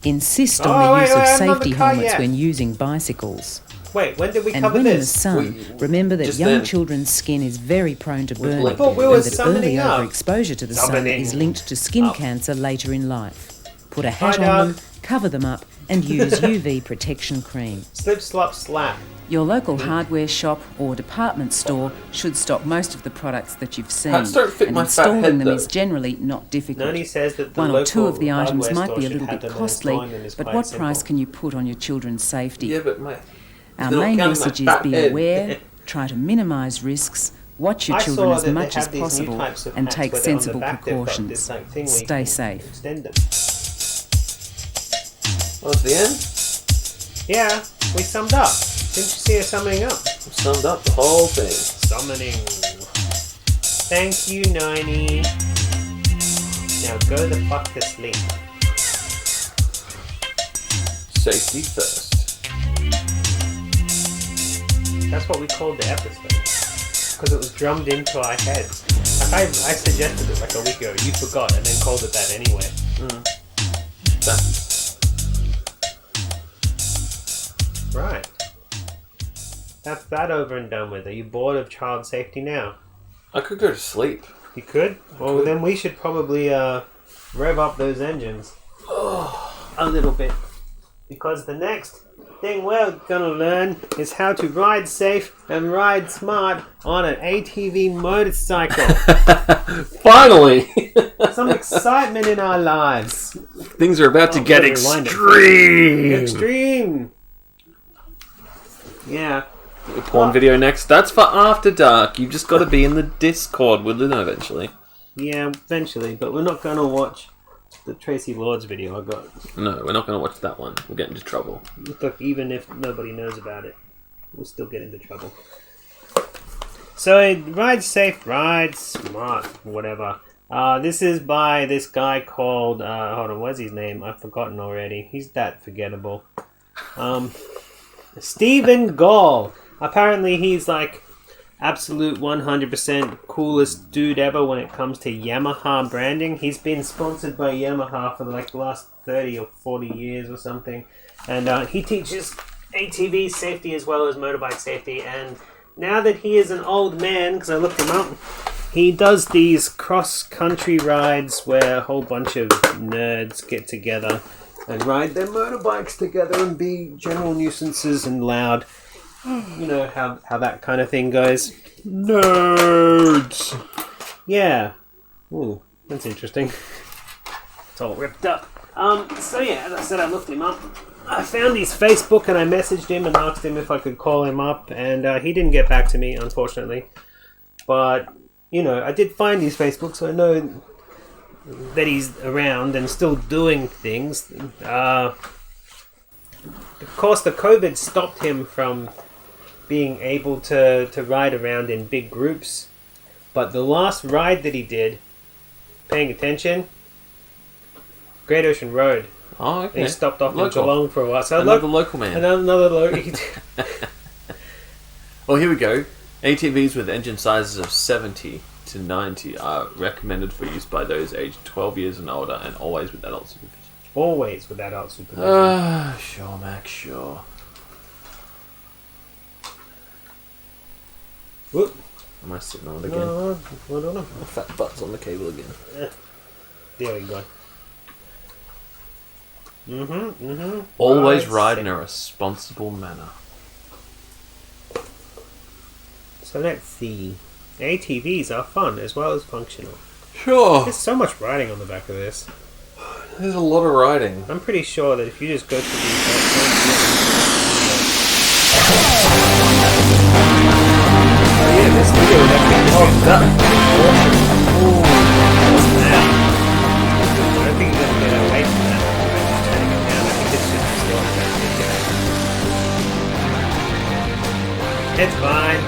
Insist on Oh, the wait, use wait, of I haven't safety done the car helmets yet. when using bicycles. Wait, when did we And cover when in the this? sun, remember that just young then. children's skin is very prone to burning, blinked. I thought we were and that summoning early up. overexposure to the sun Summoning is linked to skin up. cancer later in life. Put a hat Hi, on Doug. them, cover them up, and use UV protection cream. Slip, slop, slap. Your local hardware shop or department store should stock most of the products that you've seen, Hats don't fit and my fat installing head, them though. is generally not difficult. Noni says that the One or two local of the items hardware might store be a should little have bit them in its costly, line and it's but quite what simple. price can you put on your children's safety? Yeah, but my... Our They're not main counting my message is fat be head. aware, try to minimise risks, watch your I children saw as that they much have as these new possible, types of and hats take where they're on the sensible back, they've got precautions. this, like, thing where you Stay can safe. Extend them. Oh, it's the end? Yeah, we summed up. Didn't you see us summing up? Summed up the whole thing. Summoning. Thank you, Noni. Now go the fuck to sleep. Safety first. That's what we called the episode. Because it was drummed into our heads. I suggested it like a week ago. You forgot and then called it that anyway. Right. That's that over and done with. Are you bored of child safety now? I could go to sleep. You could? Well, then we should probably rev up those engines. A little bit. Because the next thing we're gonna learn is how to ride safe and ride smart on an ATV motorcycle. Finally! Some excitement in our lives. Things are about to get Rewind it. extreme! Extreme! Yeah. A porn video next. That's for After Dark. You've just got to be in the Discord. We'll know eventually. Yeah, eventually. But we're not gonna watch the Tracy Lords video I got. No, we're not going to watch that one. We'll get into trouble. Look, even if nobody knows about it, we'll still get into trouble. So, ride safe, ride smart, whatever. This is by this guy called, hold on, what's his name? I've forgotten already. He's that forgettable. Stephen Gall. Apparently he's like absolute 100% coolest dude ever when it comes to Yamaha branding. He's been sponsored by Yamaha for like the last 30 or 40 years or something. And he teaches ATV safety as well as motorbike safety. And now that he is an old man, because I looked him up, he does these cross-country rides where a whole bunch of nerds get together and ride their motorbikes together and be general nuisances and loud. You know how that kind of thing goes. Nerds. Yeah. Ooh, that's interesting. It's all ripped up. So yeah, as I said, I looked him up. I found his Facebook and I messaged him and asked him if I could call him up, and he didn't get back to me, unfortunately. But, you know, I did find his Facebook, so I know that he's around and still doing things. Of course, the COVID stopped him from being able to ride around in big groups. But the last ride that he did, paying attention, Great Ocean Road. Oh, okay. And he stopped off Local. in Geelong for a while. So Another local man. Another local. Well, here we go. ATVs with engine sizes of 70 to 90 are recommended for use by those aged 12 years and older, and always with adult supervision. Always with adult supervision. Sure, Max, sure. Whoop. Am I sitting on it again? No, I don't know. My fat butt's on the cable again. There we go. Always ride in a responsible manner. So let's see. ATVs are fun as well as functional. Sure. There's so much riding on the back of this. There's a lot of riding. I'm pretty sure that if you just go to the... Oh yeah, this video would actually... Oh, that awesome. Ooh, what's that? I don't think you're going to get away from that. I'm just turning it down. I think it's just distorting that video. It's fine.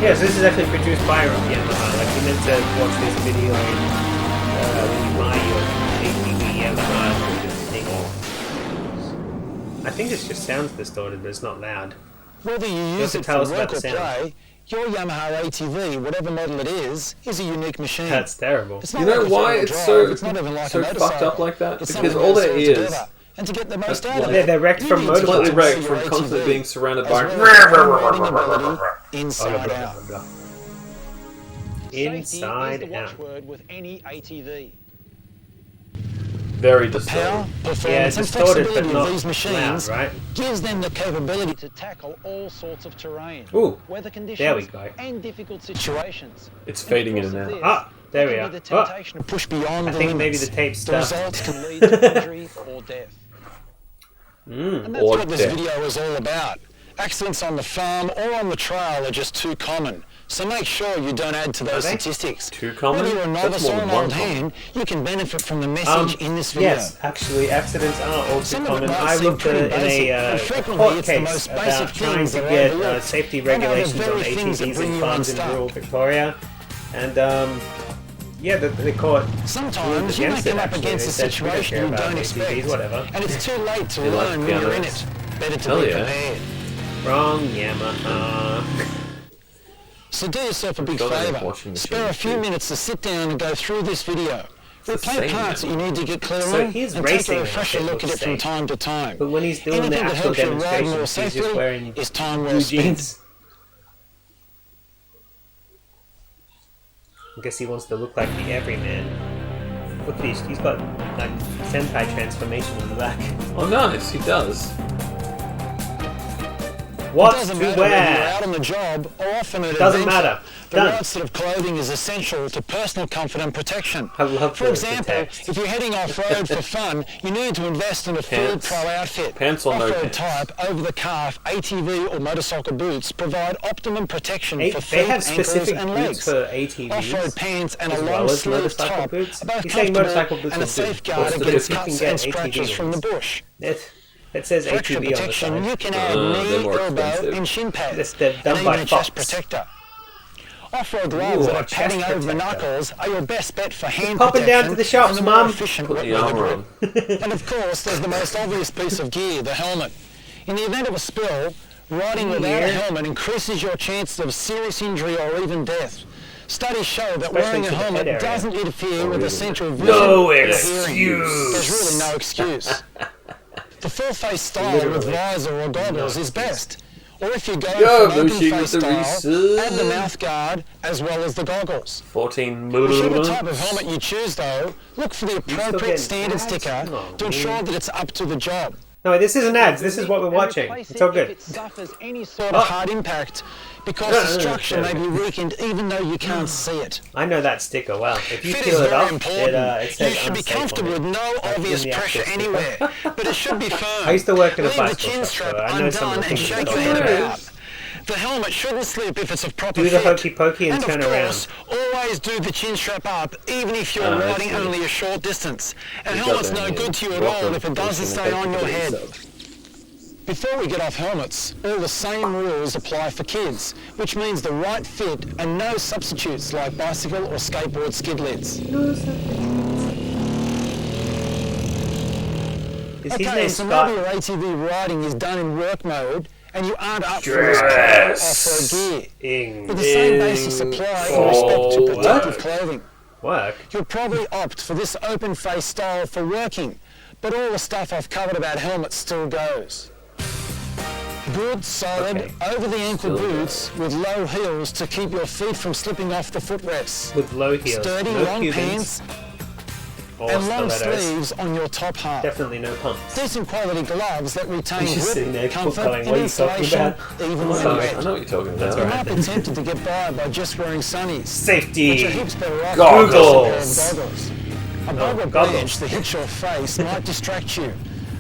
Yeah, so this is actually produced by Yamaha. Like, you meant to watch this video when you buy your ATV Yamaha thing. I think this just sounds distorted, but it's not loud. Whether you use it for work or play, your Yamaha ATV, whatever model it is a unique machine. That's terrible. You know why it's so fucked up like that? Because all there is... And to get the most out of it. They're wrecked from motorcycles. Completely wrecked from constantly being surrounded by... Inside out. Inside out. Watchword with any ATV. Very The distorted. power, performance, Yeah, and distorted, flexibility but not of these machines loud, right? gives them the capability to tackle all sorts of terrain, Ooh, weather conditions, there we go. and difficult situations. It's fading in and out. Ah, there we are. The temptation to push beyond I the think maybe limits. the tape's The stuck. results can lead to injury or death. And that's Or what this death. video is all about. Accidents on the farm or on the trail are just too common. So make sure you don't add to those statistics. Too common? Whether you're a novice That's more or an than one old common. hand, you can benefit from the message in this video. Yes, actually, accidents are all too Some of it common. might I seem looked pretty in basic, a but frequently court it's the case most about basic trying things to that are get overlooked. safety And are the regulations on very things that ATVs bring and you farms in unstuck. rural Victoria. And, yeah, the court Sometimes you may against it, come up actually. against They a said, "We don't situation care you about don't ATVs, expect, whatever." and it's too late to They like learn when you're in pianos. it. Better to Hell be yeah. prepared. Wrong Yamaha. So do yourself a big Got it, favour. washing machine Spare a few too. minutes to sit down and go through this video. the Replay same parts that you need to get clear So on his and take racing a refresher outfit look at looks it from safe. time to time. But when he's doing Anything the that actual helps you ride more demonstrations, he's just safely wearing is time well blue spent. jeans. I guess he wants to look like the everyman. Look at he's got like Sentai transformation on the back. Oh, nice, he does. What It doesn't to matter whether you're wear? out on the job or often at Doesn't adventure. matter. The Done. right sort of clothing is essential to personal comfort and protection. I love For the example, text. if you're heading off-road for fun, you need to invest in a full Pants. pro outfit. Pants or no Off-road pants? type, over-the-calf, ATV or motorcycle boots provide optimum protection for They feet, have ankles specific and boots legs. for ATVs. Off-road pants and a as long well as sleeve motorcycle top boots. are both He's saying comfortable motorcycle boots and a are good. safeguard What's the against difference? cuts You can and get scratches ATV from the ones. bush. It says For extra ATV on the protection, side. you can add they're knee, more elbow, expensive. and shin pads, They're and done even by a chest Fox. protector. Off-road gloves Ooh, that a are padding chest over the protector. knuckles are your best bet for hand popping protection down to the shops, and the more Mum. efficient Put wet the weather armour grip. on. And of course, there's the most obvious piece of gear, the helmet. In the event of a spill, riding without a helmet increases your chances of serious injury or even death. Studies show that Especially wearing a to the head helmet area. doesn't interfere with essential vision No or hearing. excuse. There's really no excuse. The full-face style with Literally. visor or goggles is best. Or if you go Yo, for an Lucy open with face the style, add the research. mouth guard as well as the goggles. 14 Whichever type of helmet you choose though, look for the still appropriate getting standard ads? sticker Oh, to ensure man. that it's up to the job. No, this isn't ads. This is what we're watching. It's all good. If it suffers any sort of hard impact, because the structure may be weakened even though you can't see it. I know that sticker well. If you Fit peel is it very off, important. it says You should be unsafe comfortable on with it. no Like obvious in the pressure actual anywhere, but it should be firm. I used to work in a Leave the bicycle chin shop, strap so I know some of undone the and things shake that your go head on. about. The helmet shouldn't slip if it's of proper Do the fit. hokey pokey and turn of around. course, always do the chin strap up, even if you're that's riding good. only a short distance. A It helmet's doesn't, no yeah. good to you at Walk all on if it the doesn't person stay and on take your it head. themselves. Before we get off helmets, all the same rules apply for kids, which means the right fit and no substitutes like bicycle or skateboard skid lids. Is his Okay, name so Scott? maybe your ATV riding is done in work mode and you aren't up for Stress. this off-road gear. But the same basics apply in respect to protective clothing. Work? You'll probably opt for this open-face style for working, but all the stuff I've covered about helmets still goes. Good, solid, over-the-ankle boots with low heels to keep your feet from slipping off the footrests. With low heels. Sturdy, No long Cubans. pants Or and long stilettos. sleeves on your top half. Definitely no pumps. Decent quality gloves that retain He's just sitting there grip, comfort, going, and what are you talking insulation, about? even when Sorry, wet. I know what you're talking about. That's You alright. might be tempted to get by just wearing sunnies. Safety. But your hips better off Goggles. with a pair of goggles. A bug or goggles. branch that hits your face might distract you,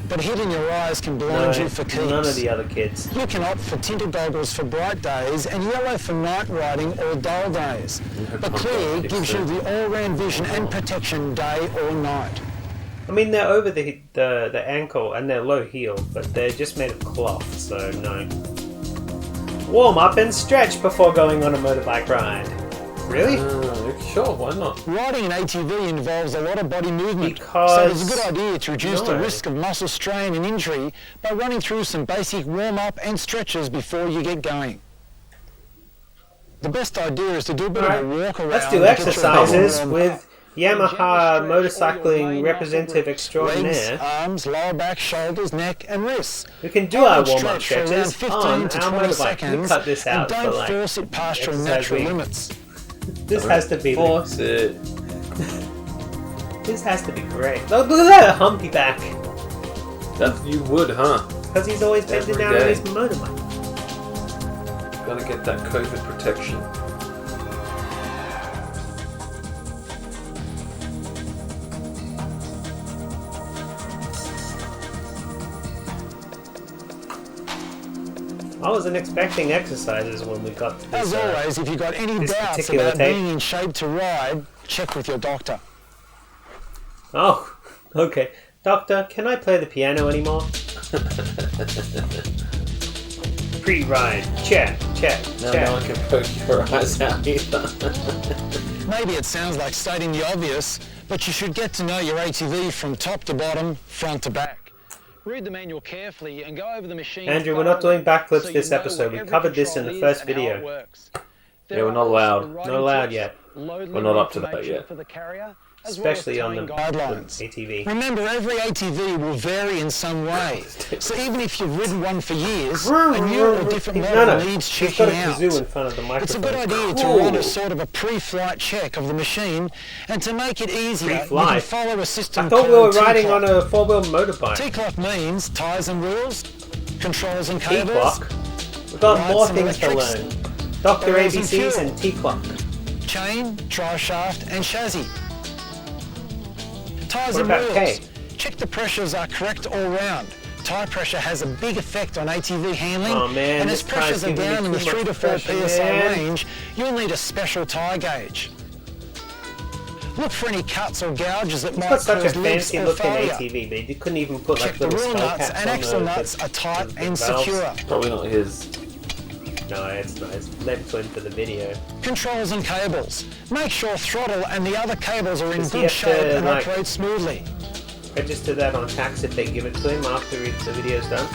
but hitting your eyes can blind you for keeps. None of the other kids. You can opt for tinted goggles for bright days and yellow for night riding or dull days. But clear gives you the all-round vision and protection day or night. I mean, they're over the ankle and they're low heel, but they're just made of cloth, so no. Warm up and stretch before going on a motorbike ride. Really? Sure, why not? Riding an ATV involves a lot of body movement, Because- so it's a good idea to reduce the No. risk of muscle strain and injury by running through some basic warm-up and stretches before you get going. The best idea is to do a bit of a walk around. Let's do to get your exercises body warmed with up. Yamaha motorcycling representative Legs, extraordinaire. arms, lower back, shoulders, neck, and wrists. We can do our Hold and warm-up stretch for around stretches 15 on to our 20 motorbike. seconds, We cut this out and for don't like force it past your exercise natural week. limits. This has to be. Force it. This has to be great. Look at that humpy back. That you would, huh? Because he's always bending Every down on day. his motorbike. Gotta get that COVID protection. I wasn't expecting exercises when we got to this. As always, if you've got any this doubts particular about tape. being in shape to ride, check with your doctor. Oh, okay. Doctor, can I play the piano anymore? Pre-ride. Check. No one can poke your eyes out either. Maybe it sounds like stating the obvious, but you should get to know your ATV from top to bottom, front to back. Read the manual carefully and go over the machine. Andrew, we're not doing backflips so you this know episode. We what covered every this in the control is first and how it video. works. Yeah, we're not allowed. Not allowed yet. We're not up to that yet. For the carrier, as Especially well on as the towing guidelines. ATV. Remember, every ATV will vary in some way. So even if you've ridden one for years, a new or different model needs He's got checking a out. kazoo in front of the microphone. It's a good idea to run a sort of a pre-flight check of the machine, and to make it easier, you can Pre-flight? follow a system I thought we were called riding T-clock. on a four-wheel motorbike. T-clock means tyres and wheels, controls and cables, T-clock? We've got lights more and things to electrics, learn. Dr. oils and ABCs fuel. and T-clock. chain, drive shaft, and chassis. Tyres What and about wheels. K? Check the pressures are correct all round. Tyre pressure has a big effect on ATV handling, Oh, man, and as this tyre's pressures are giving me down in the too 3 much to 4 pressure, psi man. range, you'll need a special tyre gauge. Look for any cuts or gouges that It's might got such a cause leaks fancy or looking failure. ATV, but you couldn't even put like Check the little wheel skull nuts caps and on axle the nuts are tight the and valves. secure. Probably not his. No, it's not. It's left twin for the video. Controls and cables. Make sure throttle and the other cables are in Does he good have shape to, and like, operate smoothly. Register that on tax if they give it to him after the video's done.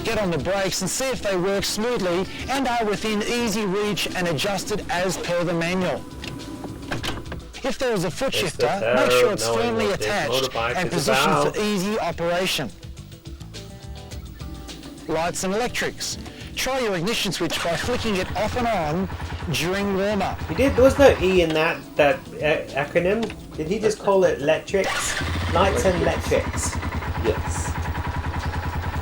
Get on the brakes and see if they work smoothly and are within easy reach and adjusted as per the manual. If there is a foot It's shifter, the make sure terror it's of knowing firmly what this attached motorbike and is positioned about. for easy operation. Lights and electrics. Try your ignition switch by flicking it off and on during warm-up. He did. There was no E in that acronym. Did he just call it electrics? Lights and electrics. Yes.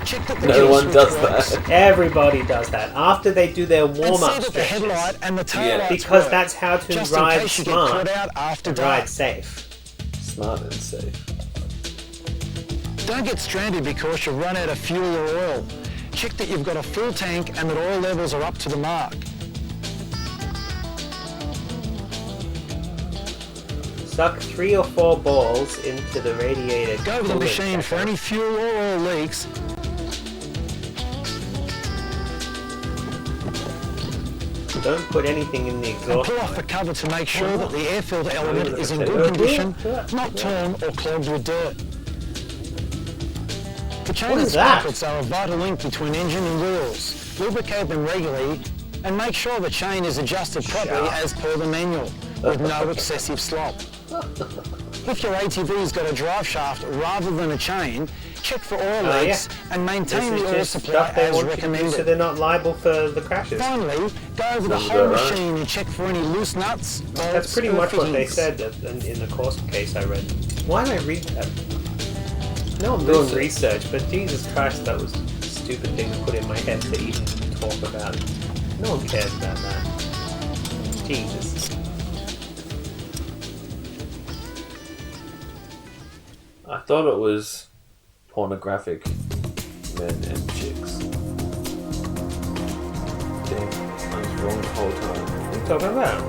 Check that the No key one switch does works. that. Everybody does that after they do their And see warm-up that the stretches. headlight and the tail lights Because work, that's how to just in ride case you get smart caught out after and dark. ride safe. Smart and safe. Don't get stranded because you've run out of fuel or oil. Check that you've got a full tank and that oil levels are up to the mark. Suck 3 or 4 balls into the radiator. Go over the coolant machine for checker. any fuel or oil leaks. Don't put anything in the And exhaust. pull off the cover to make sure that the air filter element is in good condition, not torn or clogged with dirt. The chain What and is that? sprockets are a vital link between engine and wheels. Lubricate them regularly and make sure the chain is adjusted properly as per the manual, with no excessive slop. If your ATV's got a drive shaft rather than a chain, check for oil leaks and maintain This the is oil just supply stuff they as want you to do recommended. so they're not liable for the crashes. Finally, go over the Sounds whole about right. machine and check for any loose nuts, bolts, That's pretty or much what they fittings. said in the course case I read. Why did I read that? No, I'm doing research, but Jesus Christ, that was a stupid thing to put in my head to even talk about. No one cares about that. Jesus. I thought it was pornographic men and chicks. Damn, I was wrong the whole time. What are you talking about?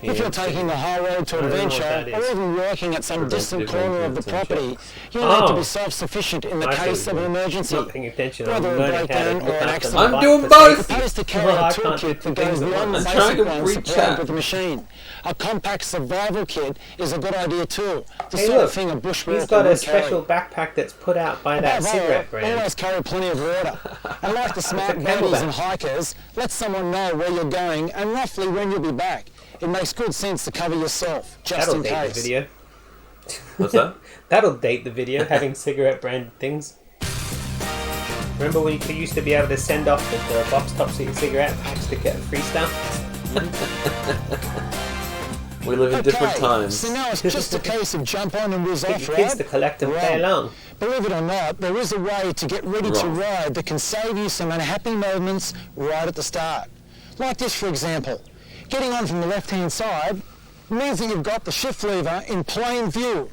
If you're taking the high road to I don't know what adventure, that or is. even working at some distant Preventative corner of the maintenance and property, you Oh. need to be self-sufficient in the I see case what of you an mean. emergency, Not paying attention. I'm whether a learning how to breakdown look or an after accident. my I'm bike doing for both! safety. Propose to carry Well, a I can't do toolkit two that goes things at beyond the once. I'm trying basic to ones reach supplied out. with the machine. A compact survival kit is a good idea too. The Hey, sort look, of thing a bushwalker he's got a would special carry. backpack that's put out by that Above cigarette all, brand. always carry plenty of water. And like the smart It's a camelback. baddies and hikers, let someone know where you're going and roughly when you'll be back. It makes good sense to cover yourself, just That'll in date case. the video. What's that? That'll date the video, having cigarette branded things. Remember when you used to be able to send off the box tops of your cigarette packs to get free stuff? We live in different Okay, times. so now it's just a case of jump on and whiz Get off, your right? kids to collect them play Wrong. along. Believe it or not, there is a way to get ready to Wrong. ride that can save you some unhappy moments right at the start. Like this, for example. Getting on from the left-hand side means that you've got the shift lever in plain view.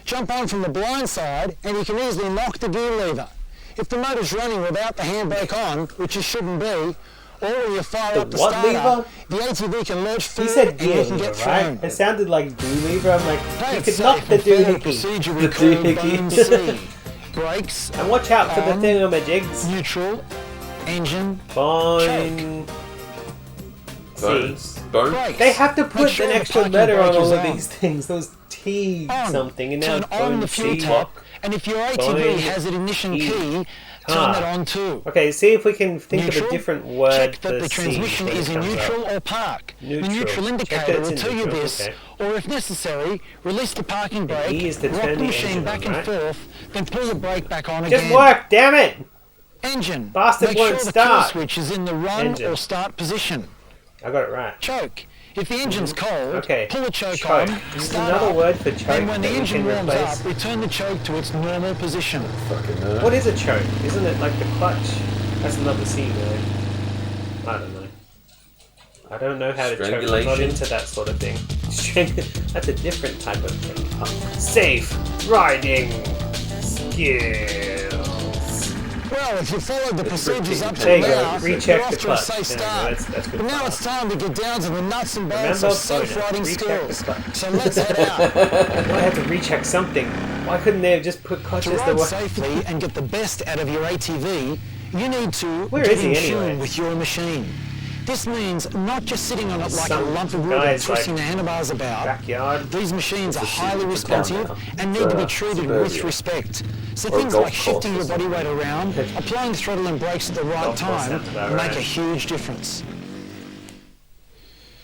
Jump on from the blind side and you can easily knock the gear lever. If the motor's running without the handbrake on, which it shouldn't be, or when you fire The up the what starter, lever? the ATV can lurch He forward said and gear you can lever, get right? thrown. It sounded like do lever. I'm like, Play you it could safe knock the and follow the doohickey. procedure The we call doohickey. bone C. Brakes, And watch out for the On. thingamajigs. neutral, engine, Fine. See? Bones. Bones? brakes. They have to Make put sure an the extra parking letter on brake is all of on. these things. Those T On. something. And now Turn it's on bone the fuel C tap, lock. and if your ATV Fine. has an ignition E. key, turn Ah. that on too. Okay, see if we can think Neutral, of a different word check for that the C transmission when is it in comes neutral up. or park. Neutral. The neutral Check indicator that it's will in tell you neutral, this, okay. or if necessary, release the parking brake, E is to rock turn the the machine engine back on, and right? forth, then pull the brake back on Just again. work, damn it! Engine. Bastard Make won't sure the start. kill switch is in the run Engine. or start position. I got it right. Choke. If the engine's cold, Okay. pull the choke Choke. on, This is start another up, word for choke and when the that we engine can warms replace. up, return the choke to its normal position. Fucking nerd. What is a choke? Isn't it like the clutch? That's another C word. I don't know. I don't know how to choke. I'm not Strangulation? into that sort of thing. That's a different type of thing. Safe riding skills. Well, if you followed the procedures up to There you now, go. you're Recheck off the to a clutch. safe There you go. start. That's good. But now it's time to get down to the nuts and bolts Remember, of safe bonus. riding Recheck the skills. clutch. So let's head out. I had to recheck something. Why couldn't they have just put To clutches that ride were... safely and get the best out of your ATV, you need to Where get is he in anyway? tune with your machine. This means not just sitting on it like a Some lump of wood and guys, twisting like, the handlebars about. backyard. These machines are highly it's down responsive now. and It's, need to be uh, treated suburbia. with respect. So Or a things golf like shifting course your or body weight around, applying throttle and brakes at the right Golf course time sounds about make right. a huge difference.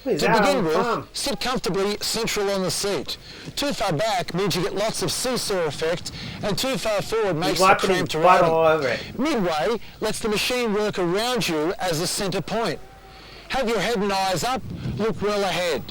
He's To out begin on the with, farm. sit comfortably central on the seat. Too far back means you get lots of seesaw effect, and too far forward makes He's it wiping his cramped butt riding. all over it. Midway lets the machine work around you as a centre point. Have your head and eyes up, look well ahead.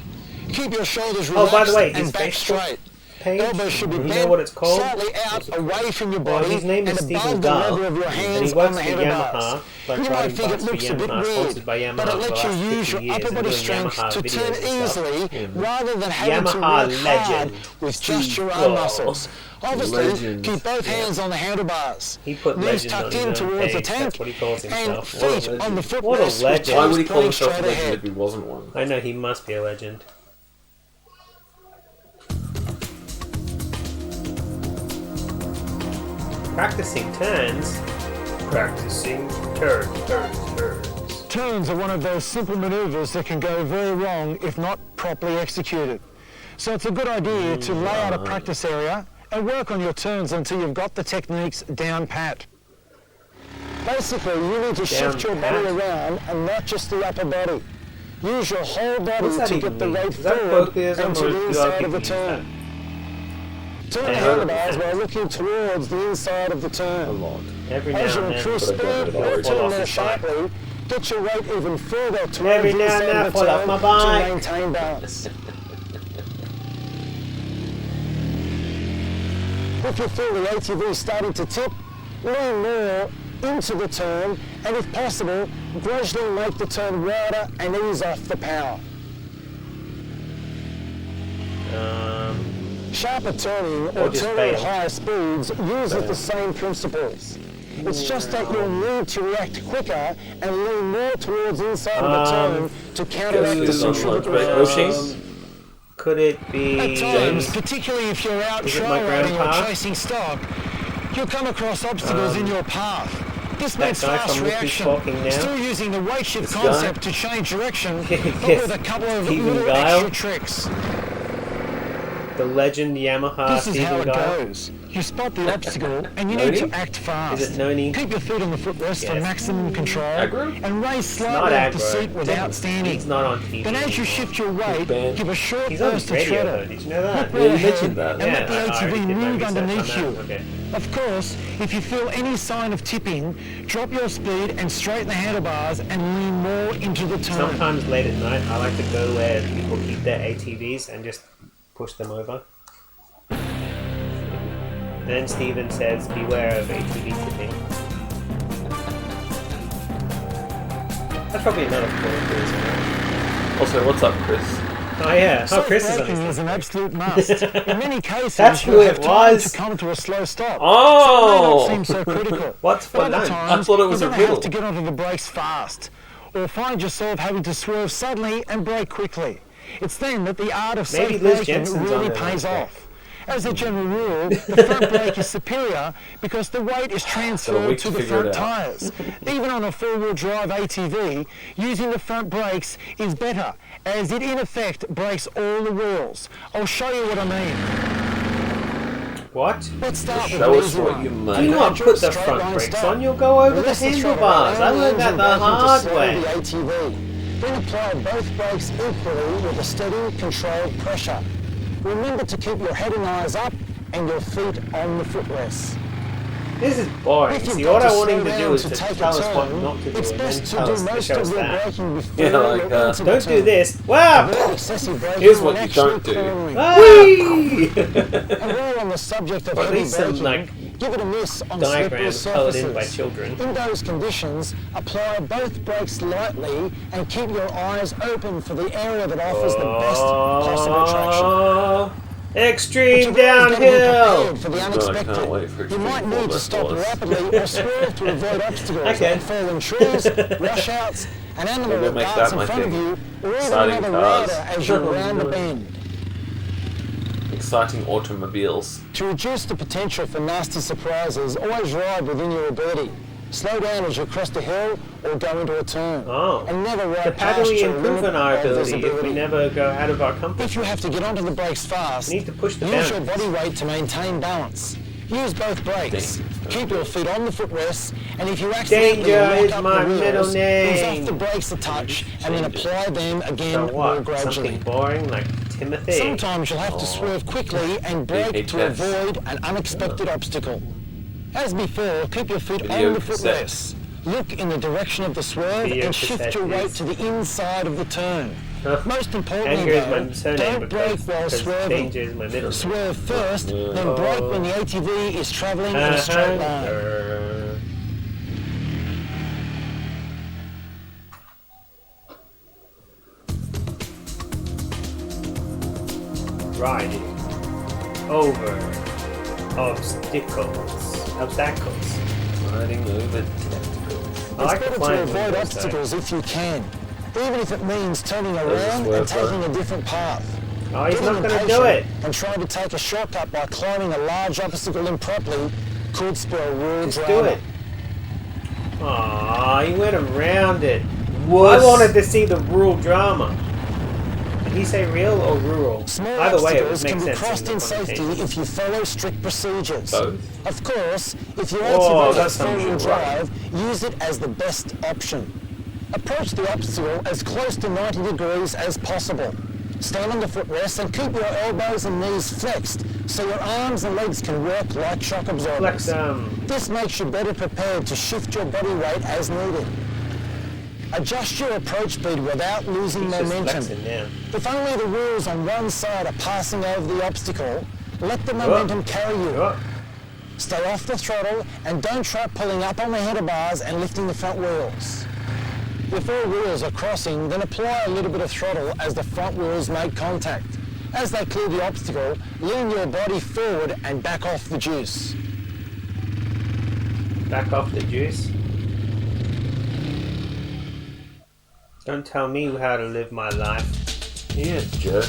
Keep your shoulders Oh, relaxed by the way, his and back Facebook- straight. page? Elbows should be You know bent what it's called? slightly out, away from your Well, body, his name is and Stephen above the Gull, level of your and hands he works on the for handlebars. Yamaha, like You might riding think it bikes for looks a bit Yamaha, weird, sponsored by Yamaha but it for the lets you last use 50 your years upper and body doing strength Yamaha to turn videos and stuff. easily rather than having to Yamaha work legend, hard with just your Steve own Gull. muscles. Obviously, Legend. keep both hands on the handlebars. He put Knees legend tucked on in his own towards the page, tank, that's what he calls and himself. feet on the What a footrest with legend. Why toes would he call pointing himself a straight legend ahead. if he wasn't one? I know, he must be a legend. Practicing turns. Practicing turns. Turns are one of those simple manoeuvres that can go very wrong if not properly executed. So it's a good idea to lay out a practice area and work on your turns until you've got the techniques down pat. Basically, you need to shift your body around and not just the upper body. Use your whole body What's that to even get the mean? weight Is that forward colloquialism and to or the do inside other of the people use turn. Turn the handlebars while looking towards the inside of the turn. Every now As you and increase then, speed or turn more sharply, get your weight even further towards Every the now and inside then, of the fall off turn my to bike. maintain balance. If you feel the ATV starting to tip, lean more into the turn and if possible, gradually make the turn wider and ease off the power. Sharper turning or just turning at bail. higher speeds uses the same principles. It's just that you'll need to react quicker and lean more towards the inside of the turn to counteract the centrifugal force. Could it be At times, particularly if you're out Is it trail my riding or grandpa? chasing stock, you'll come across obstacles in your path. This that means guy fast from Look Who's reaction, Talking Now? still using the weight shift This guy? concept to change direction, but Yes. with a couple of Stephen little Guile? extra tricks. the legend Yamaha This is how Stephen it Guile? goes. You spot the obstacle and you Noni? need to act fast. Is it Noni? Keep your feet on the footrest for Yes. maximum control Aggro? and raise Not slightly off the aggro. seat without standing. He's not on TV. Then as you shift your weight, banned. give a short He's on burst of radio though, treadle. did you know that? Look Yeah, you right mentioned ahead that. and let the I already ATV did my move research on underneath that. you. Okay. Of course, if you feel any sign of tipping, drop your speed and straighten the handlebars and lean more into the turn. Sometimes late at night, I like to go where people keep their ATVs and just push them over. Then Stephen says, beware of ATV tipping. That's probably another point for this one. Also, what's up, Chris? Oh yeah, Chris is on Self-braking his is an absolute must. In many cases, That's you who have it time was. to come to a slow stop. Oh! So it may not seem so critical. What's for But other lunch? times, I thought it was you're a gonna have riddle. to get onto the brakes fast, or find yourself having to swerve suddenly and brake quickly. It's then that the art of Maybe safe Liz braking Jensen's on really there, pays okay. off. As a general rule, the front brake is superior because the weight is Got a transferred week to to the figure it front out. tyres. Even on a four-wheel drive ATV, using the front brakes is better, as it in effect brakes all the wheels. I'll show you what I mean. What? Let's start with Show an us easy what one. you Do mean. not put the Straight front line brakes start. on, you'll go over the Release throttle handlebars. I around learned that and the braking to hard slow way. the ATV. Then apply both brakes equally with a steady, controlled pressure. Remember to keep your head and eyes up and your feet on the footrests. This is boring. If you've See, got what I to want him slow to do down is to take a tell us what turn, not to do, it's and then best to tell do us to most show of us your that. braking before Yeah, like, you're into the Don't do turn. this. Wow! Avoid excessive braking Here's what and you don't actually do. cornering. Whee! And while on the subject of Or at heavy least some, braking, like, give it a miss on slippery diagrams coloured in surfaces. by children. In those conditions, apply both brakes lightly and keep your eyes open for the area that offers the best possible traction. Oh, extreme But you've always got to be downhill! prepared for the God, I can't unexpected. wait for You might extreme need to stop four-wheel rapidly or swerve to avoid obstacles Okay. like falling trees, rush outs, an animal Maybe that make darts that in my front of thing. you, or even Exciting another cars. rider as you round a bend. Exciting automobiles. To reduce the potential for nasty surprises, always ride within your ability. Slow down as you crest a hill or go into a turn. Oh. And never ride So how do past we your improve limit on our of ability if we visibility. never go out of our comfort If you have to get onto the brakes fast, We need to push the use your boundaries. body weight to maintain balance. Use both brakes. Keep your feet on the footrest, and if you accidentally Danger lock is up my the middle wheels, name. ease off the brakes a touch, and then apply them again So more what? gradually. Something boring like Timothy? Sometimes you'll have to swerve quickly and brake to VHS. avoid an unexpected obstacle. As before, keep your feet Video on the cassette. footrests. Look in the direction of the swerve Video and shift cassette your weight is- to the inside of the turn. Most importantly, Anger is my though, surname don't brake while because swerving. danger is my middle name. Swerve first, then brake when the ATV is travelling in a straight line. Riding over obstacles. Riding over tentacles. I like It's the better to flying avoid windows, obstacles if you can, even if it means turning around swerve, and taking a different path. Oh, he's Getting not going to impatient do it. And trying to take a shortcut by climbing a large obstacle improperly could spell real Just drama. do it. Aw, he went around it. What? I wanted to see the rural drama. Did he say real or rural? Small Either way, it would obstacles make can be sense. crossed in safety connotation. if you follow strict procedures. Both? Of course, if your Oh, ATV that has sounds four-wheel right. drive, use it as the best option. Approach the obstacle as close to 90 degrees as possible. Stand on the footrest and keep your elbows and knees flexed so your arms and legs can work like shock absorbers. Flex This makes you better prepared to shift your body weight as needed. Adjust your approach speed without losing He's just momentum. flexing now. If only the wheels on one side are passing over the obstacle, let the momentum carry you. Stay off the throttle and don't try pulling up on the handlebars and lifting the front wheels. If all wheels are crossing, then apply a little bit of throttle as the front wheels make contact. As they clear the obstacle, lean your body forward and back off the juice. Back off the juice. Don't tell me how to live my life. Yeah, jerk.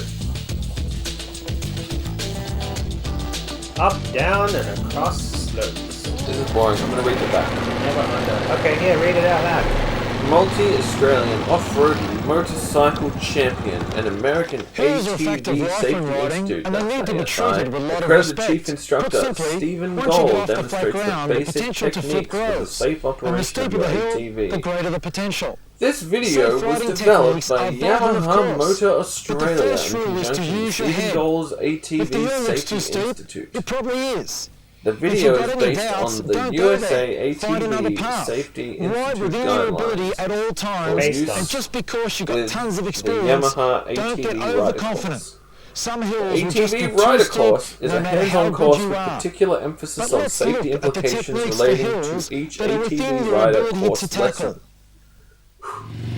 Up, down, and across slopes. This is boring. I'm going to read it back. Never under. Okay, yeah, read it out loud. Multi-Australian off-road motorcycle champion and American Here's a fact of ATV life Safety and riding, Institute, and they need to be treated with a lot of accredited respect. chief instructor Put simply, Stephen once you get Gold off the flat demonstrates the ground, the basic potential to flip techniques for the grows. safe And the operation of steeper your the hill, ATV. the greater the potential. This video Safe was riding developed techniques by are vital, of Yamaha course, Motor but Australia the first in rule is to conjunction with use your Stephen head. Gold's If the ATV hill looks Safety too steep, Institute. it probably is. The If video you've is got any based doubts, on the don't go USA there. Find another ATV path. Safety Ride Institute within your ability guidelines. at all times, Based on. and just because you've got With tons of the experience, Yamaha don't get ATV overconfident. course. Some hills will just ATV get too Rider steep, course is no a matter how hands-on good course you with are. particular emphasis But on let's safety look at the implications techniques for relating hills to each that are within ATV your rider ability course to tackle. lesson.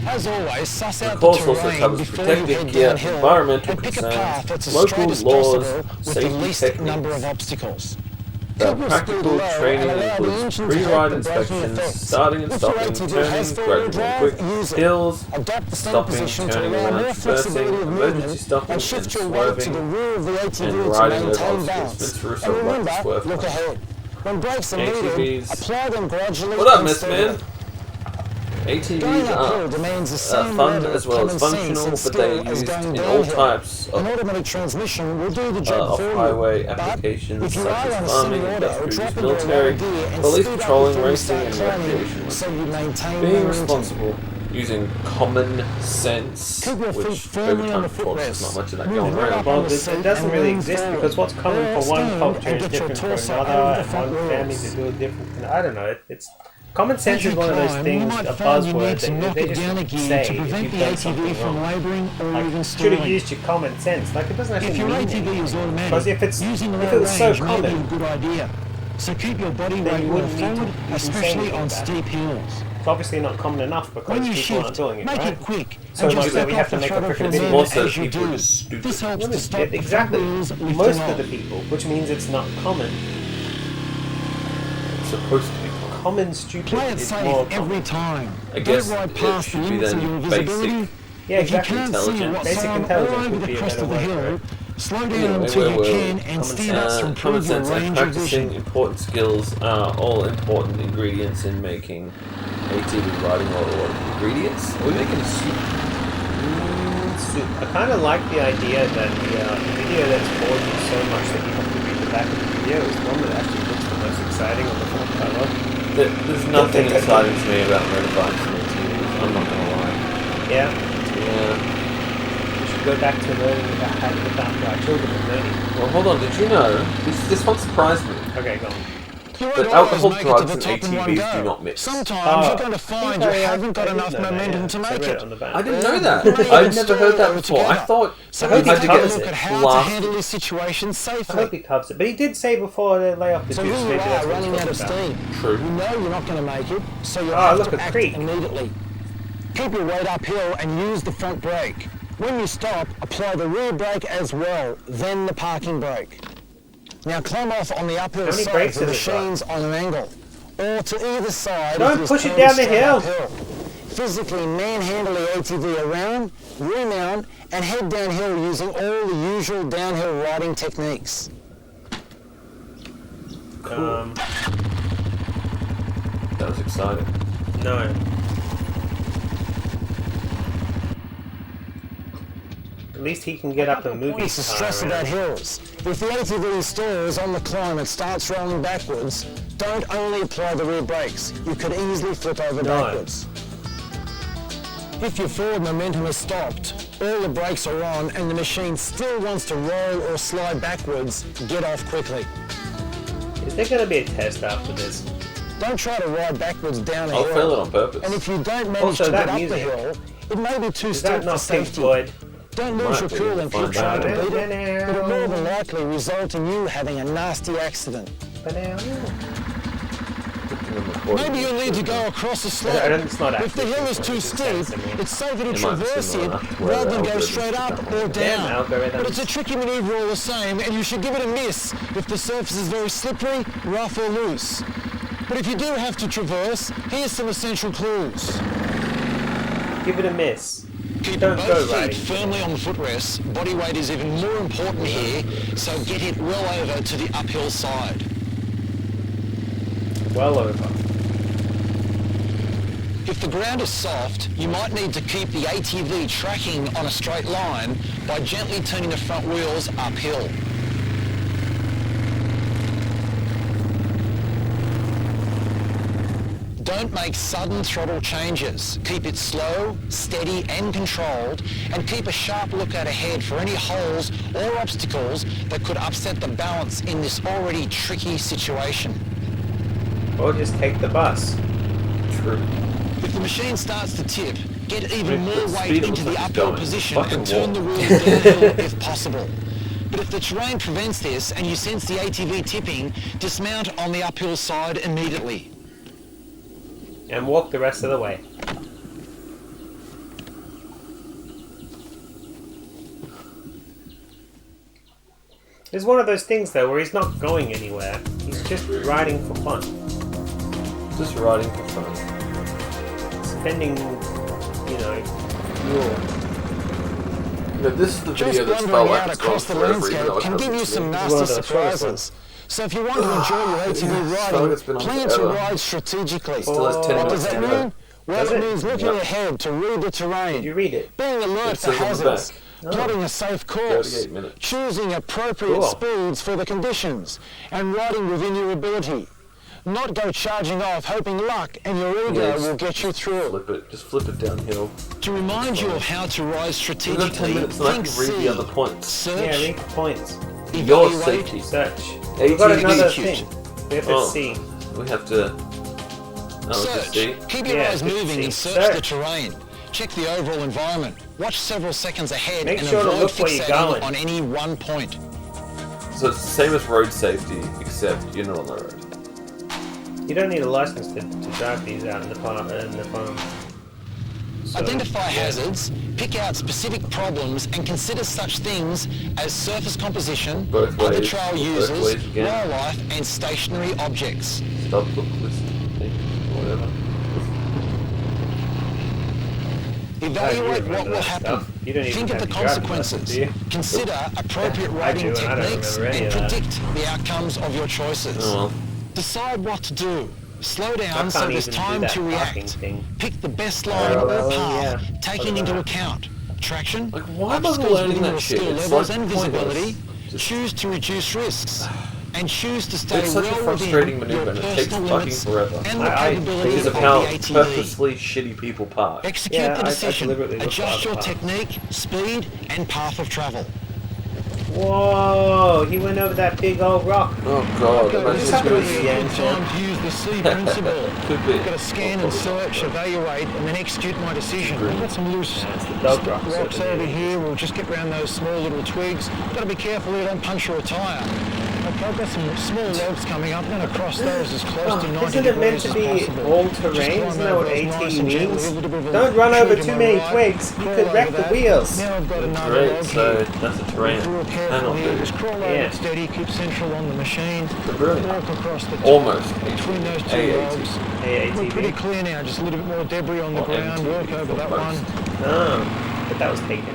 As always, suss The out the course also terrain covers before you protective head gear, downhill environmental and pick a path concerns, that's as local straight as laws, possible with the safety least techniques. number of obstacles. The Keep your speed practical low training and allow the includes engine to pre-ride take the braking inspections, effects. starting and If your stopping, ATV turning, has four-wheel gradual and drive, quick use it. hills, Adopt the stand stopping, position to turning allow around, more traversing, flexibility of emergency movement stopping and and shift your weight to swerving, the rear of the and ATV to riding over maintain obstacles. balance. Vince Russo And loves remember, to swerve. look ahead. When brakes are needed, ATVs. apply them gradually What up, and Miss steadily. Man? ATVs Going uphill are demands the same fun level as of well as common sense functional, and but they skill are as used going in all downhill. types An of automatic transmission will do the job for you. off-highway But applications if you such are on as a farming, semi-auto, industrial drop use, into a military, low gear and police speed up patrolling, before you racing, start and climbing recreational. so you maintain Being momentum. responsible, using common sense, Keep your feet which firmly over on time, the of course, there's not footrest. much of that Move going right around. up Well, on the it seat doesn't and really lean exist forward. because what's common Or for one stand culture and is get your different for torso another, over the and front one family wheels. to do a different. I don't know. It's common sense As you is one of those climb, things, you might a find you buzzword need to that knock they it just down a gear say to if prevent you've the done ATV something from wrong. labouring or Like, even should have stalling. used your common sense. Like it doesn't actually If your mean ATV anything. is automatic, Because if it's using if low it was so range may be a common, good idea. So keep your body then weight you well wouldn't need to forward, even say especially anything on about it. steep hills. It's obviously not common enough because When you people aren't shift, doing it, make right? it quick So and much just that step we off have to the make a throttle for a freaking minute video. Most of as the you people do. are just stupid. This helps Yeah, to but stop the front exactly. wheels lifting Most off. of the people, which means it's not common. It's supposed to be common. Common stupid Play it is safe more every common. time. I guess Don't ride it past the should be limits of then your basic. visibility. Yeah, If you exactly. can't see Intelligence. what's Basic on all intelligence over would the be a crest better of the word for hill, it. slow down Anyway, until you where can were and speed up to common improve your sense and range of practicing vision. important skills are all important ingredients in making ATV riding or ingredients. Are we making a soup? Soup. I kind of like the idea that the video that's bored you so much that you have to read the back of the video is one that actually looks the most exciting on the front cover. There's nothing exciting to me about motorbikes and ATVs, I'm not gonna lie. Yeah. Yeah. We should go back to learning about how to look after our children and learning. Well, hold on, did you know? This one surprised me. Okay, go on. You won't But always alcohol, make it to drugs, the and top in one ATVs do go. not mix. Sometimes you're going to find you haven't got enough momentum to make it. I didn't know that. I've never heard that before. I thought So you we had to have get a look at how last. to handle this situation I safely. hope he covers it. But he did say before they lay off the So juice. here you Maybe that's are what he's running out of talking steam. True. You know you're not going to make it, so you Oh, have look, to a act creek. immediately. Keep your weight uphill and use the front brake. When you stop, apply the rear brake as well, then the parking brake. Now climb off on the uphill How many side brakes of the has it got? machines on an angle, or to either side. Don't if it is push it turned down the straight hill. uphill. Physically manhandle the ATV around, remount, and head downhill using all the usual downhill riding techniques. That was exciting. No. At least he can get up and move Points his to car stress around. about hills. If the ATV stalls on the climb and starts rolling backwards, don't only apply the rear brakes. You could easily flip over backwards. If your forward momentum has stopped, all the brakes are on and the machine still wants to roll or slide backwards, get off quickly. Is there going to be a test after this? Don't try to ride backwards down a I'll hill. fail it on purpose. And if you don't manage Also, to that get up music. the hill, it may be too Is steep that for not Pink safety. Floyd? Don't lose Might your be, cool we'll and keep find trying to out. beat it. It'll more than likely result in you having a nasty accident. Maybe you'll need to go across the slope. It's not If the actually hill is Pink too Floyd, steep, it's similar. it's safer to It might be traverse similar it enough to where rather the than go algorithms straight up become or Damn down. algorithms. But it's a tricky manoeuvre all the same, and you should give it a miss if the surface is very slippery, rough or loose. But if you do have to traverse, here's some essential clues. Give it a miss. Keep Don't both go feet riding. firmly on the footrests. Body weight is even more important here, so get it well over to the uphill side. Well over. If the ground is soft, you might need to keep the ATV tracking on a straight line by gently turning the front wheels uphill. Don't make sudden throttle changes. Keep it slow, steady and controlled, and keep a sharp lookout ahead for any holes or obstacles that could upset the balance in this already tricky situation. Or just take the bus. True. If the machine starts to tip, get even With more the weight speed it into looks the like it's uphill going, position fucking and turn the walk. wheel downhill if possible. But if the terrain prevents this and you sense the ATV tipping, dismount on the uphill side immediately. And walk the rest of the way. It's one of those things though where he's not going anywhere. He's just riding for fun. Just riding for fun. Spending, fuel. This is the Just video that's wandering felt like out it's gone across the forever, even landscape though it can give hasn't you to some me. nasty One of the shortest surprises. So if you want to enjoy your ATV felt like riding, it's been on plan to forever. ride strategically. Still has 10 What minutes does that to go. mean? Well, Does it it? means looking Yeah. ahead to read the terrain. Did you read it? Being alert It for says on the hazards, back. plotting a safe course, 38 minutes. choosing appropriate Cool. speeds for the conditions, and riding within your ability. Not go charging off, hoping luck and your ego Yeah, will get you through. Flip it. Just flip it downhill. To remind you of how to ride We've got 10 strategically, minutes and I think can read the other points. search, Yeah, read the points. Your evaluate, safety. Search. We've got ATV another execute. thing. We have to Oh. see. We have to... Oh, just Search. see. Keep your Yeah, eyes good to moving see. and search the Search. terrain. Check the overall environment. Watch several seconds ahead Make and sure to avoid look where you're fixating going. on any one point. So it's the same as road safety, except you're not on the road. You don't need a license to drive these out in the farm. So, Identify yeah. hazards, pick out specific problems, and consider such things as surface composition, Both other ways. trail Both users, ways again. wildlife, and stationary objects. Stop, look, listen, think, whatever. Evaluate what will that happen. stuff. You don't even Think of have the to drive the license, consequences. do you? Consider appropriate I riding do, and I don't techniques remember any and of that. predict the outcomes of your choices. Oh well. Decide what to do. Slow down I so can't there's even do time that to parking react. thing. Pick the best line or path, taking into account traction, Like, why am I obstacles learning within that your shit? skill It's levels like and pointless. visibility. Just- Choose to reduce risks. And choose to stay It's such a well frustrating within your maneuver and it takes personal fucking limits forever. and the I- capability Because of of how the ATV. purposely shitty people park. Execute Yeah, the I decision. deliberately look for Adjust other your paths. technique, speed, and path of travel. Whoa! He went over that big old rock. Oh god, What's happening to you, Jan? Time to use the C principle. Could be. I've got to scan and search, evaluate, and then execute my decision. I've got some loose dog rocks over here. We'll just get around those small little twigs. Got to be careful you don't puncture a tyre. Okay, I've got some small logs coming up. I'm going to cross those as close to 90 Isn't it meant degrees to as be possible. all terrain? Isn't that what Just AT nice and gently, means? a little bit of a Don't run over trigger too on many the right. twigs. You Crawl could wreck over the that. wheels. Now I've got another Great, log so here. that's a terrain Real panel careful here. there. Just crawl over it steady, keep central on the machine. Brilliant. Walk across the top Almost. between those two AAT. logs. We're pretty clear now, just a little bit more debris on the ground. Walk over that one. Oh, but that was taken.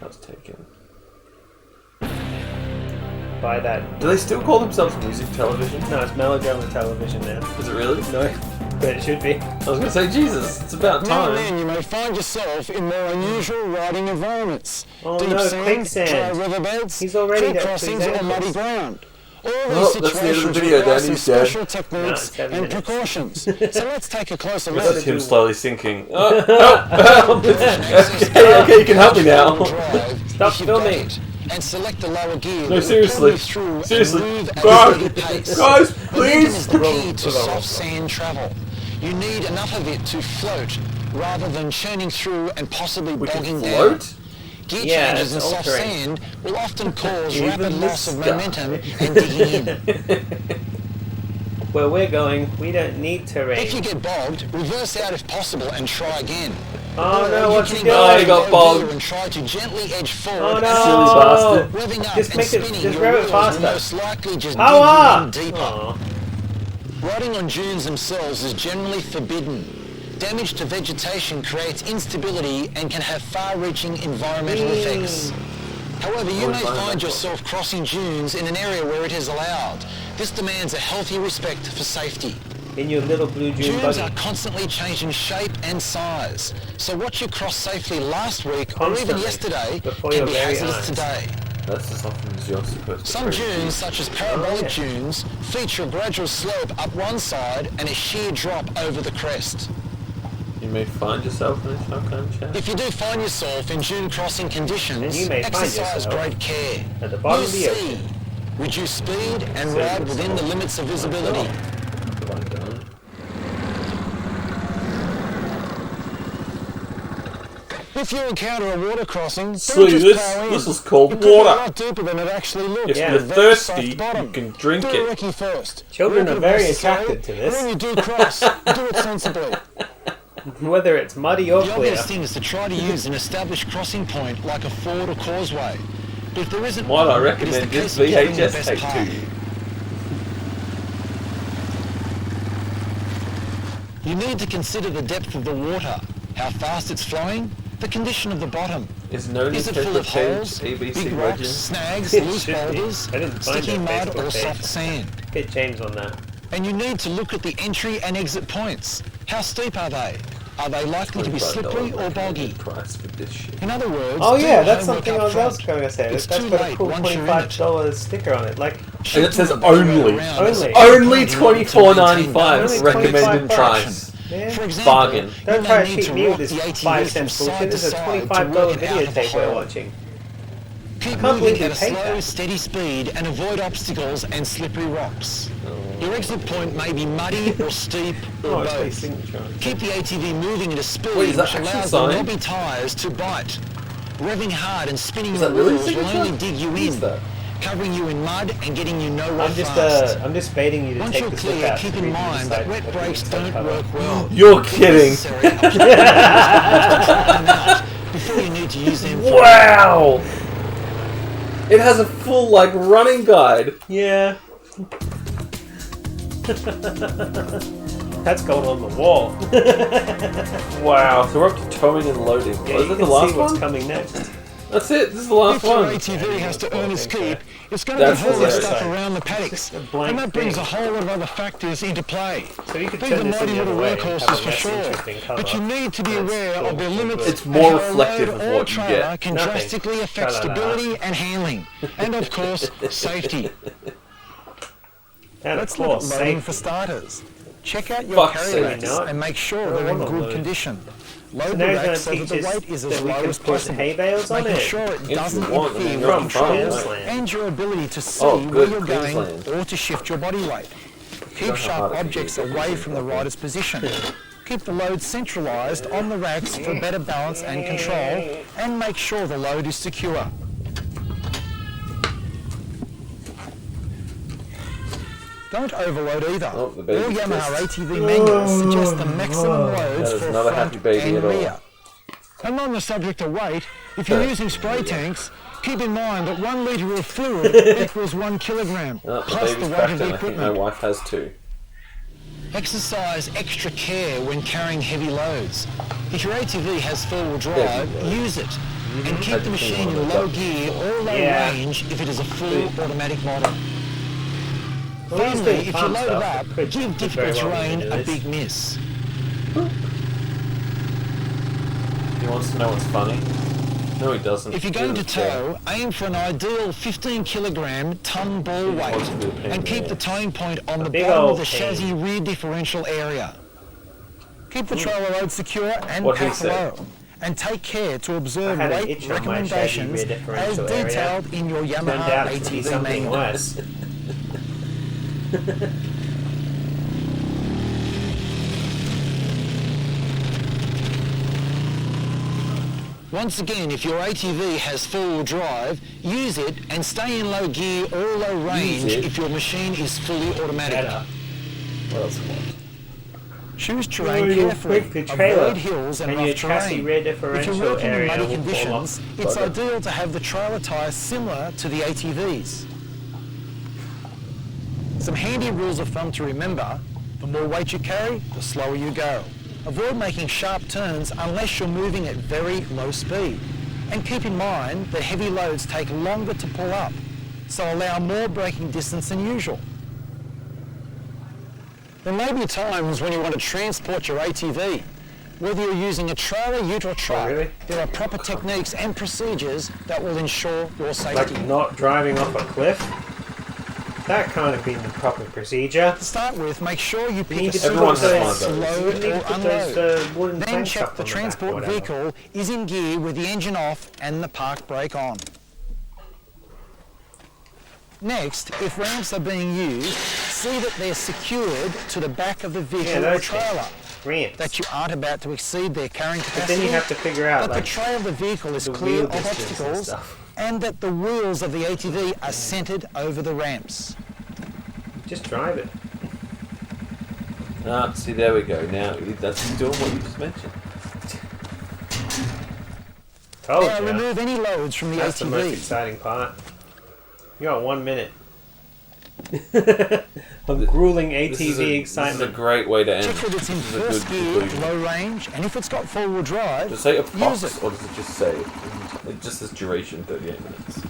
That was taken. By that. Do they still call themselves music television? No, it's melodrama television now. Is it really? No, but it should be. I was going to say, Jesus, it's about Now time. and then you may find yourself in more unusual riding environments. Oh Deep no, sand, quicksand. dry riverbeds, He's already tree got crossings two or muddy examples. ground. All Oh, these that's the end of the situations video, require Dan, some he's dead. special techniques 7 and minutes. precautions. So let's take a closer This look. is him slowly sinking. Okay, you can help me now. Stop filming. And select the lower gear. No, seriously. Seriously. Guys, please. The key to soft sand travel. You need enough of it to float rather than churning through and possibly bogging down. Float? Gear Yeah, changes in it's soft altering. sand will often cause Even rapid the loss of sky. momentum and digging in. Where we're going, we don't need terrain. If you get bogged, reverse out if possible and try again. Oh no, Or what's you he can doing? Oh, he got bogged. and try to gently edge forward. Oh and no! Silly bastard. Revving up Just and make it, spinning, just your rev it wheels faster. most likely just Power! dig you in deeper. Aw. Riding on dunes themselves is generally forbidden. Damage to vegetation creates instability and can have far-reaching environmental effects. However, you may find yourself crossing dunes in an area where it is allowed. This demands a healthy respect for safety. In your little blue dune Dunes buggy. are constantly changing shape and size, so what you crossed safely last week or even Constantly, yesterday before can your be very hazardous eyes. today. That's as often as you're supposed to. Some dunes, such as parabolic dunes, feature a gradual slope up one side and a sheer drop over the crest. You may find yourself in a shotgun chat. If you do find yourself in dune crossing conditions, And you may find exercise yourself great care. at the bottom Use of the C. ocean. Reduce speed and Save ride within the yourself. limits of visibility. What have I done? If you encounter a water crossing, don't See, just plow in. this is called It could be a water. lot deeper than it actually looks. If with you're a very soft thirsty, bottom. you can drink do it. a recce first. Children A are recce very necessary, attracted to this. And when you do cross, do it sensibly. Whether it's muddy or The clear. obvious thing is to try to use an established crossing point like a ford or causeway. But if there isn't Might I one, recommend it is the this case of getting the VHS best tape path. to you? You need to consider the depth of the water, how fast it's flowing, the condition of the bottom. Is no Is it full newspaper of page holes, ABC big legend? rocks, snags, It loose should be. boulders, I didn't find sticky their mud Facebook or page. soft sand? Hit James on that. And you need to look at the entry and exit points. How steep are they? Are they likely to be slippery or boggy? Price for this shit. In other words, Oh do yeah, your that's homework something up I was front. going to say. It's That's too got a late cool once you're in it. $25 sticker on it. Like, And it says only. Only. Only $24.95 recommended $25. price. man. For example, Bargain. Don't you try may to need cheat to me with rock this the ATV 5 from cent bullshit. side This to is a side to $25 work it out of the videotape we're hole. watching. Keep can't believe moving at you a paid slow, that. steady speed and avoid obstacles and slippery rocks. Your exit point may be muddy or steep or it's my both. signature. Keep the ATV moving at a speed Wait, is that which actually allows the signed? knobby tyres to bite. Revving hard and spinning Is your that really wheels will signature? only dig you What in, is that? covering you in mud and getting you nowhere I'm fast. just baiting you to Once take you're the slip clear, out. keep so in you can mind that decide wet what brakes you don't cover. work well. You're If kidding. necessary, out before you need to use them. for- Wow! It has a full, like, running guide. Yeah. That's going on the wall. Wow, so we're up to towing and loading. Yeah, Oh, is you that can the last see what's one? coming next. That's it, this is the last If your one. ATV has to earn its keep, it's going to be That's hauling hilarious. stuff around the paddocks. a blank And that brings thing. a whole lot of other factors into play. So you could These turn are this in mighty the other little way and have workhorses a for less sure. interesting cover. But you need to be That's aware cool. of their limits. It's and more how a reflective load of or what you trailer get. can Nothing. drastically affect Tra-la-la. stability and handling. And of course, safety. And Let's of look course, at loading safety. for starters. Check out your Fuck's carry sake. racks and make sure they're in good condition. Load the now he's racks so gonna that the teach us weight is as that we low can as put possible, hay bales on making it. sure it If you doesn't want, interfere then with you're controls fine. and your ability to see Oh, where good, you're going Queensland. or to shift your body weight. Keep how sharp hard it can objects be. away from the rider's position. Keep the load centralised on the racks for better balance and control, and make sure the load is secure. Don't overload either. Oh, the All baby Yamaha kissed. ATV manuals suggest the maximum loads That is for not a front happy baby and at all. rear. And on the subject of weight, if you're using spray tanks, keep in mind that 1 litre of fluid equals 1 kilogram, Oh, the plus the baby's weight cracked of and the I think my equipment. wife has too. Exercise extra care when carrying heavy loads. If your ATV has four-wheel drive, use it. And keep the machine in low gear or low range if it is a full automatic model. Finally, if you load it up, give difficult terrain a big miss. He wants to know what's funny. No, he doesn't. If you're He going to doesn't care. tow, aim for an ideal 15 kilogram ton ball weight and keep the towing point on the bottom of the chassis rear differential area. Keep the trailer load secure and What'd he pack say? low. And take care to observe I had an weight itch on my chassis recommendations rear as differential area. detailed in your Turned Yamaha out to be ATV something manual. worse. Once again, if your ATV has four-wheel drive, use it and stay in low gear or low range if your machine is fully automatic. What else? Choose terrain carefully, avoid hills and rough terrain. If you're working in muddy conditions, it's ideal to have the trailer tyre similar to the ATVs. Some handy rules of thumb to remember: the more weight you carry, the slower you go. Avoid making sharp turns unless you're moving at very low speed. And keep in mind that heavy loads take longer to pull up, so allow more braking distance than usual. There may be times when you want to transport your ATV. Whether you're using a trailer, ute or truck, there are proper techniques and procedures that will ensure your safety. Like not driving off a cliff? That kind of being the proper procedure. To start with, make sure you pick a Everyone suitable has place to one of load those. You need or to put those, unload. wooden Then planks check up the on the back or transport whatever. vehicle is in gear with the engine off and the park brake on. Next, if ramps are being used, see that they're secured to the back of the vehicle or those trailer. Ramps. That you aren't about to exceed their carrying But capacity. then you have to figure out that like the tray of the vehicle is the clear wheel of distance and obstacles, stuff. and that the wheels of the ATV are centered over the ramps. Just drive it. Ah, see, there we go. Now, that's still what you just mentioned. Told Now ya. remove any loads from the That's the most ATV. exciting part. You got 1 minute. Of grueling This is ATV a excitement. great way to end. Check that it's in This is a first good gear, conclusion. low range, and if it's got four-wheel drive, Does it say use approx, it. or does it just say? It just says duration 38 minutes.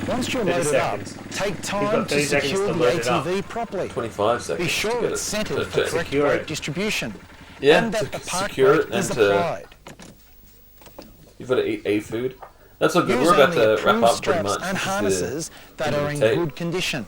Once you're 30 loaded up, seconds. take You've time got to 30 seconds secure to the load it up. ATV properly. 25 seconds. Be sure to get it's it centered to for correct secure brake it. distribution. Yeah, and that to the park secure brake it is and to- applied. You've got to eat a food. That's all good. Use We're about only to approved wrap up pretty straps much. and This is harnesses that the are in tape. good condition.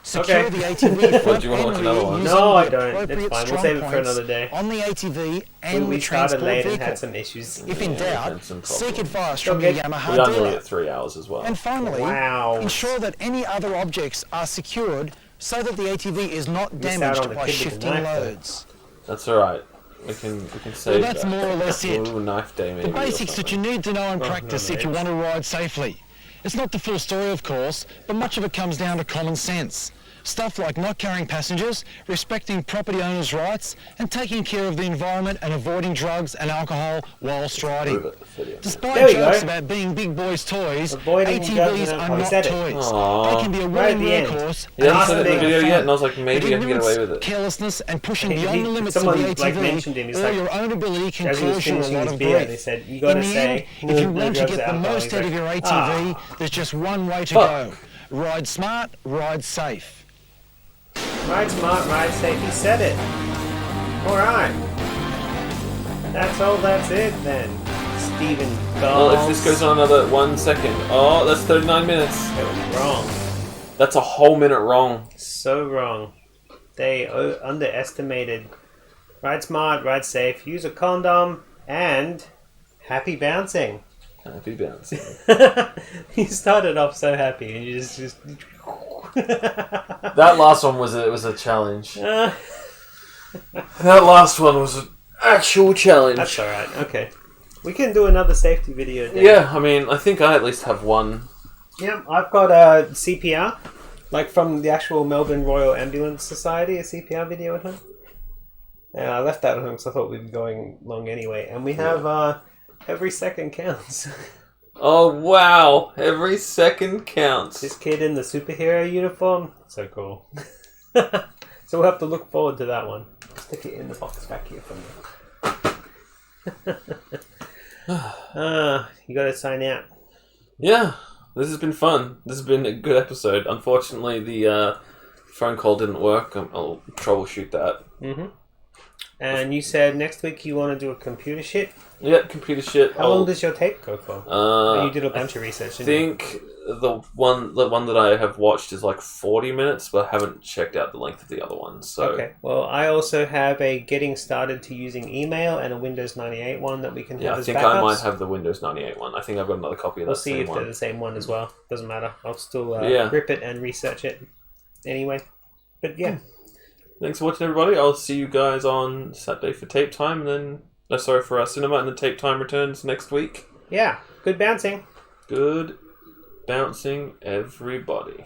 Secure the ATV What, front do you want to watch and another rear one? using No, I the don't. It's appropriate fine. We'll strong save it for points another day. on the ATV and We the started transport late vehicle. and had some issues. If in doubt, and some seek problems. advice from your Okay. Yamaha We're done dealer. really at 3 hours as well. And finally, Wow. ensure that any other objects are secured so that the ATV is not Missed out damaged on the by kid with the shifting knife, though. loads. That's all right. We can save that's that. more or less it. Ooh, knife day maybe. The basics that you need to know and practice if you want to ride safely. It's not the full story, of course, but much of it comes down to common sense. Stuff like not carrying passengers, respecting property owners' rights, and taking care of the environment and avoiding drugs and alcohol whilst riding. There Despite we jokes go. about being big boys' toys, Avoiding drugs ATVs and are alcohol. He not said it. toys. Aww. They can be a Right at willing the end. workhorse. He hasn't and said it in the have video fun. yet, and I was like, maybe But I can get away ignorance, with it. Carelessness and pushing He- beyond the limits of someone, the like, ATV mentioned him, he's or like- your own ability can as he was cause you a finishing lot his of beer, grief. they said, you gotta In the say, end, if you no want to drugs, get the alcohol. most He's out like, of your ATV, "Ah." there's just one way to Fuck. go. Ride smart, ride safe. Ride smart, ride safe. He said it. Alright. That's it then. Stephen Well, if this goes on another 1 second, oh, that's 39 minutes. That was wrong. That's a whole minute wrong. So wrong. they underestimated ride smart, ride safe, use a condom, and happy bouncing. Happy bouncing. You started off so happy, and you just. That last one was a challenge. That last one was an actual challenge. That's all right. Okay, we can do another safety video. Then. Yeah, I mean, I think I at least have one. Yeah, I've got a CPR, like from the actual Melbourne Royal Ambulance Society, a CPR video at home. And I left that at home because I thought we'd be going long anyway. And we have every second counts. Oh, wow. Every second counts. This kid in the superhero uniform. So cool. So we'll have to look forward to that one. Stick it in the box back here for me. You got to sign out. Yeah, this has been fun. This has been a good episode. Unfortunately, the phone call didn't work. I'll troubleshoot that. Mm-hmm. And you said next week you want to do a computer shit? Yeah, computer shit. How long does your tape go for? You did a bunch of research, didn't you? I think the one that I have watched is like 40 minutes, but I haven't checked out the length of the other ones. So. Okay. Well, I also have a getting started to using email and a Windows 98 one that we can have as backups. I think I might have the Windows 98 one. I think I've got another copy of that same one. We'll see if they're the same one as well. Doesn't matter. I'll still rip it and research it anyway. But yeah. Thanks for watching, everybody. I'll see you guys on Saturday for tape time, and then for our cinema, and then tape time returns next week. Yeah. Good bouncing. Good bouncing, everybody.